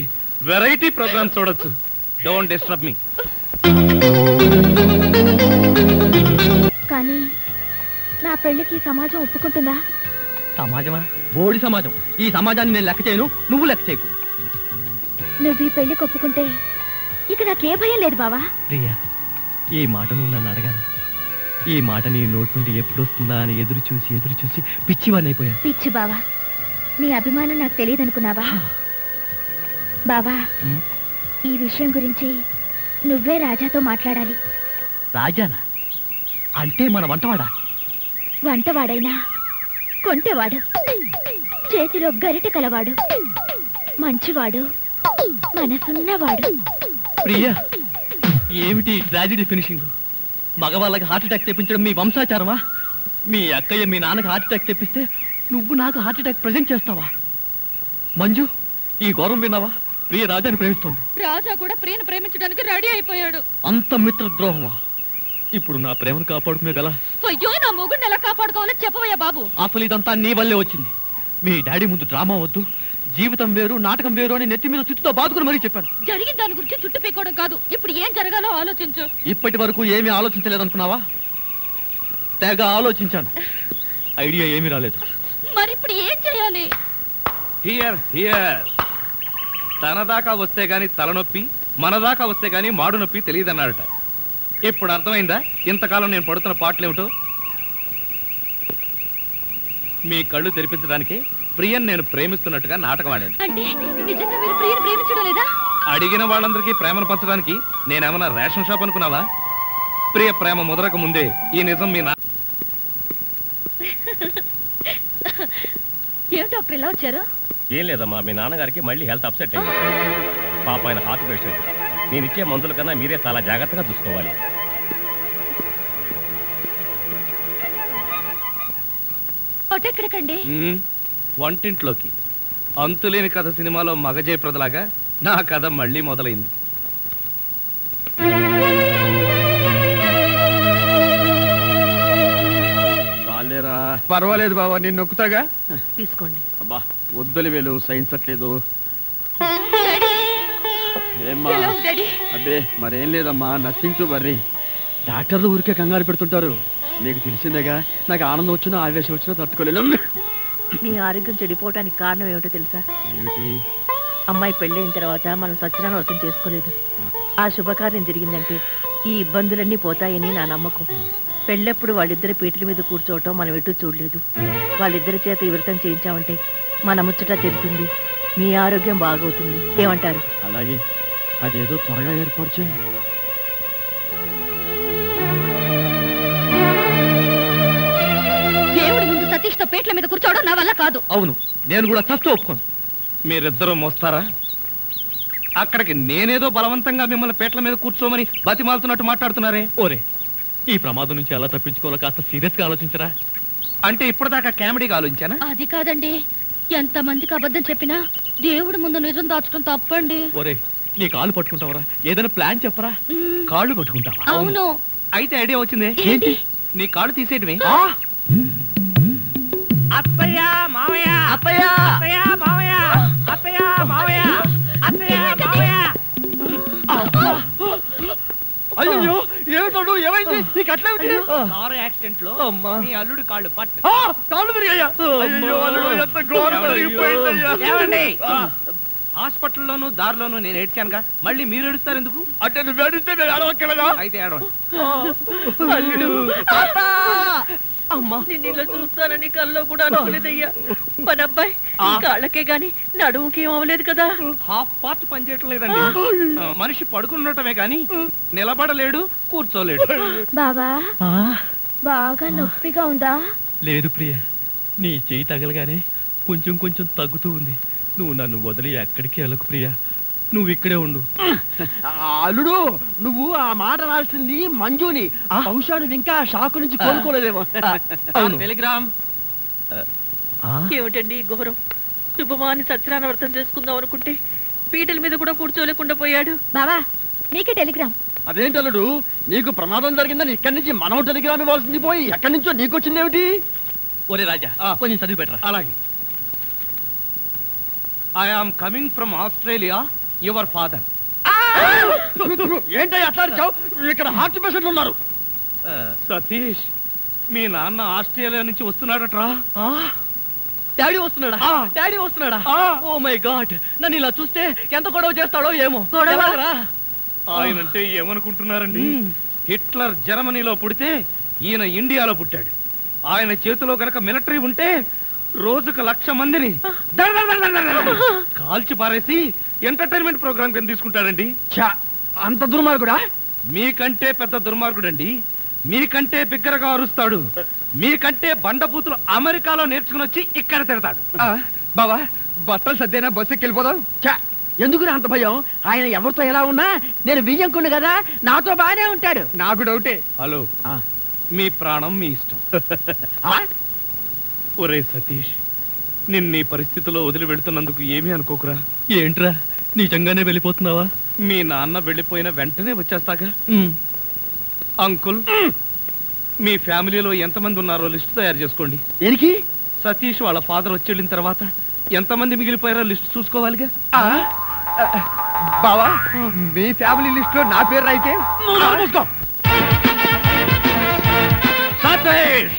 వెరైటీ ప్రోగ్రామ్ చూడొచ్చు. Don't disturb me. కానీ నా పెళ్లికి సమాజం ఒప్పుకుంటుందా? సమాజమా? బోడి సమాజం. ఈ సమాజాన్ని నేను లెక్క చేయను, నువ్వు లెక్క చేయకు. నువ్వు ఈ పెళ్లికి ఒప్పుకుంటే ఇక నాకే భయం లేదు బావా. ప్రియా, ఈ మాట నువ్వు నన్ను అడగాల? ఈ మాట నీ నోటి నుండి ఎప్పుడు వస్తుందా అని ఎదురు చూసి పిచ్చివాడిని అయిపోయాను. పిచ్చి బావా, నీ అభిమానం నాకు తెలియదు అనుకున్నావా? బావా, ఈ విషయం గురించి నువ్వే రాజాతో మాట్లాడాలి. రాజానా? అంటే మన వంటవాడా? వంటవాడైనా కొంటెవాడు, చేతిలో గరిటె కలవాడు, మంచివాడు, మనసున్నవాడు. ప్రియా, ఏమిటి ట్రాజెడీ ఫినిషింగ్? మగవాళ్ళకి హార్ట్ అటాక్ తెప్పించడం మీ వంశాచారమా? మీ అక్కయ్య మీ నాన్నకి హార్ట్ అటాక్ తెప్పిస్తే నువ్వు నాకు హార్ట్ అటాక్ ప్రజెంట్ చేస్తావా? మంజు, ఈ ఘోరం విన్నావా? ప్రియ రాజాని ప్రేమిస్తోంది. రాజా కూడా ప్రియను ప్రేమించడానికి రెడీ అయిపోయాడు. అంత మిత్రద్రోహమా? ఇప్పుడు నా ప్రేమను కాపాడుకునేది ఎలా? అయ్యో, నా మొగుడిని ఎలా కాపాడుకోవాలో చెప్పవయ్యా బాబు. అసలు ఇదంతా నీ వల్లే వచ్చింది. మీ డాడీ ముందు డ్రామా వద్దు, జీవితం వేరు నాటకం వేరు అని నెత్తి మీద చుట్టుతో బాదుకుని మరీ చెప్పాను. జరిగిన దాని గురించి చుట్టు పీకోవడం కాదు, ఇప్పుడు ఏం జరగాలో ఆలోచించు. ఇప్పటి వరకు ఏమీ ఆలోచించలేదనుకున్నావా? తెగ ఆలోచించాను, ఐడియా ఏమీ రాలేదు. మరి ఇప్పుడు ఏం చేయాలి? Here here. తన దాకా వస్తే గాని తలనొప్పి, మన దాకా వస్తే గాని మాడు నొప్పి తెలియదన్నాడట. ఇప్పుడు అర్థమైందా ఇంతకాలం నేను పడుతున్న పాటలేమిటో? మీ కళ్ళు తెరిపించడానికి ప్రియన్ నేను ప్రేమిస్తున్నట్టుగా నాటకం ఆడాను. అంటే నిజంగా మీరు ప్రియను ప్రేమించడం లేదా? అడిగిన వాళ్ళందరికీ ప్రేమను పంచడానికి నేనేమన్నా రేషన్ షాప్ అనుకున్నావా? ప్రియ ప్రేమ ముదరక ముందే ఈ నిజం మీ ఏం డాక్టర్ ఇలా వచ్చారు? ఏం లేదమ్మా, మీ నాన్నగారికి మళ్ళీ హెల్త్ అప్సెట్ అయింది. పాప ఆయన హార్ట్ పేషెంట్. నేను ఇచ్చే మందుల కన్నా మీరే చాలా జాగ్రత్తగా చూసుకోవాలి. ఎక్కడికండి? వంటింట్లోకి. అంతులేని కథ సినిమాలో మగజయప్రదలాగా నా కథ మళ్ళీ మొదలైంది. పర్వాలేదు బాబా, నేను నొక్కుతాగా. తీసుకోండి. అబ్బా వద్దులు వేలు సహించట్లేదు. ఏమ్మా? అబ్బే మరేం లేదమ్మా, నథింగ్ టు వర్రీ. డాక్టర్లు ఊరికే కంగారు పెడుతుంటారు. నీకు తెలిసిందేగా, నాకు ఆనందం వచ్చినా ఆవేశం వచ్చినా తట్టుకోలేను. మీ ఆరోగ్యం చెడిపోవడానికి కారణం ఏమిటో తెలుసా? ఏమిటి? అమ్మాయి పెళ్ళైన తర్వాత మనం సత్యనారాయణ వ్రతం చేసుకోలేదు. ఆ శుభకార్యం జరిగిందంటే ఈ ఇబ్బందులన్నీ పోతాయని నా నమ్మకం. పెళ్ళప్పుడు వాళ్ళిద్దరి పీటల మీద కూర్చోవటం మనం ఎటు చూడలేదు. వాళ్ళిద్దరి చేత ఈ వ్రతం చేయించామంటే మన ముచ్చట తెలుస్తుంది, మీ ఆరోగ్యం బాగవుతుంది. ఏమంటారు? అలాగే, అదేదో త్వరగా ఏర్పాటు చేయి. దేవుడి ముందు సతీష్ తో పీటల మీద కూర్చోవడం నా వల్ల కాదు. అవును, నేను కూడా చస్తూ ఒప్పుకోను. మీరిద్దరూ మోస్తారా? అక్కడికి నేనేదో బలవంతంగా మిమ్మల్ని పీటల మీద కూర్చోమని బతిమాలుతున్నట్టు మాట్లాడుతున్నారే. ఓరే, ఈ ప్రమాదం నుంచి ఎలా తప్పించుకోవాలో కాస్త సీరియస్ గా ఆలోచించరా. అంటే ఇప్పటిదాకా కామెడీగా ఆలోచించానా? అది కాదండి, ఎంత మందికి అబద్ధం చెప్పినా దేవుడి ముందు నిజం దాచడం తప్పండి. ఓరే, నీ కాళ్ళు పట్టుకుంటావరా? ఏదైనా ప్లాన్ చెప్పరా? కాళ్ళు పట్టుకుంటావా? అవును. అయితే ఐడియా వచ్చింది. ఏంటి? నీ కాళ్ళు తీసేయటమే. అత్తయ్య మావయ్య అత్తయ్య అత్తయ్య మావయ్య అత్తయ్య మావయ్య అత్తయ్య మావయ్య. అయ్యో ఏమిటో ఏమైంది నీకు అట్లేమిటి? కారు యాక్సిడెంట్ లో మీ అల్లుడు కాళ్ళు పట్టు. కాళ్ళు విరిగాయ్యా? అయ్యో అల్లుడు ఎంత ఘోరం జరిగిపోయిందయ్యా. ఏమండి హాస్పిటల్లోనూ దారిలోనూ నేను ఏడ్చానుగా, మళ్ళీ మీరు ఏడుస్తారు ఎందుకు? అంటే నువ్వు ఏడిస్తే నేను అడవక్కలేదా? అయితే ఏడవండి. అమ్మా నిన్ను ఇలా చూస్తానని కల్లో కూడా అనుకోలేదయ్యా. మన అబ్బాయి కాళ్ళకే గాని నడుముకి ఏం అవ్వలేదు కదా. హాఫ్ పార్ట్ పనిచేయటం లేదండి. మనిషి పడుకుండటమే గాని నిలబడలేడు, కూర్చోలేడు. బావా బాగా నొప్పిగా ఉందా? లేదు ప్రియ, నీ చెయ్యి తగలగానే కొంచెం కొంచెం తగ్గుతూ ఉంది. నువ్వు నన్ను వదిలి ఎక్కడికి వెళ్ళకు ప్రియ, నువ్వు ఇక్కడే ఉండు. అల్లుడు నువ్వు ఆ మాట రాల్సింది మంజుని. బహుశా నువ్వు ఇంకా షాకు నుంచి కోలుకోలేదేమో. అవును. టెలిగ్రామ్. ఏమిటండి ఘోరం? శుభమాని సత్యనారాయణ వ్రతం చేసుకుందాం అనుకుంటే పీటల మీద కూడా కూర్చోలేకుండా పోయాడు. బావా నీకే టెలిగ్రామ్. అదేంటి అల్లుడు, నీకు ప్రమాదం జరిగిందని ఇక్కడి నుంచి మనం టెలిగ్రామ్ ఇవ్వాల్సింది పోయి ఎక్కడి నుంచో నీకు వచ్చింది ఏమిటి? ఒరే రాజా, కొంచెం చదివి పెట్టరా. అలాగే. I am coming from Australia, your father. ఏంటో అట్లా అరిచావు? ఇక్కడ హార్ట్ పేషెంట్లు ఉన్నారు. సతీష్, మీ నాన్న ఆస్ట్రేలియా నుంచి వస్తున్నాడట్రా. డాడీ వస్తున్నాడా? డాడీ వస్తున్నాడా? ఓ మై గాడ్, నన్ను ఇలా చూస్తే ఎంత గొడవ చేస్తాడో ఏమో. ఎలాగరా? ఆయనంటే ఏమనుకుంటున్నారండి? హిట్లర్ జర్మనీలో పుడితే ఈయన ఇండియాలో పుట్టాడు. ఆయన చేతిలో గనక మిలిటరీ ఉంటే రోజుకు 1,00,000 మందిని కాల్చి పారేసి ఎంటర్టైన్మెంట్ ప్రోగ్రామ్ కింద తీసుకుంటాడండి. అంత దుర్మార్గుడా? మీకంటే పెద్ద దుర్మార్గుడండి. మీకంటే బిగ్గరగా అరుస్తాడు. మీకంటే బండబూతులు అమెరికాలో నేర్చుకుని వచ్చి ఇక్కడ తిడతాడు. బావా బట్టలు సర్దేనా బస్సుకి వెళ్ళిపోదాం. ఎందుకు అంత భయం? ఆయన ఎవరితో ఎలా ఉన్నా నేను వియ్యంకుండు కదా, నాతో బాగానే ఉంటాడు. నాకు డౌటే. హలో, మీ ప్రాణం మీ ఇష్టం. ఒరే సతీష్, నిన్న ఈ పరిస్థితిలో వదిలి వెళ్తున్నందుకు ఏమీ అనుకోకురా. ఏంట్రా నిజంగానే వెళ్ళిపోతున్నావా? మీ నాన్న వెళ్ళిపోయిన వెంటనే వచ్చేస్తాగా. అంకుల్, మీ ఫ్యామిలీలో ఎంతమంది ఉన్నారో లిస్ట్ తయారు చేసుకోండి. దేనికి? సతీష్ వాళ్ళ ఫాదర్ వచ్చి వెళ్ళిన తర్వాత ఎంతమంది మిగిలిపోయారో లిస్ట్ చూసుకోవాలిగా. బావా మీ ఫ్యామిలీ లిస్ట్ లో నా పేరు రాయితే సతీష్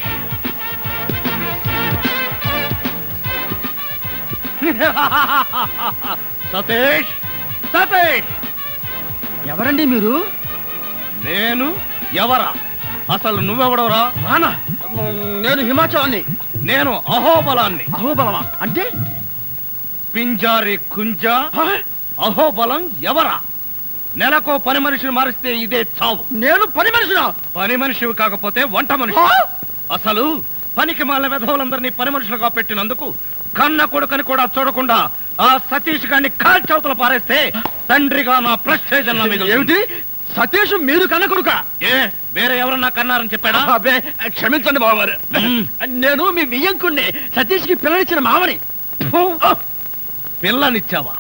సతీష్ సతీష్ ఎవరండి మీరు? నేను ఎవరా? అసలు నువ్వెవడవరా? రానా? నేను హిమాచలాన్ని. నేను అహోబలాన్ని. అహోబలమా అంటే? పింజారి కుంజ. అహోబలం ఎవరా? నెలకో పని మనిషిని మారిస్తే ఇదే చావు. నేను పని మనిషినా? పని మనిషివి కాకపోతే వంట మనిషి. అసలు పనికి మాల వెధవులందరినీ పని మనుషులుగా పెట్టినందుకు కన్న కొడుకని కూడా చూడకుండా ఆ సతీష్ గారిని కాల్చవతల పారేస్తే తండ్రిగా నా ప్రెస్టేజ్ అన్న మీద. ఏమిటి? సతీష్ మీరు కన్న కొడుక? ఏ వేరే ఎవరన్నా కన్నారని చెప్పాడా? అబ్బే క్షమించండి బావగారు, నేను మీ వియ్యంకుణ్ణి, సతీష్ కి పిల్లనిచ్చిన మామని. పిల్లనిచ్చావా?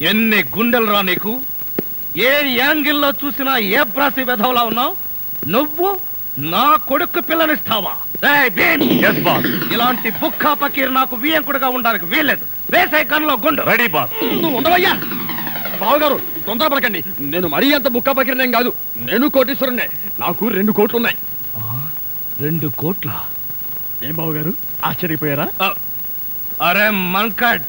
ఎన్ని గుండెలు రా నీకు? ఏ యాంగిల్లో చూసినా ఏ బ్రాసి వెధవలా ఉన్నావు? నువ్వు నా కొడుకు పిల్లనిస్తావా? ఇలాంటి బుక్కా పకీర్ నాకు వియ్యంకుడుగా ఉండడానికి వీల్లేదు. వేసే గన్లో గుండు. Ready boss. నువ్వు ఉండవయ్యా. బావగారు తొందరపడకండి, నేను మరీ అంత బుక్కా పకీర్నేం కాదు. నేను కోటీశ్వరుణ్ణే, నాకు 2 కోట్లు ఉన్నాయి. 2 కోట్ల? ఏం బావగారు ఆశ్చర్యపోయారా? అరే మంకడ్,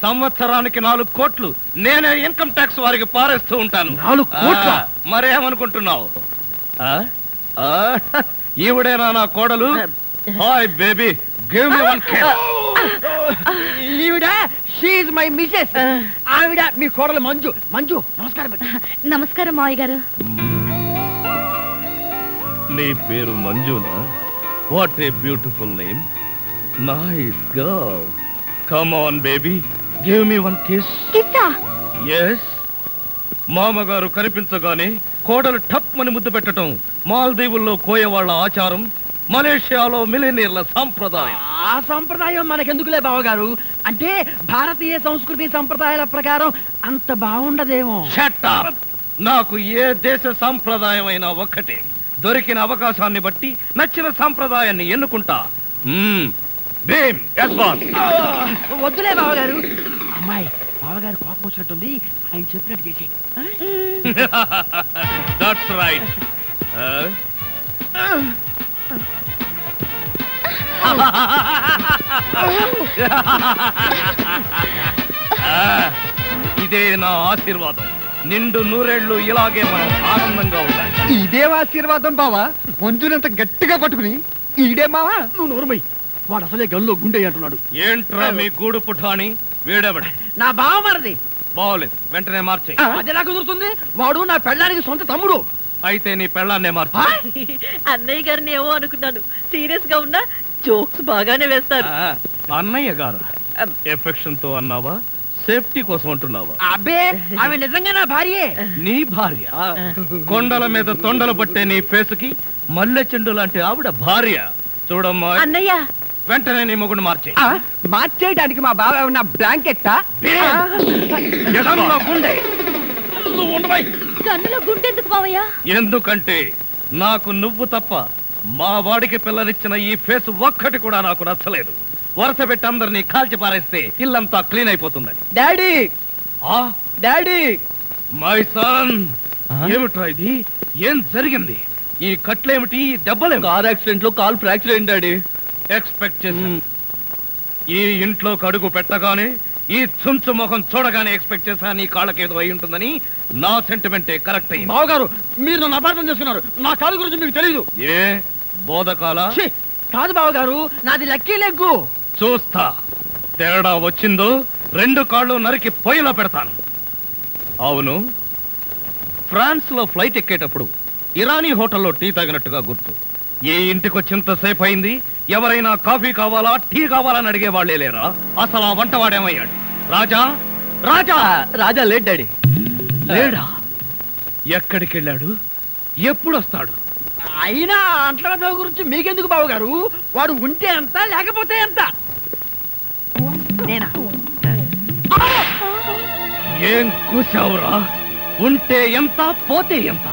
సంవత్సరానికి 4 కోట్లు నేనే ఇన్కమ్ ట్యాక్స్ వారికి పారేస్తూ ఉంటాను. 4 కోట్ల? మరేమనుకుంటున్నావు? ఈవిడేనా నా కోడలు? Hi baby, give me 1 cake. ఈవిడ షీ ఇస్ మై మిసెస్. ఆవిడ మీ కోడలు మంజు. మంజు నమస్కారం. నమస్కారం మావయ్య గారు. నీ పేరు మంజునా? What a beautiful name. Nice girl. Come on baby, give me 1 kiss. కిస్సా? ఎస్. మామగారు కనిపించగానే కోడలు టప్ మని ముద్దు పెట్టడం మాల్దీవుల్లో కోయవాళ్ల ఆచారం, మలేషియాలో మిలినీర్ల సంప్రదాయం. ఆ సంప్రదాయం మనకెందుకులే బావగారు, అంటే భారతీయ సంస్కృతి సంప్రదాయాల ప్రకారం అంత బాగుండదేమో. Shut up. నాకు ఏ దేశ సంప్రదాయం అయినా ఒక్కటే. దొరికిన అవకాశాన్ని బట్టి నచ్చిన సాంప్రదాయాన్ని ఎన్నుకుంటా. Bhim, yes boss. వద్దులే బావగారు. అమ్మాయి బావగారు కోపం వచ్చినట్టుంది, ఆయన చెప్పినట్టు చేసేయి. That's right. ఇదే నా ఆశీర్వాదం. నిండు నూరేళ్లు ఇలాగే మనం ఆనందంగా ఉండాలి. ఇదే ఆశీర్వాదం బావా. మంజునంత గట్టిగా పట్టుకుని ఈడే మావా. నువ్వు నోరుమై, వాడు అసలే గల్లో గుండె అంటున్నాడు. ఏంట్రా మీ గూడు పుఠాని? వీడెవడ? నా బావ మరిది. బాగోలేదు, వెంటనే మార్చేయి. అది ఎలా కుదురుతుంది? వాడు నా పెళ్ళానికి సొంత తమ్ముడు. అయితే నీ పెళ్ళాన్నే మార్చు. అన్నయ్య గారిని ఏమో అనుకున్నాను, సీరియస్ గా ఉన్నా జోక్స్ బాగానే వేస్తారు. అన్నయ్య గారు ఎఫెక్షన్ తో అన్నావా, సేఫ్టీ కోసం అంటున్నావా? అబ్బే, ఆమె నిజంగా నా భార్యే. నీ భార్య? కొండల మీద తొండలు పట్టే నీ ఫేసుకి మల్లె చెండు లాంటి ఆవిడ భార్య. చూడమ్మా అన్నయ్య, వెంటనే నీ మొగుడు మార్చే. మార్చేయడానికి మా బావ ఉన్న బ్లాంకెట్టా? కన్నులో గుండెందుకు బావయ్యా? ఎందుకంటే నాకు నువ్వు తప్ప మా వాడికి పిల్లనిచ్చిన ఈ ఫేస్ ఒక్కటి కూడా నాకు నచ్చలేదు. వరుస పెట్టి అందరినీ కాల్చి పారేస్తే ఇల్లంతా క్లీన్ అయిపోతుందని. డాడీ, డాడీ, మై సన్, ఏమిట్రా ఇది? ఏం జరిగింది? ఈ కట్లేమిటి, ఈ దెబ్బలే? కార్ యాక్సిడెంట్ లో కాల్ ఫ్రాక్చర్ అయింది డాడీ. ఎక్స్పెక్ట్ చేశాను. ఈ ఇంట్లోకి అడుగు పెట్టగానే, ఈ చుంచు ముఖం చూడగానే ఎక్స్పెక్ట్ చేశా నీ కాళ్ళకేదో అయి ఉంటుందని. నా సెంటిమెంటే కరెక్ట్ అయింది. బావగారు, మీరు నన్ను అపార్థం చేసుకున్నారు. నా కాలు గురించి మీకు తెలీదు. ఏ బోధకాల? కాదు బావగారు, నాది లక్కీ లెగ్గు. చూస్తా, తేడా వచ్చిందో 2 కాళ్ళు నరికి పొయ్యిలో పెడతాను. అవును, ఫ్రాన్స్ లో ఫ్లైట్ ఎక్కేటప్పుడు ఇరానీ హోటల్లో టీ తాగినట్టుగా గుర్తు. ఏ ఇంటికి వచ్చింతసేపు అయింది, ఎవరైనా కాఫీ కావాలా, టీ కావాలని అడిగే వాళ్లే లేరా? అసలు ఆ వంటవాడేమయ్యాడు? రాజా, రాజా, రాజా లేట్ డాడీ. లేడా? ఎక్కడికి వెళ్ళాడు? ఎప్పుడు వస్తాడు? అయినా అంట్ల గురించి మీకెందుకు బావగారు? వాడు ఉంటే ఎంత, లేకపోతే ఎంత? నేనా? ఏం కూసావురా? ఉంటే ఎంత, పోతే ఎంత?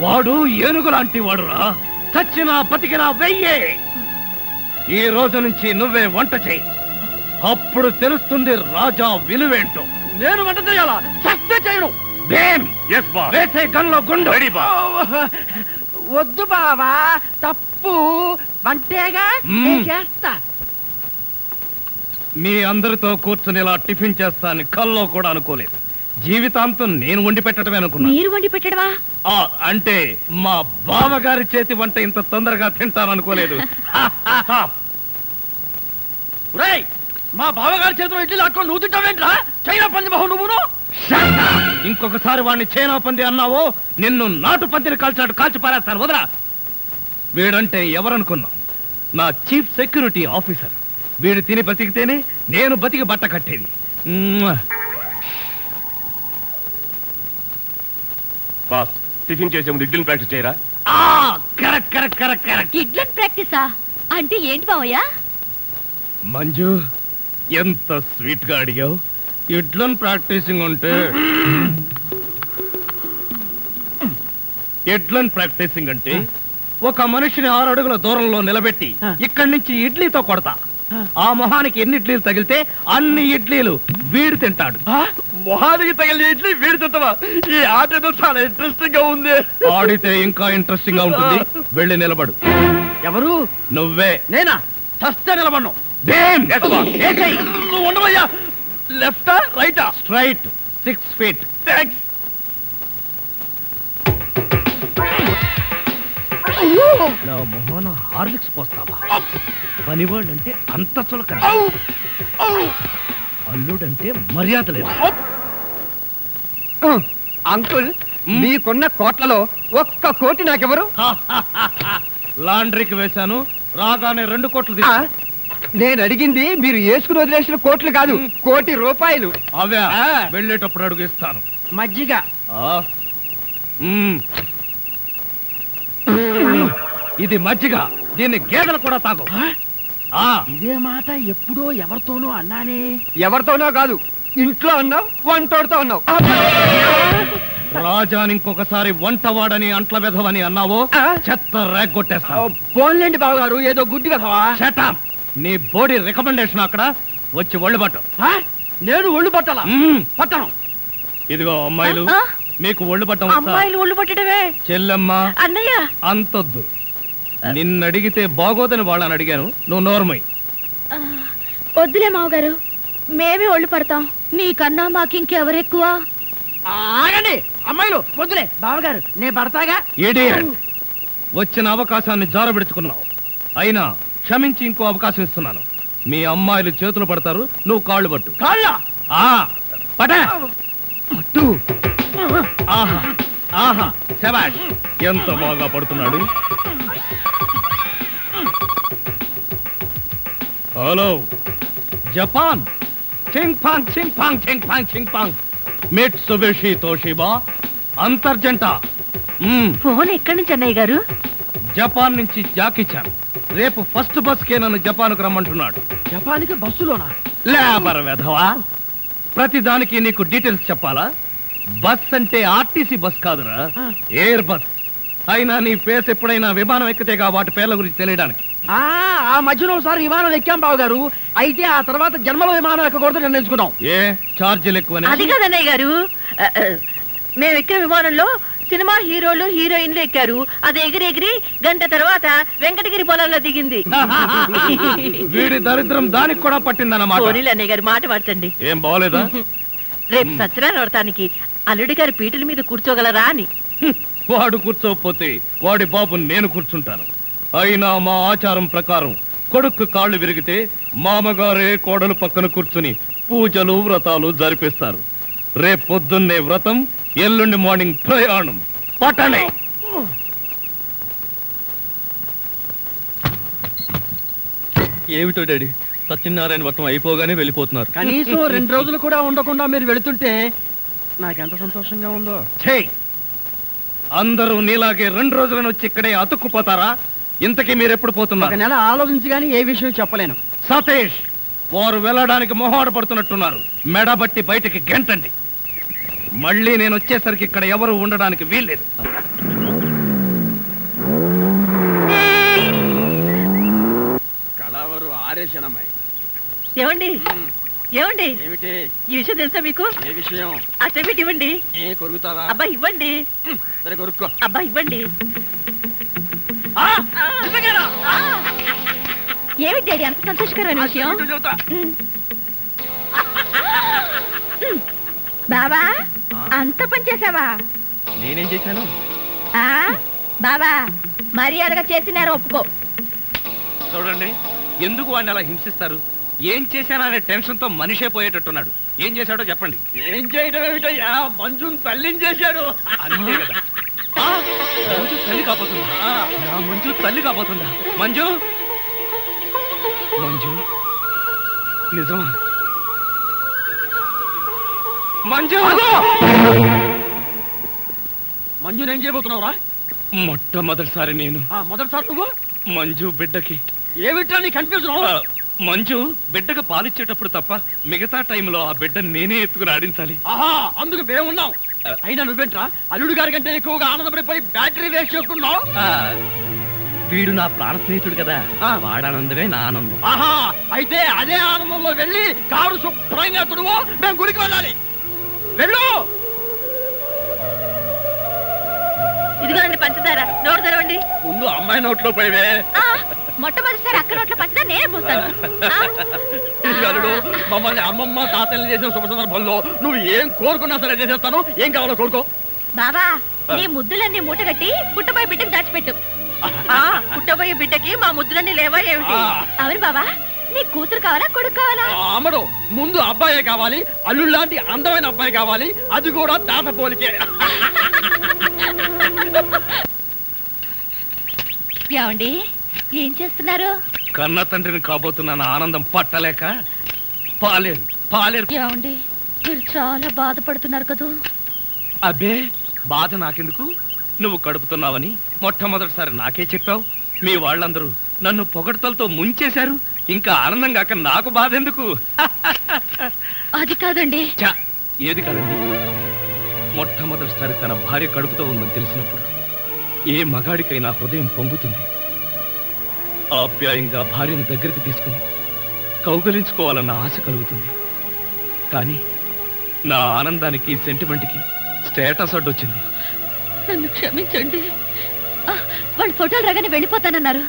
వాడు ఏనుగు లాంటి వాడురా. చచ్చినా బతికినా వెయ్యే. ఈ రోజు నుంచి నువ్వే వంట చేయి. అప్పుడు తెలుస్తుంది రాజా విలువేంటో. నేను వంట చేయాలా? చస్తే చేయను. వేసే గన్లో గుండు. వద్దు బావా, తప్పు. వంటేగా నేను చేస్తా. మీ అందరితో కూర్చుని ఇలా టిఫిన్ చేస్తాను కల్లో కూడా అనుకోలేదు. జీవితాంతం నేను వండి పెట్టడమే అనుకున్నా. మీరు వండి పెట్టడమా? అంటే మా బావగారి చేతి వంట ఇంత తొందరగా తింటాను అనుకోలేదు. మా బావగారి చేతిలో ఇడ్లీ లాక్కొని నువ్వు తింటావేంట్రా? చైనా పంది బహు నువ్వును. ఇంకొకసారి వాడిని చైనా పంది అన్నావో నిన్ను నాటు పందిని కాల్చినట్టు కాల్చి పారేస్తాను. వదరా. వీడంటే ఎవరనుకున్నావు? నా చీఫ్ సెక్యూరిటీ ఆఫీసర్. వీడు తిని బతికితేనే నేను బతికి బట్ట కట్టేది. బాస్, టిఫిన్ చేసే ముందు ఇడ్లీని ప్రాక్టీస్ చేయరా? Correct correct correct correct. ఇడ్లన్ ప్రాక్టీసా అంటే ఏంటి బావయ్యా? మంజు, ఎంత స్వీట్ గా అడిగావు. ఇడ్లన్ ప్రాక్టీసింగ్ అంటే ఎడ్లన్ ప్రాక్టీసింగ్ అంటే ఒక మనిషిని 6 అడుగుల దూరంలో నిలబెట్టి ఇక్కడి నుంచి ఇడ్లీతో కొడతా. ఆ మొహానికి ఎన్ని ఇడ్లీలు తగిలితే అన్ని ఇడ్లీలు వీడు తింటాడు. మొహానికి తగిలిన ఇడ్లీ వీడి తింటావా? ఈ ఆట ఏదో చాలా ఇంట్రెస్టింగ్ గా ఉంది. ఆడితే ఇంకా ఇంట్రెస్టింగ్ గా ఉంటుంది. వెళ్ళి నిలబడు. ఎవరు? నువ్వే. నేనా? చస్తే నిలబడ్ను. నువ్వు ఉండవయ్యా. లెఫ్టా రైటా? Straight 6 feet. థాంక్స్. నా మొహన హార్లిక్స్ పోస్తావా? పనివాళ్ళంటే అంత చులకన, అల్లుడంటే మర్యాద లేదు. అంకుల్, మీకున్న కోట్లలో 1 కోటి నాకెవరు? లాండ్రీకి వేశాను, రాగానే 2 కోట్లు తీసు. నేను అడిగింది మీరు వేసుకుని వదిలేసిన కోట్లు కాదు, 1 కోటి రూపాయలు. అవే వెళ్ళేటప్పుడు అడుగు ఇస్తాను. మజ్జిగ. ఇది మజ్జిగ, దీన్ని గేదెలు కూడా తాగు. ఇదే మాట ఎప్పుడో ఎవరితోనూ అన్నానే. ఎవరితోనో కాదు, ఇంట్లో అన్నావు, వంటోడుతో అన్నావు. రాజాని ఇంకొకసారి వంటవాడని అంట్ల వెధవని అన్నావో చెత్త రేగొట్టేస్తా. పోన్లేండి బావగారు, ఏదో గుడ్డి కదవా. Shut up. నీ బోడీ రికమెండేషన్ అక్కడ వచ్చి ఒళ్ళు పట్టు. నేను ఒళ్ళు పట్టాలా? పట్టను. ఇదిగో అమ్మాయిలు, మీకు ఒళ్ళు పట్టం అమ్మాయిలు ఒళ్ళు పట్టడమే. చెల్లెమ్మ అన్నయ్య అంతొద్దు. నిన్నడిగితే బాగోదని వాళ్ళని అడిగాను, నువ్వు నోర్మై. వద్దులే మావగారు, మేమే ఒళ్ళు పడతాం. మీకన్నా మాకింకెవరెక్కువ? ఆగండి అమ్మాయిలు, వద్దులే బావగారు, నేను పడతాగా. ఇడియట్. వచ్చిన అవకాశాన్ని జారబెడుచుకున్నావు. అయినా క్షమించి ఇంకో అవకాశం ఇస్తున్నాను. మీ అమ్మాయిలు చేతులు పడతారు, నువ్వు కాళ్ళు పట్టు. కాళ్ళ పట్టు. ఆహా ఆహా, శభాష్, ఎంత బాగా పడుతున్నాడు. హలో జపాన్, చింగ్ పాంగ్ చింగ్ పాంగ్ చింగ్ పాంగ్ చింగ్ పాంగ్, మిట్సుబిషి తోషిబా, అంతర్జంట. ఫోన్ ఎక్కడి నుంచి అన్నయ్య గారు? జపాన్ నుంచి జాకిచాన్. రేపు ఫస్ట్ బస్ కే నన్ను జపాన్కు రమ్మంటున్నాడు. జపాన్కి బస్సులోనా? లేబర్ వెధవా, ప్రతి దానికి నీకు డీటెయిల్స్ చెప్పాలా? బస్ అంటే ఆర్టీసీ బస్ కాదురా, ఎయిర్ బస్. అయినా నీ ఫేస్ ఎప్పుడైనా విమానం ఎక్కితేగా వాటి పేర్ల గురించి తెలియడానికి. ఆ మధ్యలో ఒకసారి విమానం ఎక్కాం బావగారు. అయితే ఆ తర్వాత జన్మలో విమానం ఎక్కకూడదు నిర్ణయించుకున్నాం. ఏ ఛార్జీలు ఎక్కువనే? అది కాదన్నయ్య గారు, మేము ఎక్కిన విమానంలో సినిమా హీరోలు హీరోయిన్లు ఎక్కారు. అది ఎగిరి గంట తర్వాత వెంకటగిరి పొలంలో దిగింది. వీడి దరిద్రం దానికి కూడా పట్టిందన్నమాట. పోనీలు అన్నయ్య గారు, మాట మార్చండి. ఏం బాగోలేదా? రేపు సత్యనారాయణ వ్రతానికి అల్లుడి గారి పీటల మీద కూర్చోగలరా అని. వాడు కూర్చోకపోతే వాడి బాబు నేను కూర్చుంటాను. అయినా మా ఆచారం ప్రకారం కొడుకు కాళ్ళు విరిగితే మామగారే కోడలు పక్కన కూర్చుని పూజలు వ్రతాలు జరిపిస్తారు. రేపు పొద్దున్నే వ్రతం, ఎల్లుండి మార్నింగ్ ప్రయాణం. పట్టణే. ఏమిటో డాడీ, సత్యనారాయణ వ్రతం అయిపోగానే వెళ్ళిపోతున్నారు. కనీసం 2 రోజులు కూడా ఉండకుండా మీరు వెళుతుంటే నాకెంత సంతోషంగా ఉందో. అందరూ నీలాగే 2 రోజులను వచ్చి ఇక్కడే అతుక్కుపోతారా? ఇంతకీ మీరెప్పుడు పోతున్నారు? 1 నెల ఆలోచించి గానీ ఏ విషయం చెప్పలేను. సతీష్, వారు వెళ్ళడానికి మొహాడు పడుతున్నట్టున్నారు. మెడబట్టి బయటికి గెంటండి. మళ్ళీ నేను వచ్చేసరికి ఇక్కడ ఎవరు ఉండడానికి వీల్లేదు. కళావరు ఆరేషనమ్మాయి. ఏమండి ఏమండి, ఏమిటి ఈ విషయం తెలుసా మీకు? ఏ విషయం? ఆ చెవిటి ఇవ్వండి. కొరుకుతావా? అబ్బా ఇవ్వండి. సరే కొరుక్కో. అబ్బా ఇవ్వండి. ఏమిటి డాడీ అంత సంతోషకరమైన విషయం? బాబా, అంత పని చేసావా? నేనేం చేశాను? బాబా, మర్యాదగా చేసినారు ఒప్పుకో. చూడండి, ఎందుకు వాడిని అలా హింసిస్తారు? ఏం చేశాననే టెన్షన్ తో మనిషే పోయేటట్టున్నాడు. ఏం చేశాడో చెప్పండి. ఏం చేయడం ఏమిటయ్యా, మంజుని తల్లిని చేశాడు. అంతే కదా. మంజు తల్లి కాబోతుందా? నా మంజు తల్లి కాబోతుందా? మంజు, మంజు నిజమా? మంజు, మంజుని ఏం చేయబోతున్నావురా? మొట్టమొదటిసారి నేను మొదటిసారి నువ్వు మంజు బిడ్డకి. ఏమిటా నీ కన్ఫ్యూజన్? మంజు బిడ్డకు పాలిచ్చేటప్పుడు తప్ప మిగతా టైంలో ఆ బిడ్డను నేనే ఎత్తుకుని ఆడించాలి. అందుకు మేమున్నాం. అయినా నువ్వేంట్రా అల్లుడు గారి కంటే ఎక్కువగా ఆనందపడిపోయి బ్యాటరీ వేస్ట్ చేసుకున్నావు? వీడు నా ప్రాణ స్నేహితుడు కదా, వాడానందమే నా ఆనందం. అయితే అదే ఆనందంలో వెళ్ళి కారు శుభ్రంగా తుడువు, మేము గుడికి వెళ్ళాలి. వెళ్ళు. ఇదిగోండి పంచదార, నోరు తెరవండి. ముందు అమ్మాయి నోట్లో పోయివే. మొట్టమొదటిసారి అక్క నోట్ల పంచదార నేనే పోస్తాను. అల్లుడు, మమ్మల్ని అమ్మమ్మ తాతల్ని చేసిన శుభ సందర్భంలో నువ్వు ఏం కోరుకున్నా సరే చేసేస్తాను. ఏం కావాలో కోరుకో. బాబా, నీ ముద్దులన్నీ మూటగట్టి పుట్టబోయే బిడ్డకు దాచిపెట్టు. పుట్టబోయే బిడ్డకి మా ముద్దులన్నీ లేవా ఏమిటి? అవును బాబా, నీ కూతురు కావాలా కొడుకు కావాలా? అమ్మడు, ముందు అబ్బాయే కావాలి. అల్లుడు లాంటి అందమైన అబ్బాయి కావాలి, అది కూడా తాత పోలికే. ఏమండి, ఏం చేస్తున్నారు? కన్న తండ్రిని కాబోతున్న ఆనందం పట్టలేక పాలేరు పాలేరు. ఏమండి, మీరు చాలా బాధపడుతున్నారు కదూ? అబ్బే, బాధ నాకెందుకు? నువ్వు కడుపుతున్నావని మొట్టమొదటిసారి నాకే చెప్పావు. మీ వాళ్ళందరూ నన్ను పొగడ్తలతో ముంచేశారు. ఇంకా ఆనందం కాక నాకు బాధ ఎందుకు? అది కాదండి. ఏది కాదండి? మొట్టమొదటిసారి తన భార్య కడుపుతో ఉందని తెలిసినప్పుడు ఏ మగాడికైనా హృదయం పొంగుతుంది. ఆప్యాయంగా భార్యను దగ్గరికి తీసుకుని కౌగలించుకోవాలన్న ఆశ కలుగుతుంది. కానీ నా ఆనందానికి సెంటిమెంట్కి స్టేటస్ అడ్డొచ్చింది. నన్ను క్షమించండి. వాళ్ళు ఫోటోలు రాగానే వెళ్ళిపోతానన్నారు.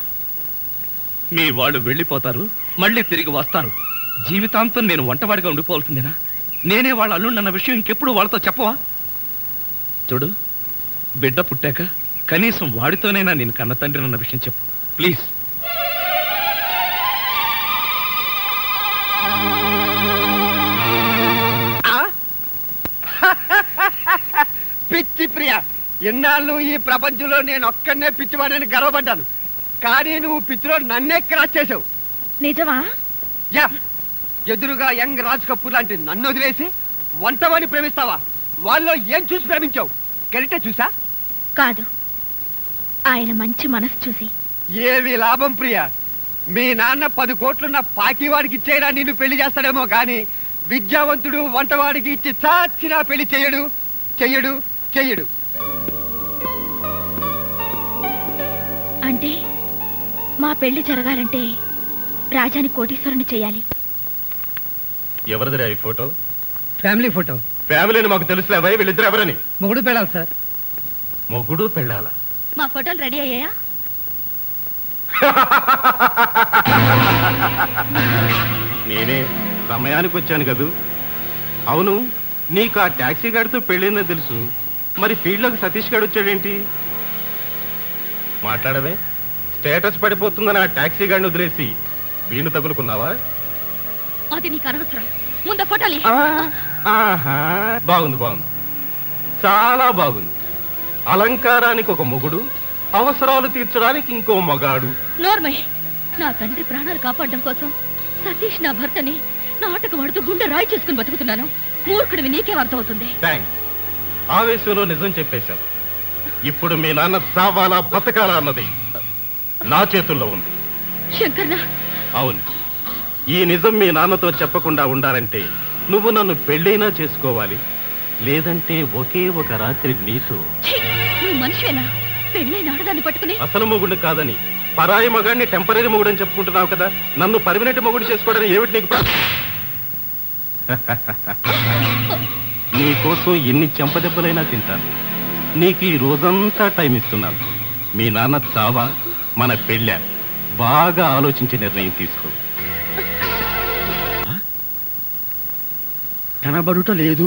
మీ వాళ్ళు వెళ్ళిపోతారు, మళ్ళీ తిరిగి వస్తారు. జీవితాంతం నేను వంటవాడిగా ఉండిపోవాల్సిందేనా? నేనే వాళ్ళ అల్లుండన్న విషయం ఇంకెప్పుడు వాళ్ళతో చెప్పవా? చూడు, బిడ్డ పుట్టాక కనీసం వాడితోనైనా నేను కన్న తండ్రి అన్న విషయం చెప్పు ప్లీజ్. పిచ్చి ప్రియ, ఎన్నాళ్ళు ఈ ప్రపంచంలో నేను ఒక్కడనే పిచ్చివాడని గర్వపడ్డాను. కానీ నువ్వు పిచ్చిలో నన్నే క్రాస్ చేసావు. నిజమా? యా, ఎదురుగా యంగ్ రాజ్ కపూర్ లాంటి నన్ను వదిలేసి వంటవాడిని ప్రేమిస్తావా? వాళ్ళలో ఏం చూసి ప్రేమించావు? కరెక్టే చూసా? కాదు, ఆయన మంచి మనసు చూసి. ఏవి లాభం ప్రియ? మీ నాన్న 10 కోట్లున్న పాకివాడికి ఇచ్చేయడా నిన్ను పెళ్లి చేస్తాడేమో గాని విద్యావంతుడు వంటవాడికి ఇచ్చి చాచినా పెళ్లి చెయ్యడు చెయ్యడు చెయ్యడు. అంటే మా పెళ్లి జరగాలంటే రాజాని కోటీశ్వరుని చేయాలి. ఎవరిదిరా ఈ ఫోటో? Family photo. ఫ్యామిలీని మాకు తెలుసులేవా? వీళ్ళిద్దరు ఎవరని? మొగుడు పెళ్ళాలి సార్. మొగుడు పెళ్ళాలా? మా ఫోటోలు రెడీ అయ్యాయా? నేనే సమయానికి వచ్చాను కదూ. అవును, నీకు ఆ టాక్సీ గాడితో పెళ్ళిందని తెలుసు, మరి ఫీల్డ్లోకి సతీష్ గారు వచ్చాడేంటి? మాట్లాడవే. స్టేటస్ పడిపోతుందని ఆ టాక్సీ గాడిని వదిలేసి వీణు తగులుకున్నావా? అది నీకు అనవసరం. ముందు ఫోటోలు. బాగుంది బాగుంది, చాలా బాగుంది. అలంకారానికి ఒక మొగుడు, అవసరాలు తీర్చడానికి ఇంకో మగాడు. నోర్మయ్, నా తండ్రి ప్రాణాలు కాపాడడం కోసం సతీష్ నా భర్తని నాటకం ఆడుతూ గుండె రాయి చేసుకుని బతుకుతున్నాను. మూర్ఖుడివి నీకేం అర్థమవుతుంది? థ్యాంక్స్, ఆవేశంలో నిజం చెప్పేశావు. ఇప్పుడు మీ నాన్న చావాలా బతకాలా అన్నది నా చేతుల్లో ఉంది. శంకర్నా? అవును, ఈ నిజం మీ నాన్నతో చెప్పకుండా ఉండాలంటే నువ్వు నన్ను పెళ్ళైనా చేసుకోవాలి, లేదంటే ఒకే ఒక రాత్రి నీతో. నువ్వు మనిషివేనా? పెళ్ళైన ఆడదాన్ని పట్టుకుని అసలు మొగుడు కాదని పరాయి మగాడిని టెంపరీ మొగుడు అని చెప్పుకుంటున్నావు కదా, నన్ను పర్మనెంట్ మొగుడు చేసుకోవడానికి ఏమిటి నీకు? నీ కోసం ఎన్ని చెంపదెబ్బలైనా తింటాను. నీకు ఈ రోజంతా టైం ఇస్తున్నాను. మీ నాన్న చావా మన పెళ్ళా? బాగా ఆలోచించి నిర్ణయం తీసుకో. కనబడుట లేదు.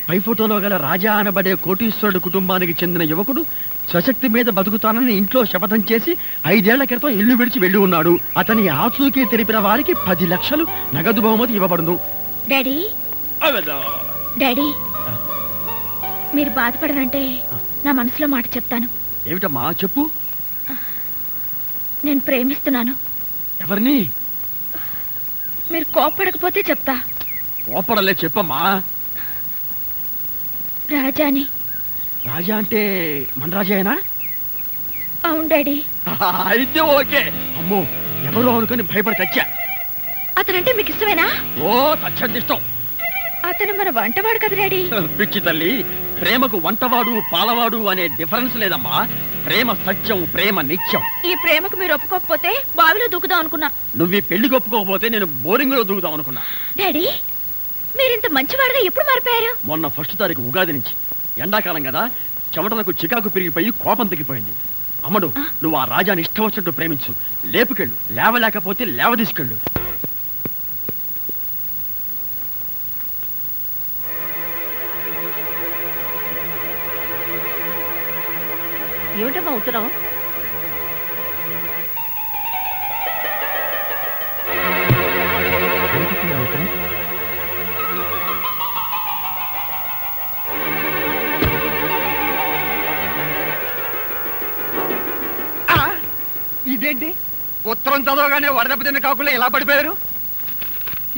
పై ఫోటోలో గల రాజా అనబడే కోటీశ్వరుడు కుటుంబానికి చెందిన యువకుడు స్వశక్తి మీద బతుకుతానని ఇంట్లో శపథం చేసి 5 ఏళ్ల క్రితం ఇల్లు విడిచి వెళ్లి ఉన్నాడు. అతని ఆచూకీ తెలిపిన వారికి 10 లక్షలు నగదు బహుమతి ఇవ్వబడును. డాడీ, డాడీ, మీరు బాధపడనంటే నా మనసులో మాట చెప్తాను. ఏమిటమ్మా చెప్పు. నేను ప్రేమిస్తున్నాను. ఎవరిని? మీరు కోప్పడకపోతే చెప్తా. కోపడలే, చెప్పమ్మా. రాజాని. రాజా అంటే మన రాజాయేనా? అవును డాడీ. అయితే ఓకే. అమ్మో, ఎవరు అనుకుని భయపడి తెచ్చా. అతనంటే మీకు ఇష్టమేనా? ఓ, తచ్చంది ఇష్టం. అతను మన వంటవాడు కదా డాడీ. పిచ్చి తల్లి, ప్రేమకు వంటవాడు పాలవాడు అనే డిఫరెన్స్ లేదమ్మా. ప్రేమ సత్యం, ప్రేమ నిత్యం. ఈ ప్రేమకు మీరు ఒప్పుకోకపోతే బావిలో దూకుదాం అనుకున్నా. నువ్వు ఈ పెళ్లికి ఒప్పుకోకపోతే నేను బోరింగ్ లో దూకుదాం అనుకున్నా. డాడీ, మీరింత మంచివాడుగా ఎప్పుడు మారిపోయారు? మొన్న 1 తారీఖు ఉగాది నుంచి. ఎండాకాలం కదా, చెమటలకు చికాకు పెరిగిపోయి కోపం తగ్గిపోయింది. అమ్మడు, నువ్వు ఆ రాజాని ఇష్టం వచ్చినట్టు ప్రేమించు. లేపుకెళ్ళు, లేవలేకపోతే లేవ తీసుకెళ్ళు. ఏమిటమ్మా ఉత్తరం? ఇదేంటి, ఉత్తరం చదవగానే వరదపు తిన్న కాకుండా ఎలా పడిపోయారు?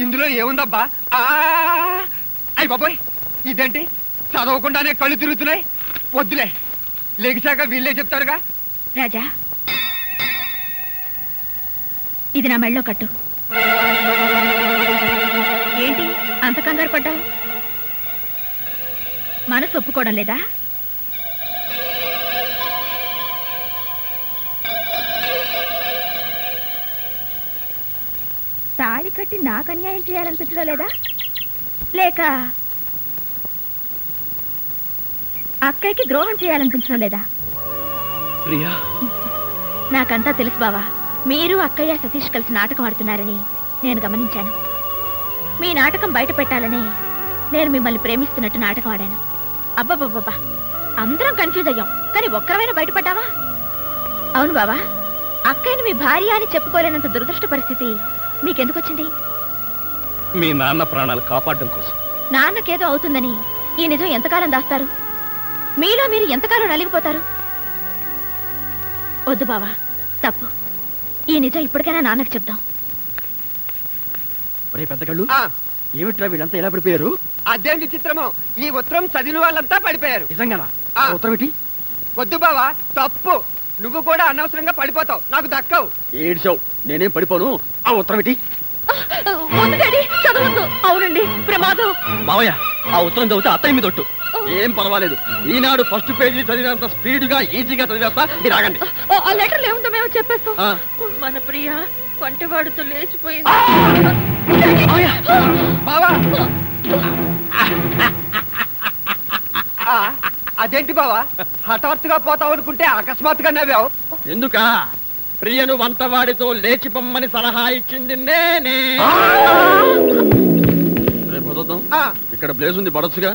ఇందులో ఏముందబ్బా? అయ్యి బాబోయ్, ఇదేంటి చదవకుండానే కళ్ళు తిరుగుతున్నాయి. వద్దులే, లేచాక వీళ్ళే చెప్తారుగా. రాజా, ఇది నా మెళ్ళో కట్టు. ఏంటి అంత కంగారు పడ్డావు? మనసు ఒప్పుకోవడం లేదా? తాళి కట్టి నాకు అన్యాయం చేయాలనిపించడం లేదా? లేక అక్కయ్యకి ద్రోహం చేయాలనిపించడం లేదా? ప్రియా, నాకంతా తెలుసు బావా. మీరు అక్కయ్య సతీష్ కలిసి నాటకం ఆడుతున్నారని నేను గమనించాను. మీ నాటకం బయట పెట్టాలని నేను మిమ్మల్ని ప్రేమిస్తున్నట్టు నాటకం ఆడాను. అబ్బబ్బబ్బబ్బా, అందరం కన్ఫ్యూజ్ అయ్యాం, కానీ ఒక్కరైనా బయటపడ్డావా? అవును బావా, అక్కయ్యని మీ భార్య అని చెప్పుకోలేనంత దురదృష్ట పరిస్థితి మీకెందుకు వచ్చింది? మీ నాన్న ప్రాణాలు కాపాడడం కోసం. నాన్నకేదో అవుతుందని ఈ నిజం ఎంతకాలం దాస్తారు? మీలో మీరు ఎంతకాలం నలిగిపోతారు? వద్దు బావా, తప్పు. ఈ నిజం ఇప్పటికైనా నాన్నకు చెప్దాం. ఒరే పెద్ద కళ్ళు, ఏమిట్రా వీళ్ళంతా ఎలా పడిపోయారు? అదేం విచిత్రమో, ఈ ఉత్తరం చదివిన వాళ్ళంతా పడిపోయారు. నిజంగానా? ఉత్తరం ఏంటి? వద్దు బావా, తప్పు. నువ్వు కూడా అనవసరంగా పడిపోతావు, నాకు దక్కవు. ఏడ్చావు, నేనేం పడిపోను. ఆ ఉత్తరం ఏంటి? అవునండి, ప్రమాదం. మావయ్య, ఆ ఉత్తరం చదివితే అత్తయ్య మీద ఒట్టు. ఏం పర్వాలేదు, ఈనాడు ఫస్ట్ పేజీ చదివినంత స్పీడ్ గా ఈజీగా చదివేస్తా. మీరు ఆగండి. ఆ లెటర్ ఏముందో మేము చెప్పేస్తాం. మన ప్రియ వంటవాడుతో లేచిపోయింది. బావా, అదేంటి బావా, హఠాత్తుగా పోతావు అనుకుంటే అకస్మాత్తుగా నవ్వావు? ఎందుక? ప్రియను వంటవాడితో లేచి పొమ్మని సలహా ఇచ్చింది నేనే. రేపు వదులుదాం. ఇక్కడ ప్లేస్ ఉంది, పడొచ్చుగా.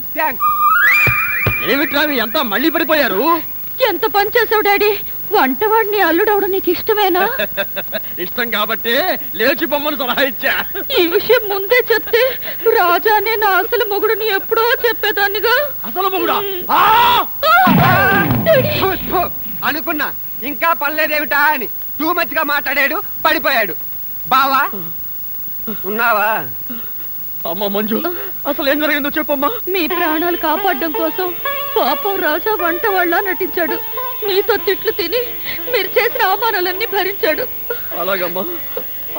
ఏమిట్రా ఎంత మళ్ళీ పడిపోయారు? ఎంత పని చేసావు డాడీ. వంటవాడిని అల్లుడవడం నీకు ఇష్టమేనా? ఇష్టం కాబట్టి లేచి పొమ్మని సలహా ఇచ్చా. ఈ విషయం ముందే చెప్తే రాజానే నా అసలు మొగుడుని ఎప్పుడో చెప్పేదాన్నిగా. అసలు మొగుడా? అనుకున్నా ఇంకా పర్లేదేమిటా అని. టూ మచ్ గా మాట్లాడాడు, పడిపోయాడు. బావా ఉన్నావా? అమ్మ మంజు, అసలు ఏం జరిగిందో చెప్పమ్మా. మీ ప్రాణాలు కాపాడడం కోసం పాపం రాజా వంట వాళ్ళ నటించాడు. మీతో తిట్లు తిని మీరు చేసిన అవమానాలన్నీ భరించాడు. అలాగమ్మా,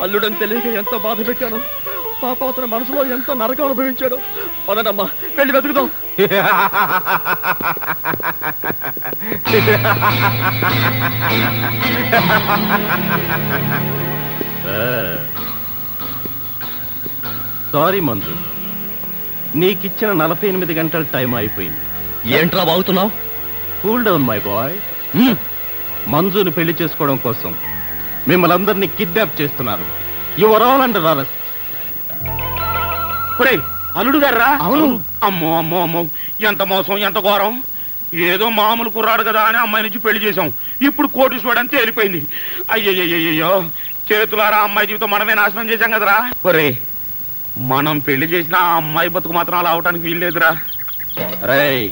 అల్లుడని తెలియక ఎంత బాధ పెట్టాను. పాప అతని మనసులో ఎంత నరకం అనుభవించాడు. పదనమ్మా, వెళ్ళి వెతుకుదాం. సారీ మంజు, నీకిచ్చిన 48 గంటల టైం అయిపోయింది. ఏంట్రా బాగుతున్నావు? Cool down my boy. మంజుని పెళ్లి చేసుకోవడం కోసం మిమ్మల్ని అందరినీ కిడ్నాప్ చేస్తున్నారు. Your all under arrest. అల్లుడు గారా? అవును. అమ్మో అమ్మో అమ్మో, ఎంత మోసం, ఎంత ఘోరం. ఏదో మామూలు కుర్రాడు కదా అని అమ్మాయి నుంచి పెళ్లి చేశాం, ఇప్పుడు కోటీశ్వరుడు అని తేలిపోయింది. అయ్యయ్యో, చేతులారా అమ్మాయి జీవితం మనమే నాశనం చేశాం కదరా. ఒరే, మనం పెళ్లి చేసిన ఆ అమ్మాయి బతుకు మాత్రం అలా అవటానికి వీల్లేదురా. రేయ్,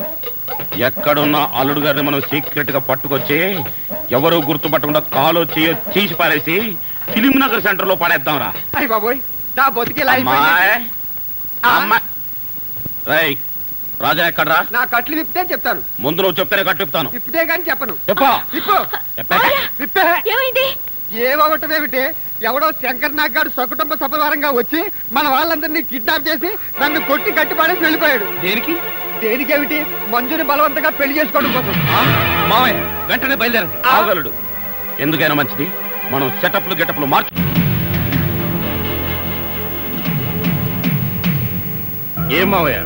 ఎక్కడున్న అల్లుడు గారిని మనం సీక్రెట్ గా పట్టుకొచ్చి ఎవరు గుర్తుపట్టకుండా కాలో చేయో తీసి పారేసి ఫిలిం నగర్ సెంటర్ లో పడేద్దాం రా. అయ్య బాబోయ్, నా బతికి రేయ్, రాజా ఎక్కడ్రా? నా కట్లు విప్పితే చెప్తాను. ముందు నువ్వు చెప్తేనే కట్టు విప్పుతాను. విప్పితే గాని చెప్పను. ఏమైంది? ఏమవటమేమిటి? ఎవడో శంకర్ నాగ్ గారు సకుటుంబ సపరివారంగా వచ్చి మన వాళ్ళందరినీ కిడ్నాప్ చేసి నన్ను కొట్టి కట్టిపాడేసి వెళ్ళిపోయాడు. దేనికి? దేనికేమిటి? మంజుని బలవంతంగా పెళ్లి చేసుకోవడం కోసం. మావయ్య, వెంటనే బయలుదేరండి. ఆగలడు. ఎందుకైనా మంచిది మనం సెటప్లు గెటప్లు మార్చు. ఏమావయ్య,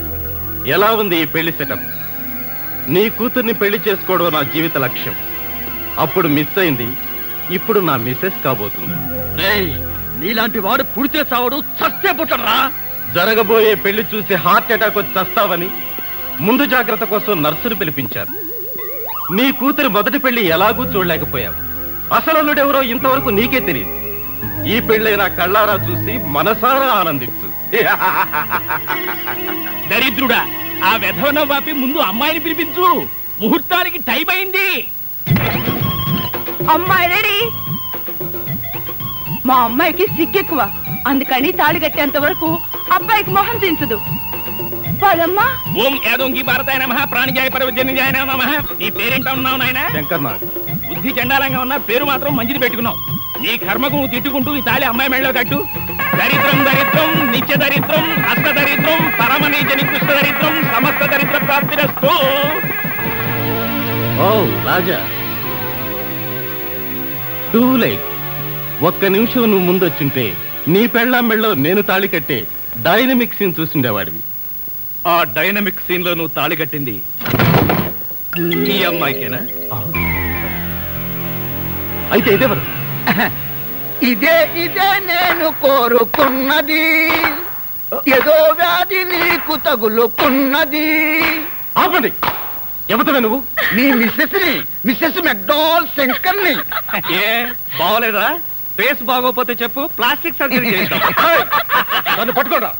ఎలా ఉంది ఈ పెళ్లి సెటప్? నీ కూతుర్ని పెళ్లి చేసుకోవడం నా జీవిత లక్ష్యం. అప్పుడు మిస్ అయింది, ఇప్పుడు నా మిస్సెస్ కాబోతుంది. నీలాంటి వాడు పుడితే చావడు, చస్తే పుట్టరా. జరగబోయే పెళ్లి చూసి హార్ట్ అటాక్ వచ్చి చస్తావని ముందు జాగ్రత్త కోసం నర్సును పిలిపించారు. నీ కూతురి మొదటి పెళ్లి ఎలాగూ చూడలేకపోయావు. అసలు అల్లుడెవరో ఇంతవరకు నీకే తెలియదు. ఈ పెళ్ళైనా కళ్ళారా చూసి మనసారా ఆనందించు. దరిద్రుడా, ఆ వెధవన వాపి ముందు అమ్మాయిని పిలిపించు. ముహూర్తానికి టైం అయింది. అమ్మాయి రెడీ. మా అమ్మాయికి సిగ్గెక్కువ, అందుకని తాళి కట్టేంత వరకు అబ్బాయికి మొహం దించదు. పదమ్మా. ఓం ఏదోంగి భారతాయ నమః, ప్రాణిజాయ పరవజన్యజాయ నమః. నీ పేరేంటా ఉన్నావు నాయన? శంకర్ నాగ్. బుద్ధి చండాలంగా ఉన్న పేరు మాత్రం మంచిది పెట్టుకున్నావు. నీ కర్మకు నువ్వు తిట్టుకుంటూ ఈ తాళి అమ్మాయి మెళ్ళలో కట్టు. దరిద్రం దరిద్రం నిత్య దరిద్రం అష్ట దరిద్రం పరమనీచ నికృష్ట దరిద్రం సమస్త దరిద్ర ప్రాప్తిరస్తు. ఓ రాజా, టూ లైట్. ఒక్క నిమిషం నువ్వు ముందొచ్చుంటే నీ పెళ్ళాం మెళ్ళో నేను తాళి కట్టే డైనమిక్ సీన్ చూసిండేవాడివి. ఆ డైనమిక్ సీన్ లో నువ్వు తాళి కట్టింది ఈ అమ్మాయికేనా? అయితే ఇదేవరు? ఇదే నేను కోరుకున్నది, ఏదో వ్యాధి నీకు తగులుకున్నది. ఆపండి, ఎవతవే నువ్వు? నీ మిస్సెస్ మెక్డాల్ శంకర్ని. ఏ బాగోలేదా? ఫేస్ బాగోపోతే చెప్పు, ప్లాస్టిక్ సర్జరీ చేస్తాం. నన్ను పట్టుకోడా.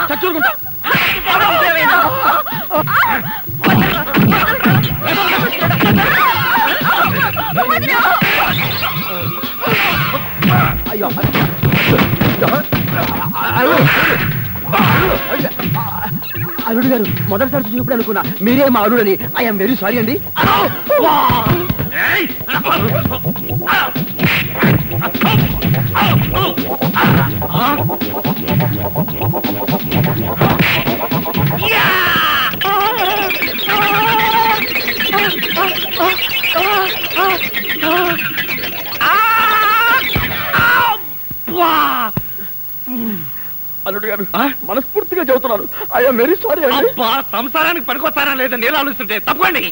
చచ్చూరుకుంటా. అల్లుడు గారు, మొదటిసారి చూసినప్పుడు అనుకున్నా మీరే మా అల్లుడని. ఐఎమ్ వెరీ సారీ అండి. అల్లుడు గారు, మనస్ఫూర్తిగా చెబుతున్నాను, ఐఎమ్ వెరీ సారీ అండి. అబ్బా, సంసారానికి పనికొస్తారా లేదా నేను ఆలోచిస్తుంటే తప్పండి.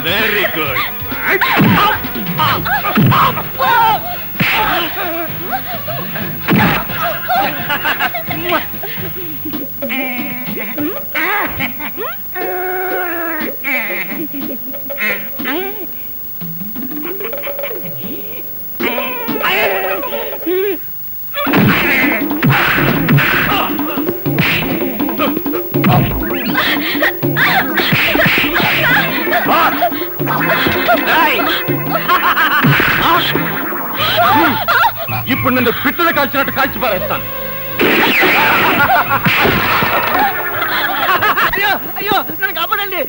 Very good. ఇప్పుడు నన్ను పిట్టలు కాల్చినట్టు కాల్చి పారేస్తాను. అయ్యో అయ్యో, నన్ను కాపాడండి.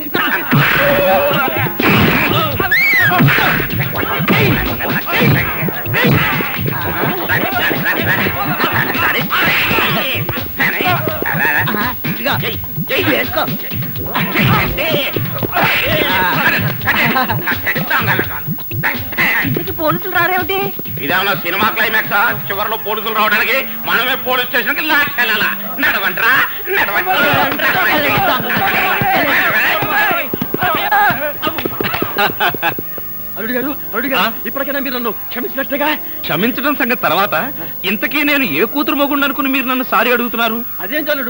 ఇంటికి పోలీసులు రారేమిటి? ఇదేమన్నా సినిమా క్లైమాక్స్ చివరిలో పోలీసులు రావడానికి మనమే పోలీస్ స్టేషన్ కి లాక్కెళ్ళాలా? నడవంట్రా అల్లుడు గారు ఇప్పటికైనా మీరు నన్ను క్షమించినట్లుగా. క్షమించడం సంగతి తర్వాత ఇంతకీ నేను ఏ కూతురు మొగుండు అనుకుని మీరు నన్ను సారీ అడుగుతున్నారు? అదేం అల్లుడు,